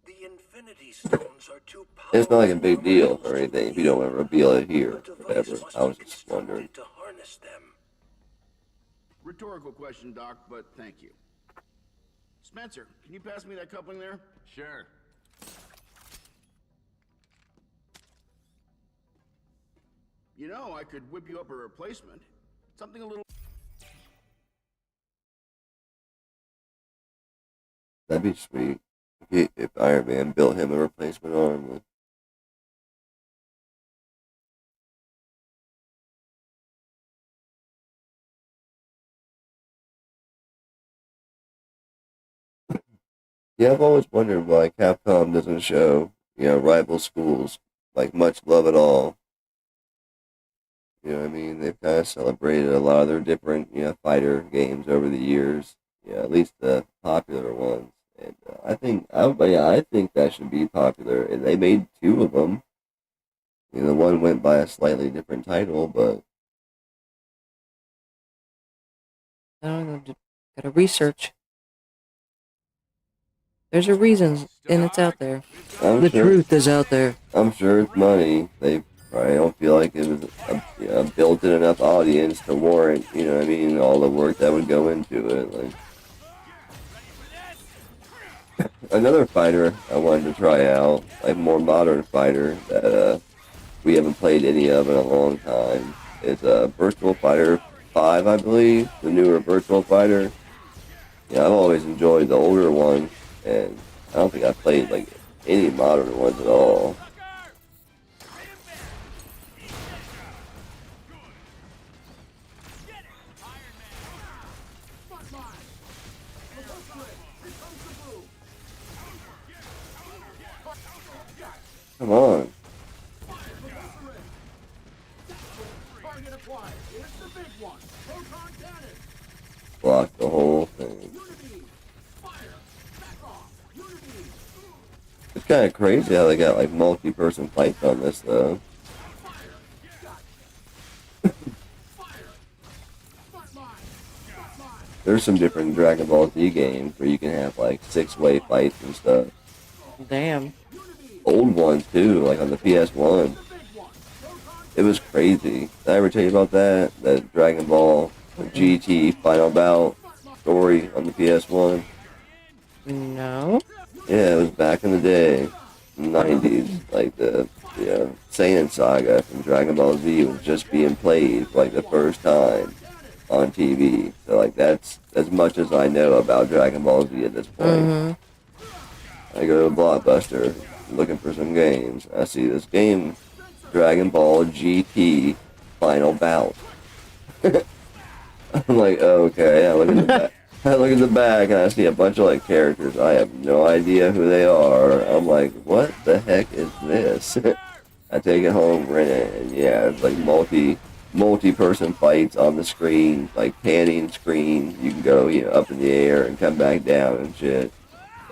The Infinity Stones are too It's not like a powerful big deal for or mortals to anything if you don't want to reveal it here, The device whatever. must I was be just wondering. constructed to harness them. Rhetorical question, Doc, but thank you. Spencer, can you pass me that coupling there? Sure. You know, I could whip you up a replacement. Something a little... That'd be sweet. If Iron Man built him a replacement arm. Then. Yeah, I've always wondered why Capcom doesn't show, rival schools like much love at all. You know what I mean? They've kind of celebrated a lot of their different, fighter games over the years. Yeah, at least the popular ones. And I think that should be popular. And they made 2 of them. The one went by a slightly different title, but I don't know. Gotta research. There's a reason, and it's out there. The truth is out there. I'm sure it's money. They probably don't feel like it was a built-in enough audience to warrant, all the work that would go into it. Like another fighter I wanted to try out, like more modern fighter that we haven't played any of in a long time. It's Virtual Fighter 5, I believe, the newer Virtual Fighter. Yeah, I've always enjoyed the older one, and I don't think I've played like any modern ones at all. Come on. Block the whole thing. It's kind of crazy how they got like multi-person fights on this though. There's some different Dragon Ball Z games where you can have like 6-way fights and stuff. Damn. Old ones too, like on the PS1. It was crazy. Did I ever tell you about that? That Dragon Ball GT Final Bout story on the PS1? No. Yeah, it was back in the day, 90s, like the Saiyan Saga from Dragon Ball Z was just being played for like the first time on TV. So like that's as much as I know about Dragon Ball Z at this point. Mm-hmm. I go to Blockbuster looking for some games. I see this game, Dragon Ball GT Final Bout. I'm like, okay, I look at the back. I look at the back and I see a bunch of like characters. I have no idea who they are. I'm like, what the heck is this? I take it home, rent it, and yeah, it's like multi-person fights on the screen, like panning screen. You can go, up in the air and come back down and shit.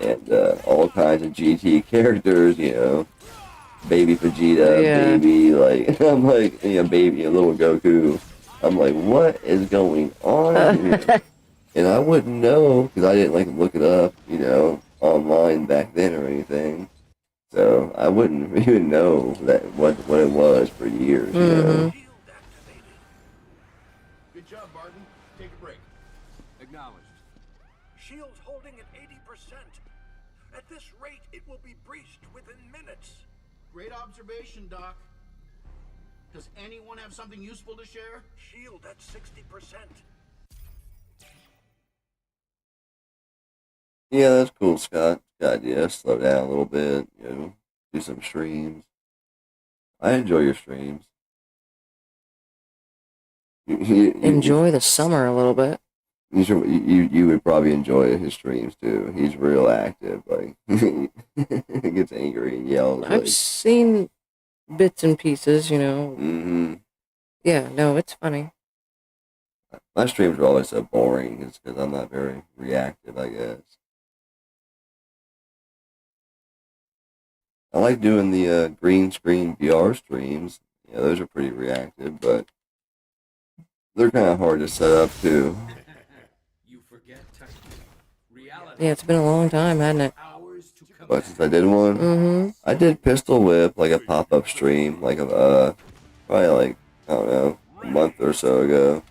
And all kinds of GT characters, baby Vegeta, baby, like, I'm like, baby, little Goku. I'm like, what is going on here? And I wouldn't know, because I didn't like look it up, online back then or anything. So I wouldn't even know that what it was for years, Mm-hmm. Good job, Barton. Take a break. Acknowledged. Shield's holding at 80%. At this rate, it will be breached within minutes. Great observation, Doc. Does anyone have something useful to share? Shield at 60%. Yeah, that's cool, Scott. Good idea. Slow down a little bit, do some streams. I enjoy your streams. Enjoy the summer a little bit. You would probably enjoy his streams too. He's real active. Like he gets angry and yells. I've seen bits and pieces, Mm-hmm. Yeah, no, it's funny. My streams are always so boring. It's because I'm not very reactive, I guess. I like doing the green screen VR streams. Yeah, those are pretty reactive, but they're kind of hard to set up too. You forget technique. Reality. Yeah, it's been a long time, hasn't it? Hours to But since I did one, Mm-hmm. I did Pistol Whip, like a pop-up stream, like probably like, I don't know, a month or so ago.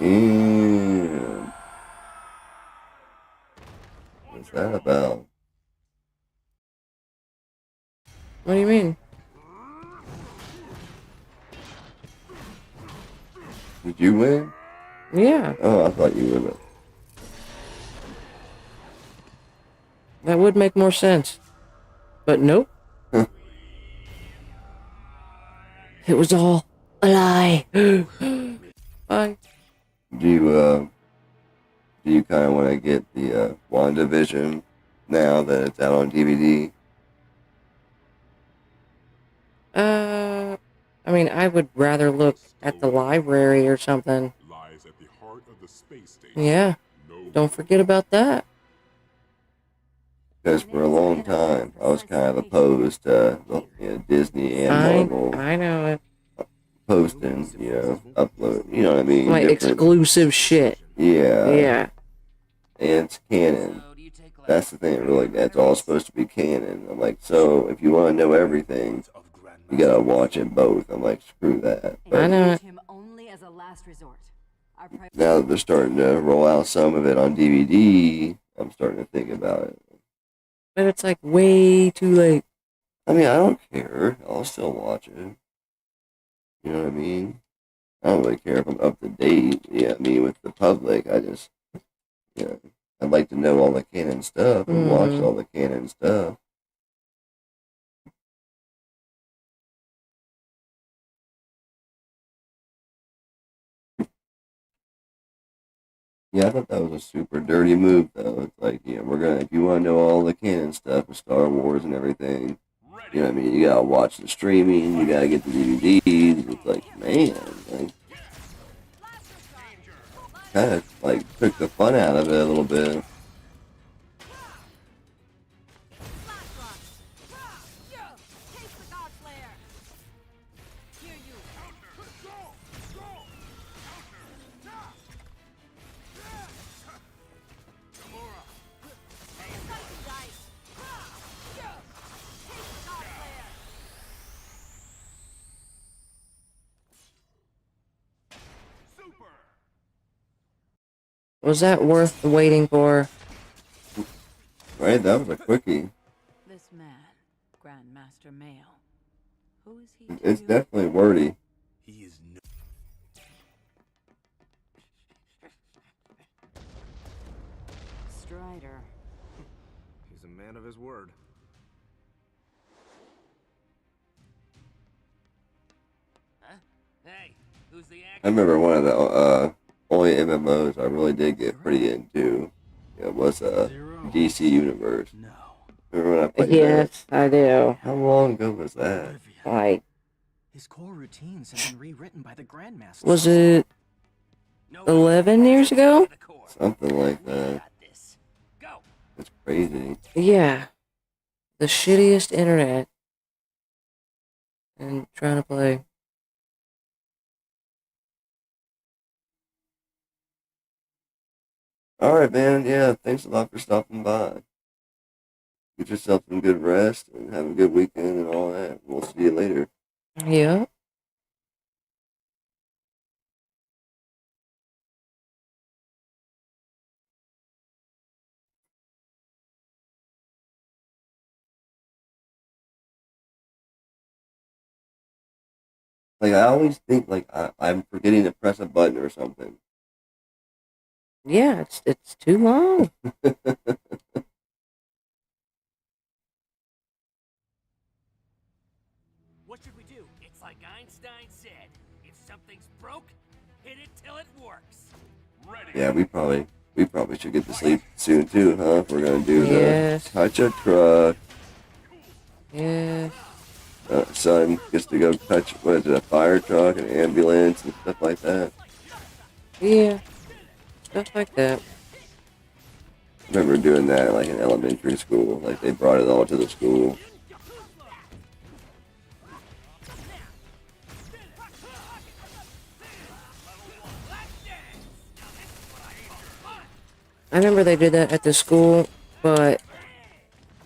And what's that about? What do you mean? Did you win? Yeah, Oh, I thought you would. that would make more sense. But nope. It was all a lie. Bye. Do you kind of want to get the WandaVision now that it's out on DVD? I mean, I would rather look at the library or something. Lies at the heart of the space station. Yeah, don't forget about that. Because for a long time, I was kind of opposed to Disney and Marvel I know it. posting, upload, you know what I mean? Like different- exclusive shit. Yeah. Yeah. And it's canon. That's the thing, really. That's all supposed to be canon. I'm like, so if you want to know everything, you gotta watch it both. I'm like, screw that. But I know it. Him only as a last resort. Our now that they're starting to roll out some of it on DVD, I'm starting to think about it. But it's like way too late. I mean, I don't care. I'll still watch it. You know what I mean? I don't really care if I'm up to date. Yeah, I mean, with the public, I just, I'd like to know all the canon stuff and watch all the canon stuff. Yeah, I thought that was a super dirty move, though. It's like, if you want to know all the canon stuff with Star Wars and everything, you know what I mean? You gotta watch the streaming, you gotta get the DVDs. It's like, man, kind of like took the fun out of it a little bit. Was that worth the waiting for? Right, that was a quickie. This man, Grandmaster Mayo. Who is he? It's definitely wordy. He is no. Strider. He's a man of his word. Huh? Hey, who's the I remember one of the only MMOs I really did get pretty into. It was DC Universe. No. Remember when I played Yes, I do. that? How long ago was that? Like, His core routines have been rewritten by the Grandmaster. was it 11 years ago? Something like that. Go. It's crazy. Yeah. The shittiest internet. And trying to play. Alright, man. Yeah, thanks a lot for stopping by. Get yourself some good rest and have a good weekend and all that. We'll see you later. Yeah. Like, I always think, like, I'm forgetting to press a button or something. Yeah, it's too long. What should we do? It's like Einstein said. If something's broke, hit it till it works. Ready. Yeah, we probably should get to sleep soon too, huh? If we're gonna do Yes. the touch a truck. Yeah. Son gets to go touch, what is it, a fire truck, an ambulance, and stuff like that. Yeah. Stuff like that. I remember doing that like in elementary school. Like they brought it all to the school. I remember they did that at the school, but,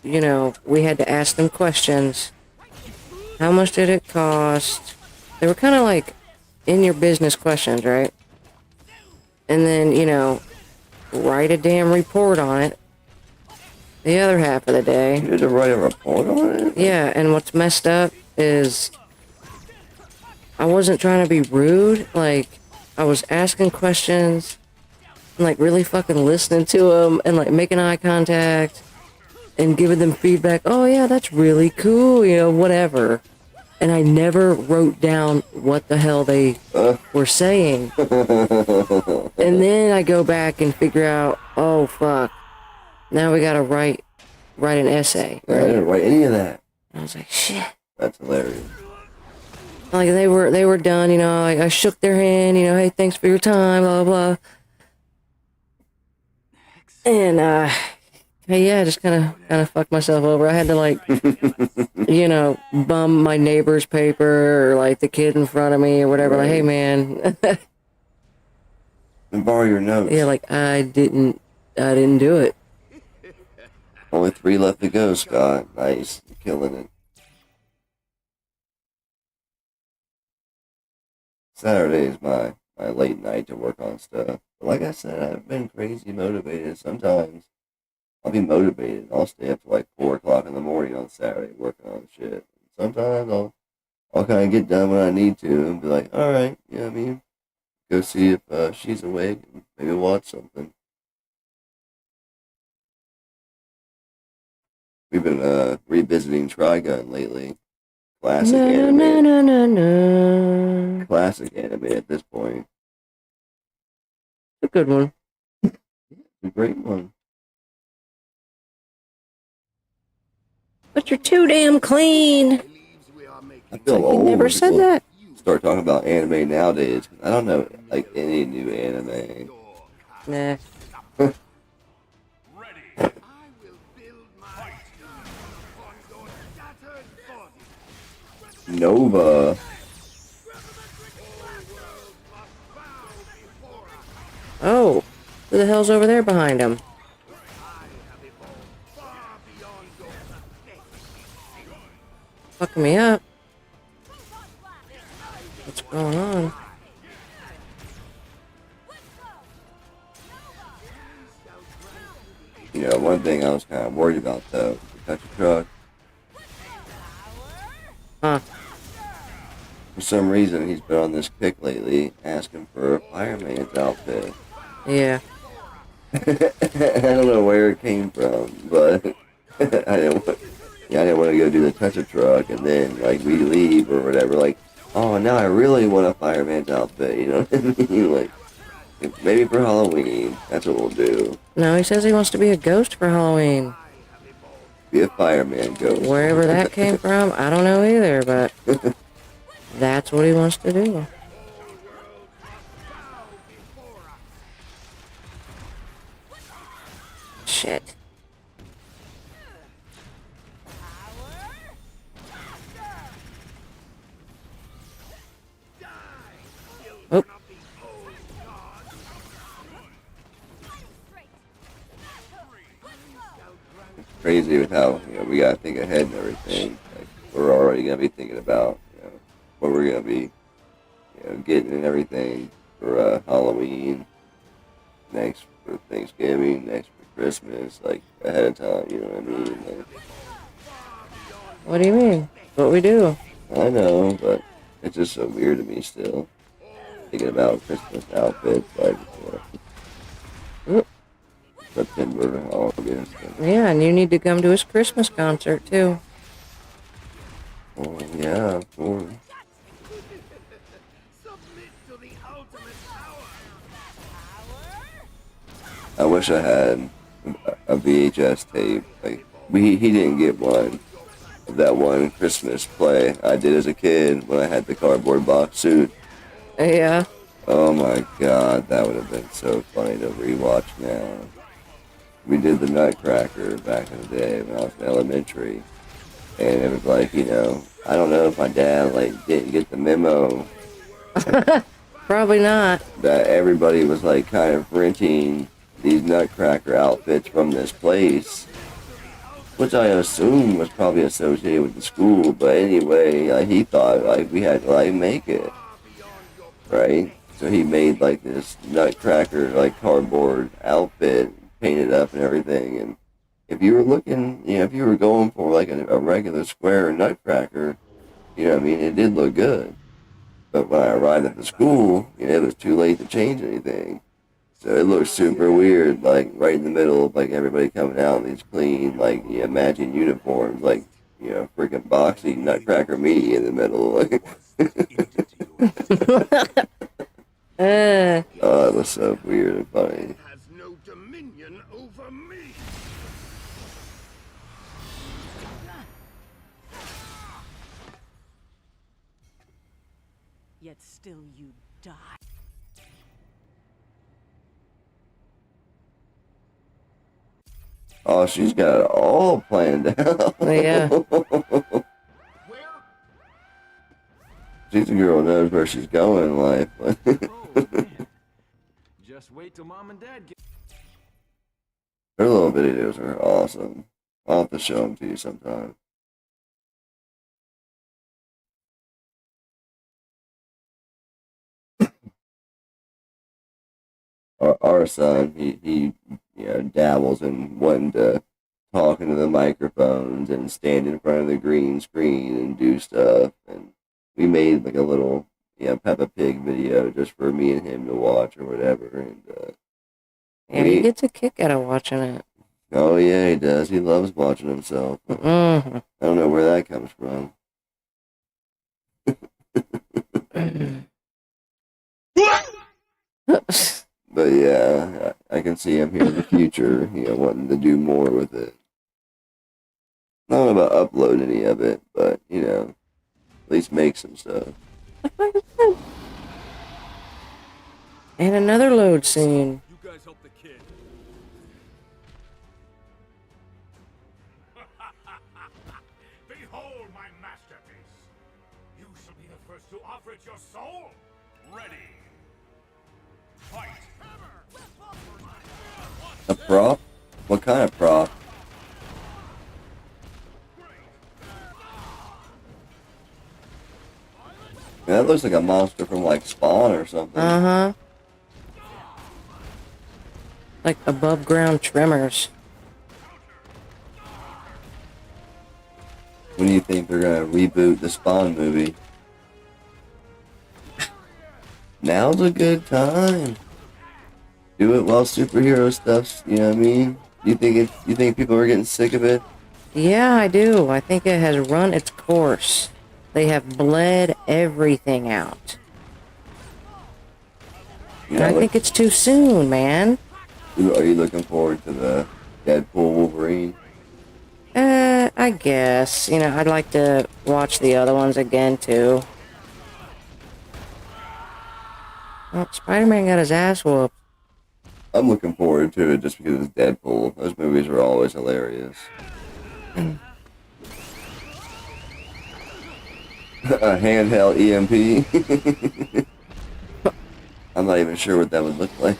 you know, we had to ask them questions. How much did it cost? They were kind of like in your business questions, right? And then, you know, write a damn report on it. The other half of the day. You had to write a report on it? Yeah, and what's messed up is I wasn't trying to be rude. Like, I was asking questions and, like, really fucking listening to them and, like, making eye contact and giving them feedback. Oh, yeah, that's really cool, you know, whatever. And I never wrote down what the hell they were saying. And then I go back and figure out, oh, fuck. Now we gotta write an essay. I didn't write any of that. I was like, shit. That's hilarious. Like, they were done, you know, I shook their hand, you know, hey, thanks for your time, blah, blah, blah. And, yeah, I just kind of fucked myself over. I had to, like, you know, bum my neighbor's paper or, like, the kid in front of me or whatever. Like, hey, man. And borrow your notes. Yeah, like, I didn't do it. Only 3 left to go, Scott. Nice. You're killing it. Saturday is my late night to work on stuff. But like I said, I've been crazy motivated. Sometimes I'll be motivated. I'll stay up to like 4 o'clock in the morning on Saturday working on shit. Sometimes I'll kind of get done when I need to and be like, all right, you know what I mean? Go see if she's awake and maybe watch something. We've been revisiting Trigun lately. Classic anime. Classic anime at this point. A good one. It's a great one. But you're too damn clean. I feel like old. you never said that. Start talking about anime nowadays. I don't know like any new anime. Nah. Nova. Oh, who the hell's over there behind him? Fucking me up. What's going on? You know, one thing I was kind of worried about though, the touch a truck. Huh. For some reason, he's been on this kick lately, asking for a fireman's outfit. Yeah. I don't know where it came from, but I didn't want to go do the touch a truck, and then like we leave or whatever. Like, oh, now I really want a fireman's outfit. You know what I mean? Like, maybe for Halloween, that's what we'll do. No, he says he wants to be a ghost for Halloween. Be a fireman ghost. Wherever that came from, I don't know either, but that's what he wants to do. Shit. Oh. Crazy with how we gotta think ahead and everything. Like, we're already gonna be thinking about what we're gonna be getting and everything for Halloween, next for Thanksgiving, next for Christmas, like ahead of time. You know what I mean? Like, What do you mean? What we do? I know, but It's just so weird to me still. Thinking about Christmas outfits, like, September, August. Yeah, and you need to come to his Christmas concert too. Oh, yeah, of course. I wish I had a VHS tape. Like, he didn't get one of that one Christmas play I did as a kid when I had the cardboard box suit. Yeah. Oh my god, that would have been so funny to rewatch now. We did the Nutcracker back in the day when I was in elementary. And it was like, you know, I don't know if my dad, like, didn't get the memo. Probably not. That everybody was, like, kind of renting these Nutcracker outfits from this place. Which I assume was probably associated with the school. But anyway, like, he thought, like, we had to, like, make it. Right? So he made, like, this Nutcracker, like, cardboard outfit, painted up and everything. And if you were looking, you know, if you were going for, like, a regular square Nutcracker, you know what I mean, it did look good. But when I arrived at the school, you know, it was too late to change anything. So it looked super weird, like, right in the middle of, like, everybody coming out in these clean, like, you know, matching uniforms, like, you know, freaking boxy Nutcracker me in the middle. Like, oh, it was so weird and funny. Has no dominion over me. Yet still you die. Oh, she's got it all planned out. Yeah. She's a girl who knows where she's going in life. Just wait till mom and dad get. Her little videos are awesome. I'll have to show them to you sometime. Our son, he you know, dabbles in wanting to talk into the microphones and stand in front of the green screen and do stuff. And we made like a little, you know, Peppa Pig video just for me and him to watch or whatever. And yeah, he gets a kick out of watching it. Oh yeah, he does. He loves watching himself. Mm-hmm. I don't know where that comes from. But yeah, I can see him here in the future, you know, wanting to do more with it. I don't know about upload any of it, but, you know, at least make some stuff. And another load scene. You guys help the kid. Behold my masterpiece. You shall be the first to offer it your soul. Ready. Fight. A prop? What kind of prop? Yeah, that looks like a monster from like Spawn or something. Uh-huh. Like above ground tremors. When do you think they're gonna reboot the Spawn movie? Now's a good time. Do it while superhero stuff's, you know what I mean? You think people are getting sick of it? Yeah, I do. I think it has run its course. They have bled everything out. And I think it's too soon, man. Are you looking forward to the Deadpool Wolverine? I guess. You know, I'd like to watch the other ones again, too. Oh, Spider-Man got his ass whooped. I'm looking forward to it just because it's Deadpool. Those movies are always hilarious. A handheld EMP. I'm not even sure what that would look like.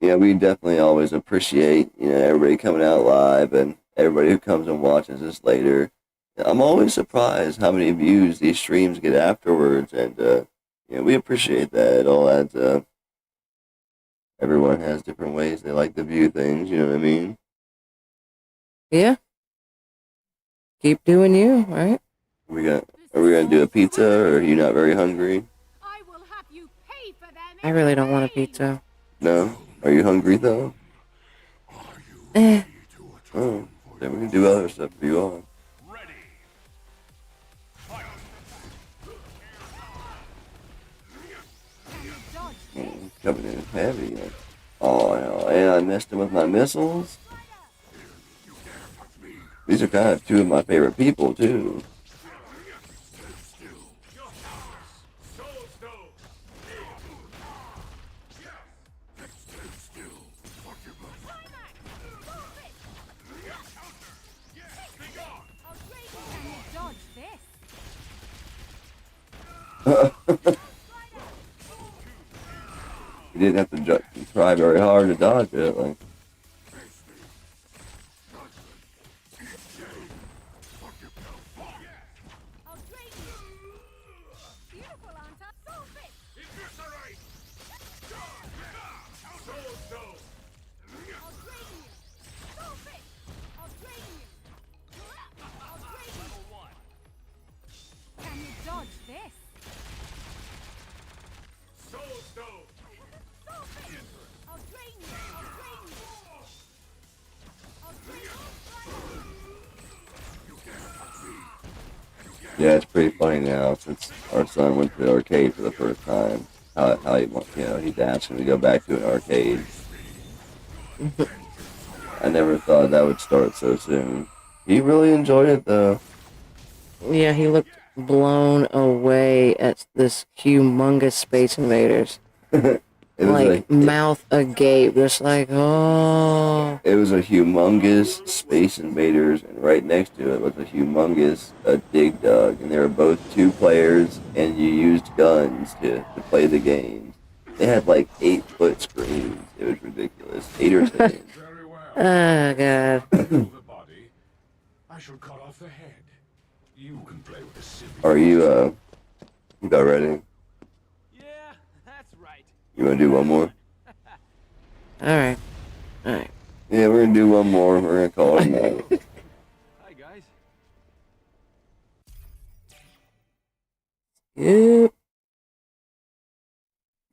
Yeah, we definitely always appreciate, everybody coming out live and everybody who comes and watches this later. I'm always surprised how many views these streams get afterwards, and we appreciate that. It all adds up. Everyone has different ways they like to view things, you know what I mean? Yeah. Keep doing you, right? Are we gonna do a pizza, or are you not very hungry? I will have you pay for them. I really don't want a pizza. No? Are you hungry though? Eh. Oh, then we can do other stuff if you want. Coming in heavy. Oh, no. And I missed him with my missiles. These are kind of two of my favorite people, too. You didn't have to try very hard to dodge it, like. Can you dodge this? I'll drain you. Yeah, it's pretty funny now since our son went to the arcade for the first time. How he he's asking to go back to an arcade. I never thought that would start so soon. He really enjoyed it though. Yeah, he looked blown away at this humongous Space Invaders. Like mouth agape, just like, oh. It was a humongous Space Invaders, and right next to it was a humongous Dig Dug, and they were both 2 players, and you used guns to play the games. They had like 8-foot screens. It was ridiculous. 8 or 10. Oh, God. I shall cut off the head. You can play with the civil. Are you about ready? Yeah, that's right. You want to do one more? Alright. Yeah, we're going to do one more. We're going to call it a night. Hi, guys. Yep.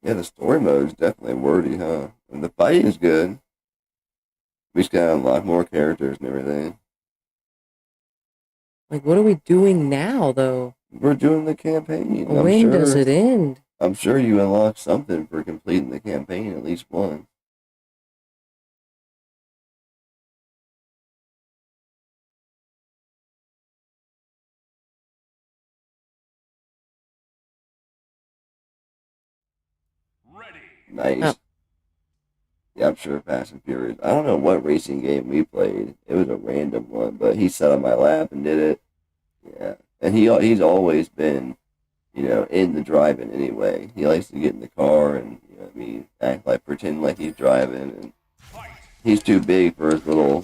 Yeah, the story mode is definitely wordy, huh? And the fighting is good. We just got to unlock more characters and everything. Like, what are we doing now, though? We're doing the campaign. When does it end? I'm sure you unlock something for completing the campaign, at least one. Nice. Oh. Yeah, I'm sure Fast and Furious. I don't know what racing game we played. It was a random one, but he sat on my lap and did it. Yeah, and he's always been, in the driving anyway. He likes to get in the car and act like pretend like he's driving, and he's too big for his little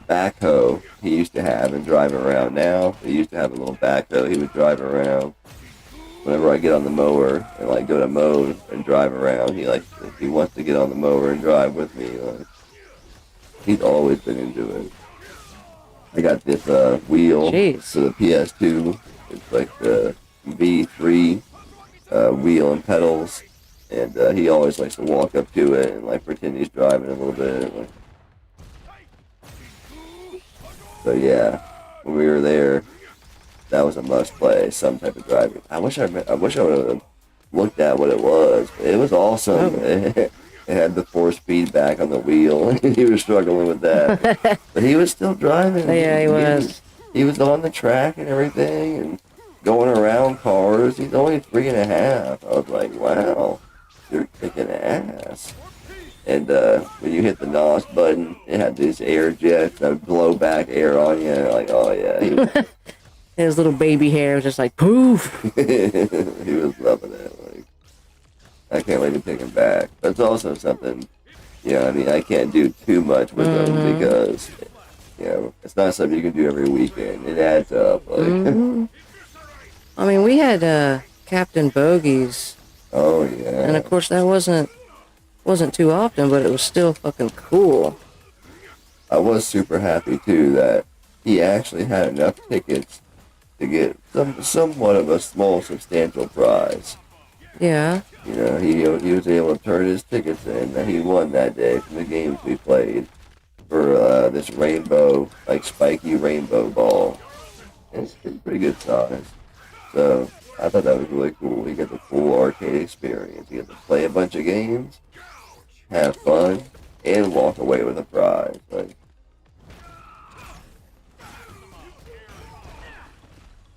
backhoe he used to have and drive around. Now he used to have a little backhoe he would drive around. Whenever I get on the mower and go to mow and drive around, he wants to get on the mower and drive with me. He's always been into it. I got this wheel for the PS2. It's like the V3 wheel and pedals, and he always likes to walk up to it and pretend he's driving a little bit. So yeah, when we were there, that was a must play, some type of driving. I wish I would have looked at what it was. It was awesome. It had the force feedback on the wheel, and he was struggling with that. But he was still driving. Yeah, he was. He was on the track and everything, and going around cars. He's only 3.5. I was like, wow, you're kicking ass. And when you hit the NOS button, it had these air jets that would blow back air on you. Like, oh yeah. His little baby hair was just like poof. He was loving it. I can't wait to pick them back. But it's also something, you know, I mean, I can't do too much with them because, you know, it's not something you can do every weekend. It adds up. Like, I mean, we had Captain Bogies, oh yeah. and of course that wasn't too often, but it was still fucking cool. I was super happy too that he actually had enough tickets to get somewhat of a small, substantial prize. Yeah. You know, he was able to turn his tickets in that he won that day from the games we played for this rainbow, like spiky rainbow ball. And it's pretty good size. So I thought that was really cool. You get the full arcade experience. You get to play a bunch of games, have fun, and walk away with a prize. Like,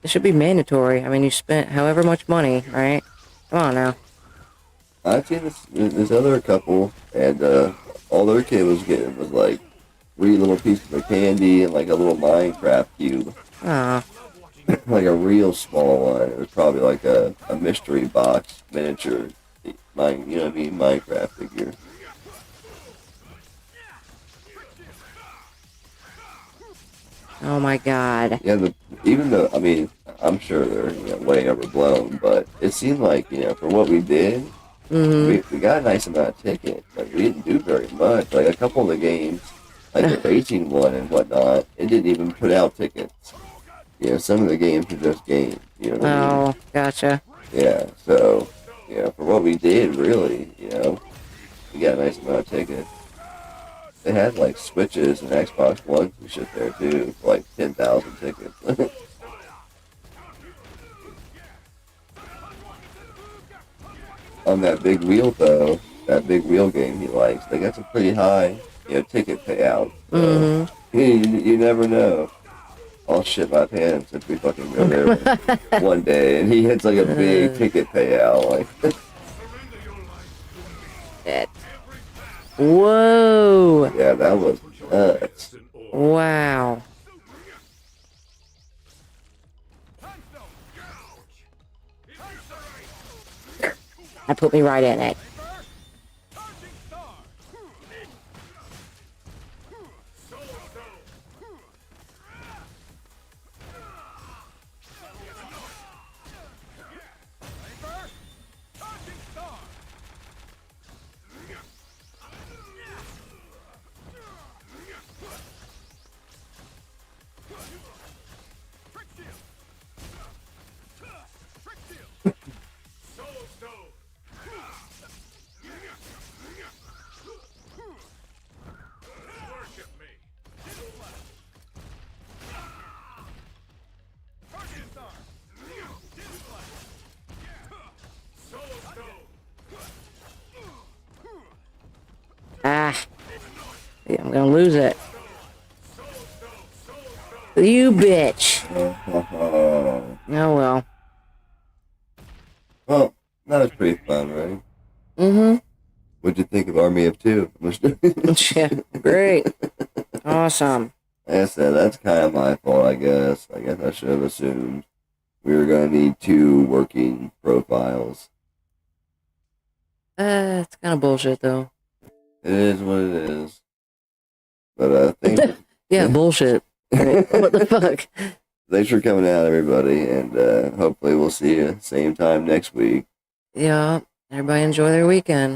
it should be mandatory. I mean, you spent however much money, right? Come on now. I've seen this other couple, and all their kid was getting was like 3 little pieces of candy and like a little Minecraft cube. Ah. Like a real small one. It was probably like a mystery box miniature, you know what I mean, Minecraft figure. Oh my god. Yeah, even though, I mean, I'm sure they're, you know, way overblown, but it seemed like, you know, for what we did, we got a nice amount of tickets. Like, we didn't do very much. Like, a couple of the games, like the racing one and whatnot, it didn't even put out tickets. You know, some of the games were just games, you know what I mean? Oh, gotcha. Yeah, so, you know, for what we did, really, you know, we got a nice amount of tickets. They had, like, Switches and Xbox Ones and shit there, too, for, like, 10,000 tickets. On that big wheel, though, that big wheel game he likes, they got some pretty high, you know, ticket payouts. So, you never know. I'll shit my pants if we fucking go there one day and he hits like a big ticket payout. Like, Shit. Whoa. Yeah, that was nuts. Wow. That put me right in it. Ah. Yeah, I'm gonna lose it. You bitch. Oh well. Well, that was pretty fun, right? Mm-hmm. What'd you think of Army of Two? Yeah, great. Awesome. Like I said, that's kind of my fault, I guess. I guess I should have assumed we were going to need 2 working profiles. It's kind of bullshit, though. It is what it is. But thanks. Yeah, bullshit. What the fuck? Thanks for coming out, everybody, and hopefully we'll see you same time next week. Yeah, everybody enjoy their weekend.